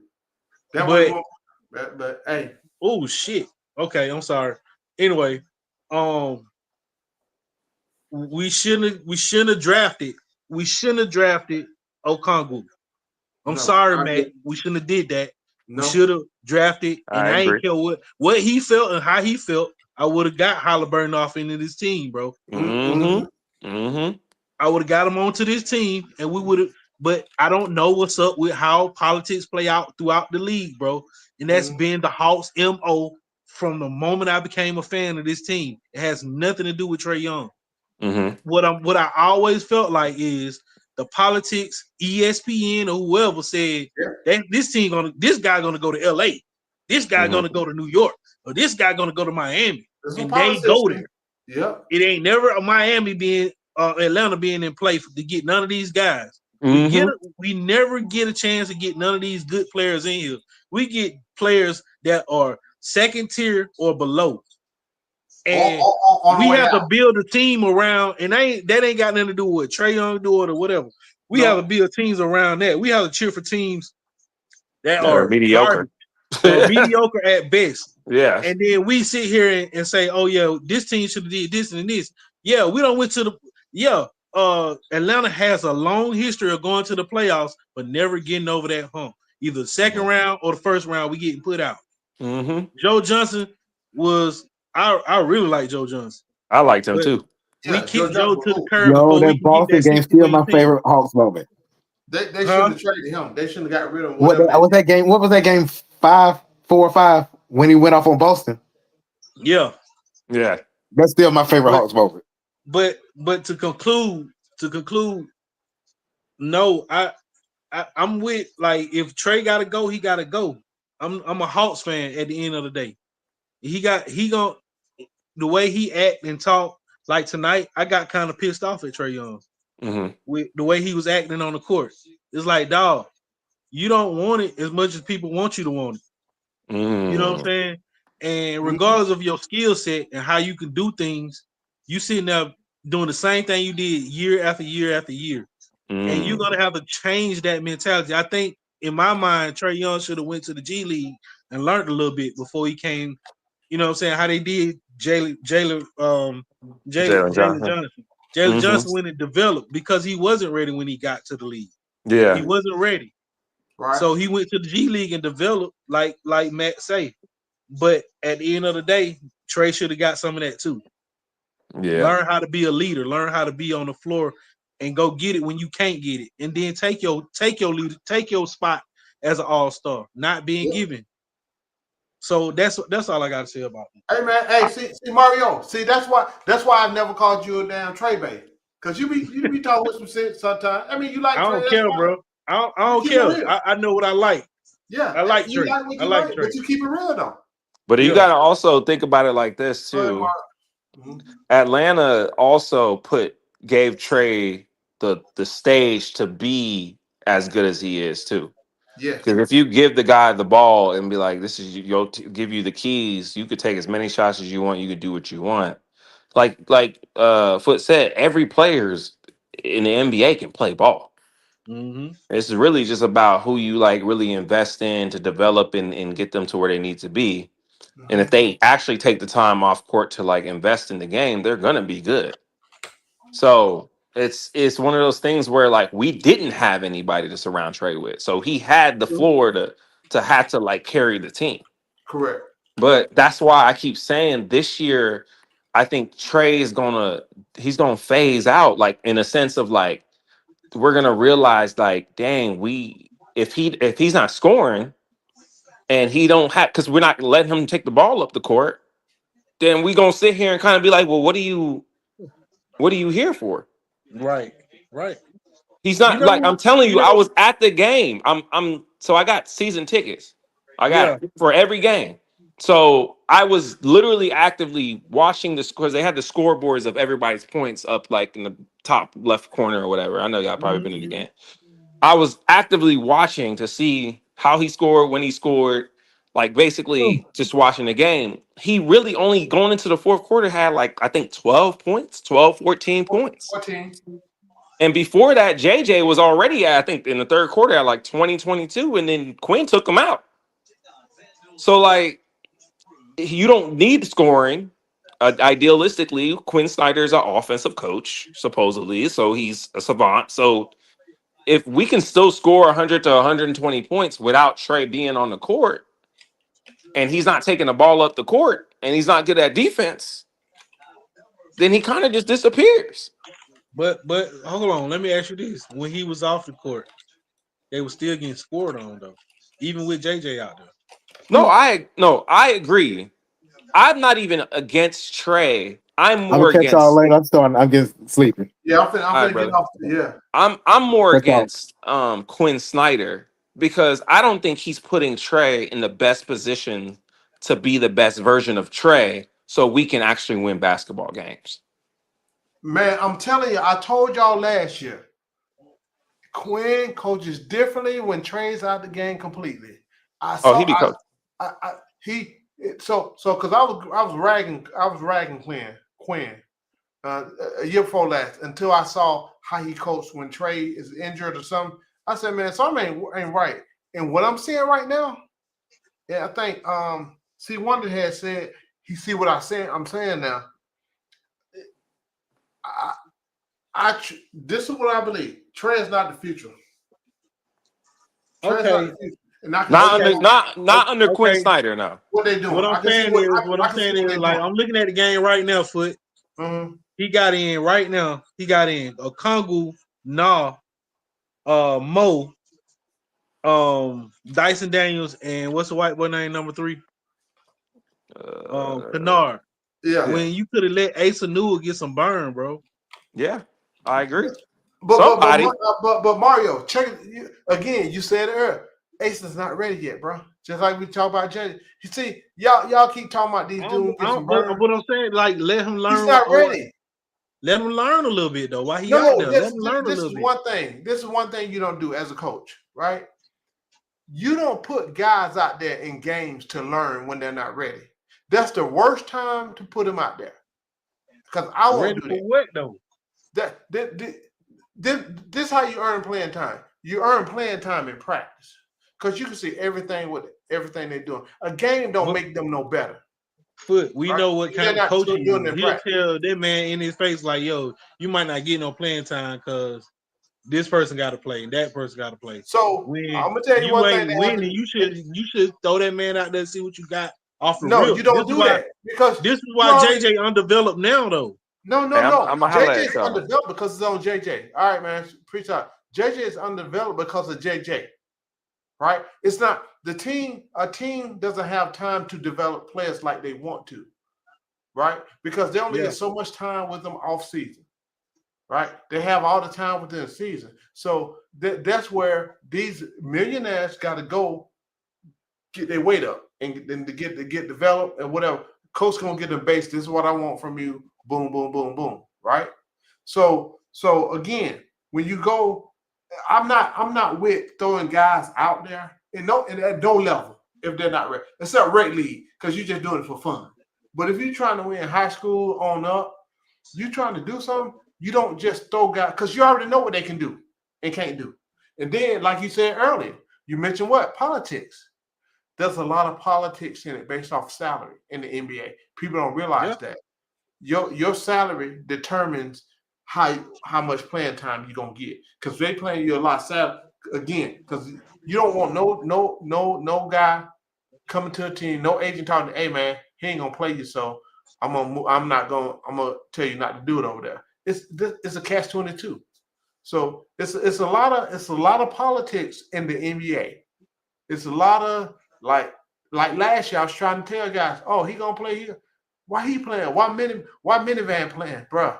But hey.
Oh shit. Okay, I'm sorry. Anyway, we shouldn't have drafted. We shouldn't have drafted Okongwu. I'm sorry, Matt. We shouldn't have did that. No. We should have drafted, and I ain't care what he felt and how he felt. I would have got Halliburton off into this team, bro.
Mm-hmm.
I would have got him onto this team, and we would have. But I don't know what's up with how politics play out throughout the league, bro. And that's been the Hawks' MO from the moment I became a fan of this team. It has nothing to do with Trey Young.
Mm-hmm.
What I always felt like is the politics, ESPN or whoever said that this guy gonna go to LA, this guy gonna go to New York, or this guy gonna go to Miami, and they go there.
Yeah,
it ain't never a Miami being Atlanta being in play to get none of these guys. We never get a chance to get none of these good players in here. We get players that are second tier or below. And we have to build a team around, and that ain't got nothing to do with Trey Young do it or whatever. We have to build teams around that. We have to cheer for teams that are
mediocre.
Or mediocre at best.
Yeah.
And then we sit here and say, oh yeah, this team should have did this and this. Yeah, we don't went to the Atlanta has a long history of going to the playoffs, but never getting over that hump. Either the second round or the first round, we getting put out. Joe Johnson was I really like Joe Johnson.
I liked him too.
We kicked Joe to the curb.
Yo, that Boston game still my favorite Hawks moment.
They shouldn't have traded him. They shouldn't have got rid of him.
What was that game? What was that game? 4 or 5 when he went off on Boston.
Yeah.
That's still my favorite Hawks moment.
But to conclude, no, I'm with, like, if Trey gotta go, he gotta go. I'm a Hawks fan at the end of the day. He gonna the way he act and talk, like tonight, I got kind of pissed off at Trey Young with the way he was acting on the court. It's like, dog, you don't want it as much as people want you to want it. You know what I'm saying? And regardless of your skill set and how you can do things, you sitting there doing the same thing you did year after year after year. And you're gonna have to change that mentality. I think in my mind, Trey Young should have went to the G League and learned a little bit before he came. You know what I'm saying? How they did Jalen Johnson. Jalen Johnson went and developed because he wasn't ready when he got to the league.
Yeah.
He wasn't ready.
Right.
So he went to the G League and developed, like Matt say. But at the end of the day, Trey should have got some of that too.
Yeah.
Learn how to be a leader, learn how to be on the floor and go get it when you can't get it. And then take your leader, take your spot as an all-star, not being given. So that's all I gotta say about it.
Hey man, see Mario. See, that's why I've never called you a damn Trey babe. Cause you be talking with some sense sometimes. I mean, you like
I don't
Trey,
care, bro. I don't care. I know what I like.
Yeah,
I like
you
Trey.
like what you
I like
like,
Trey.
but you keep it real though.
But you got to also think about it like this too. Atlanta also gave Trey the stage to be as good as he is too.
Yeah.
Because if you give the guy the ball and be like, "This is give you the keys," you could take as many shots as you want. You could do what you want. Like Foot said, every players in the NBA can play ball. It's really just about who you like really invest in to develop and get them to where they need to be. And if they actually take the time off court to like invest in the game, they're gonna be good. So it's one of those things where like we didn't have anybody to surround Trey with, so he had the floor to have to like carry the team.
Correct.
But that's why I keep saying this year, I think Trey is he's gonna phase out, like in a sense of like we're gonna realize like, dang, if he's not scoring and he don't have, because we're not letting him take the ball up the court, then we gonna sit here and kind of be like, well, what are you here for?
Right.
He's not I'm telling you, I was at the game. So I got season tickets. I got for every game. So I was literally actively watching because they had the scoreboards of everybody's points up like in the top left corner or whatever. I know y'all probably been in the game. I was actively watching to see how he scored, when he scored, like basically just watching the game. He really only going into the fourth quarter had like, I think 12 points, 12, 14 points.
14.
And before that, JJ was already at, I think in the third quarter at like 20, 22, and then Quinn took him out. So like, you don't need scoring. Idealistically, Quinn Snyder is an offensive coach, supposedly, so he's a savant. So if we can still score 100 to 120 points without Trey being on the court, and he's not taking the ball up the court, and he's not good at defense, then he kind of just disappears.
But hold on, let me ask you this: when he was off the court, they were still getting scored on though, even with JJ out there.
No, I agree. I'm not even against Trey. I'm
I'm
more
gonna catch y'all
against.
later. I'm getting sleepy.
Yeah, I'm
All
finna
right,
get
brother.
off. Yeah.
I'm more
Catch y'all.
against Quinn Snyder because I don't think he's putting Trey in the best position to be the best version of Trey, so we can actually win basketball games.
Man, I'm telling you, I told y'all last year. Quinn coaches differently when Trey's out the game completely.
He be coach.
Because I was ragging Quinn a year before last until I saw how he coached when Trey is injured or something. I said, man, something ain't right. And what I'm seeing right now, yeah, I think C Wonder had said he see what I'm saying now. This is what I believe. Trey is not the future. Trey's not the future.
Not under Quinn Snyder now.
What they doing?
What I'm saying is, like, I'm looking at the game right now, Foot.
Mm-hmm.
He got in right now. He got in Okongwu, Mo, Dyson Daniels, and what's the white boy name number 3? Kennard.
Yeah.
When you could have let Asa Newell get some burn, bro.
Yeah, I agree.
But Mario, check it again. You said it earlier. Asa's not ready yet, bro. Just like we talk about Jay. You see, y'all keep talking about these dudes get some burn.
What I'm saying, like, let him learn.
He's not ready.
Let him learn a little bit though. While he out there, let him learn a little bit.
This is one thing you don't do as a coach, right? You don't put guys out there in games to learn when they're not ready. That's the worst time to put them out there. Because I won't do that.
What though?
This is how you earn playing time. You earn playing time in practice because you can see everything they're doing. A game don't make them no better.
Foot, we know what kind of coaching
he'll
tell that man in his face, like, yo, you might not get no playing time because this person got to play and that person got to play.
So
when
I'm gonna tell you one thing.
Winning, you should throw that man out there and see what you got off the
No,
rip.
you don't do that because
this is why JJ undeveloped now though.
No. JJ is undeveloped because it's on JJ. All right, man. Preach out. JJ is undeveloped because of JJ. Right? It's not the team. A team doesn't have time to develop players like they want to. Right? Because they only get so much time with them off season. Right? They have all the time within the season. So that's where these millionaires got to go get their weight up and to get developed and whatever. Coach gonna get them base. This is what I want from you. Boom, boom, boom, boom. Right? So again, when you go, I'm not with throwing guys out there at no level if they're not ready. Except rec league, because you're just doing it for fun. But if you're trying to win high school on up, you're trying to do something, you don't just throw guys because you already know what they can do and can't do. And then, like you said earlier, you mentioned what? Politics. There's a lot of politics in it based off salary in the NBA. People don't realize that. Your salary determines how much playing time you're gonna get. Because they playing you a lot of salary again. Because you don't want no guy coming to a team, no agent talking to, hey man, he ain't gonna play you, so I'm gonna tell you not to do it over there. It's a catch-22. So it's a lot of politics in the NBA. It's a lot of like last year I was trying to tell guys, oh, he gonna play here. Why he playing? Why Minivan playing, bro?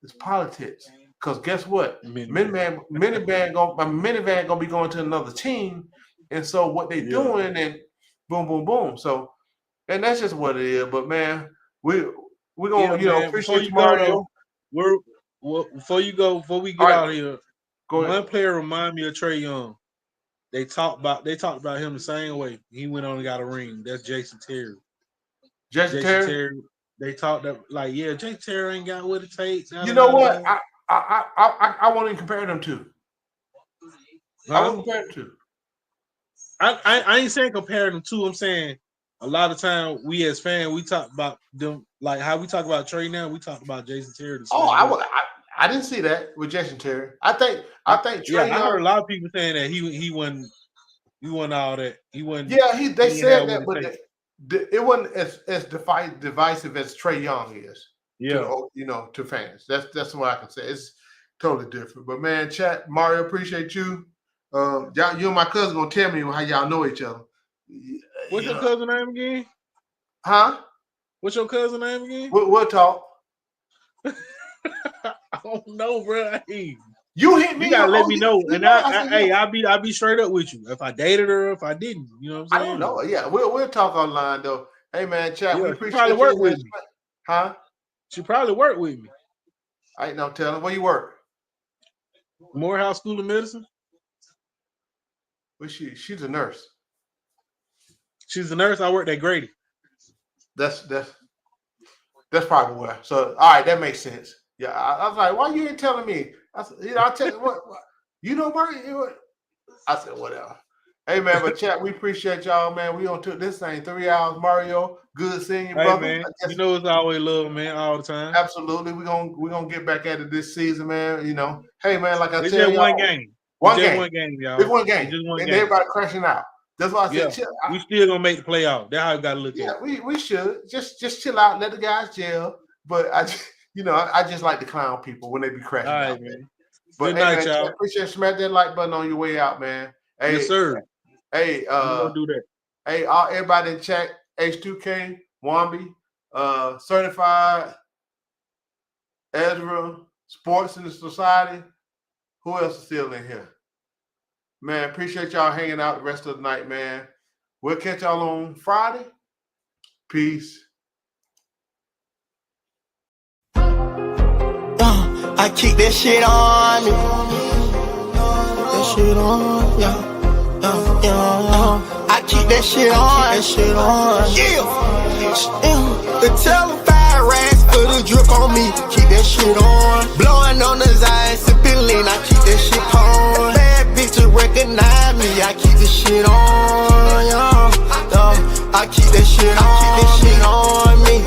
It's politics. Because guess what? Minivan gonna be going to another team, and so what they doing and boom, boom, boom. So, and that's just what it is. But man, we're gonna appreciate you, Mario.
Before we get out of here, one player remind me of Trey Young. They talked about him the same way. He went on and got a ring. That's Jason Terry.
Jason Terry.
They talked like, Jason Terry ain't got what it takes.
You know what? I want to compare them to. I want to compare them to.
I ain't saying compare them to. I'm saying a lot of time we as fans we talk about them like how we talk about Trey now. We talk about Jason Terry.
I didn't see that with Jason Terry. I think Trey Young,
I heard a lot of people saying that he wasn't all that. He wasn't.
Yeah, they said that, but it wasn't as divisive as Trey Young is. To fans. That's what I can say. It's totally different. But man, chat, Mario, appreciate you. You and my cousin gonna tell me how y'all know each other.
What's your cousin name again?
Huh?
What's your cousin name again?
We'll talk.
I don't know, bro. Hey,
you hit me.
You gotta let me know, and
hey,
I'll be straight up with you if I dated her, if I didn't. You know what I'm saying?
I don't know. Yeah, we'll talk online though. Hey man, chat.
Yeah,
we
she
appreciate
probably work with me.
Huh?
She probably worked with me.
I ain't no telling. Where you work?
Morehouse School of Medicine.
Where's she? She's a nurse.
She's a nurse. I worked at Grady.
That's probably where. So all right, that makes sense. Yeah, I was like, why you ain't telling me? I said, I'll tell you what you don't work. I said, whatever. Hey man, but chat, we appreciate y'all, man. We on took this thing 3 hours. Mario, good seeing you, brother.
Man, you know it's always love, man, all the time.
Absolutely, we're gonna get back at it this season, man. You know, hey man, like I
it's
tell
just
y'all,
one game,
one
y'all.
It's one game,
It's just one
and
game.
everybody crashing out. That's why I said, chill.
We still gonna make the playoff. That's how we gotta look at it.
We should just chill out, let the guys gel. But I just like to clown people when they be crashing out.
Right, man.
But
Good
hey,
night,
man,
y'all.
appreciate you. Smash that like button on your way out, man. Hey,
yes, sir.
Hey,
gonna do that.
Hey, everybody in chat, H2K, Wambi, Certified, Ezra, Sports in the Society. Who else is still in here? Man, appreciate y'all hanging out the rest of the night, man. We'll catch y'all on Friday. Peace.
I keep that shit on me. That shit on, yeah. I keep that shit on. That shit on. Yeah. The telephone racks for the drip on me. Keep that shit on. Blowing on the Zion, sipping lean. I keep that shit on. Bad bitches recognize me. I keep the shit on. Yeah. I keep that shit on. I keep that shit on me.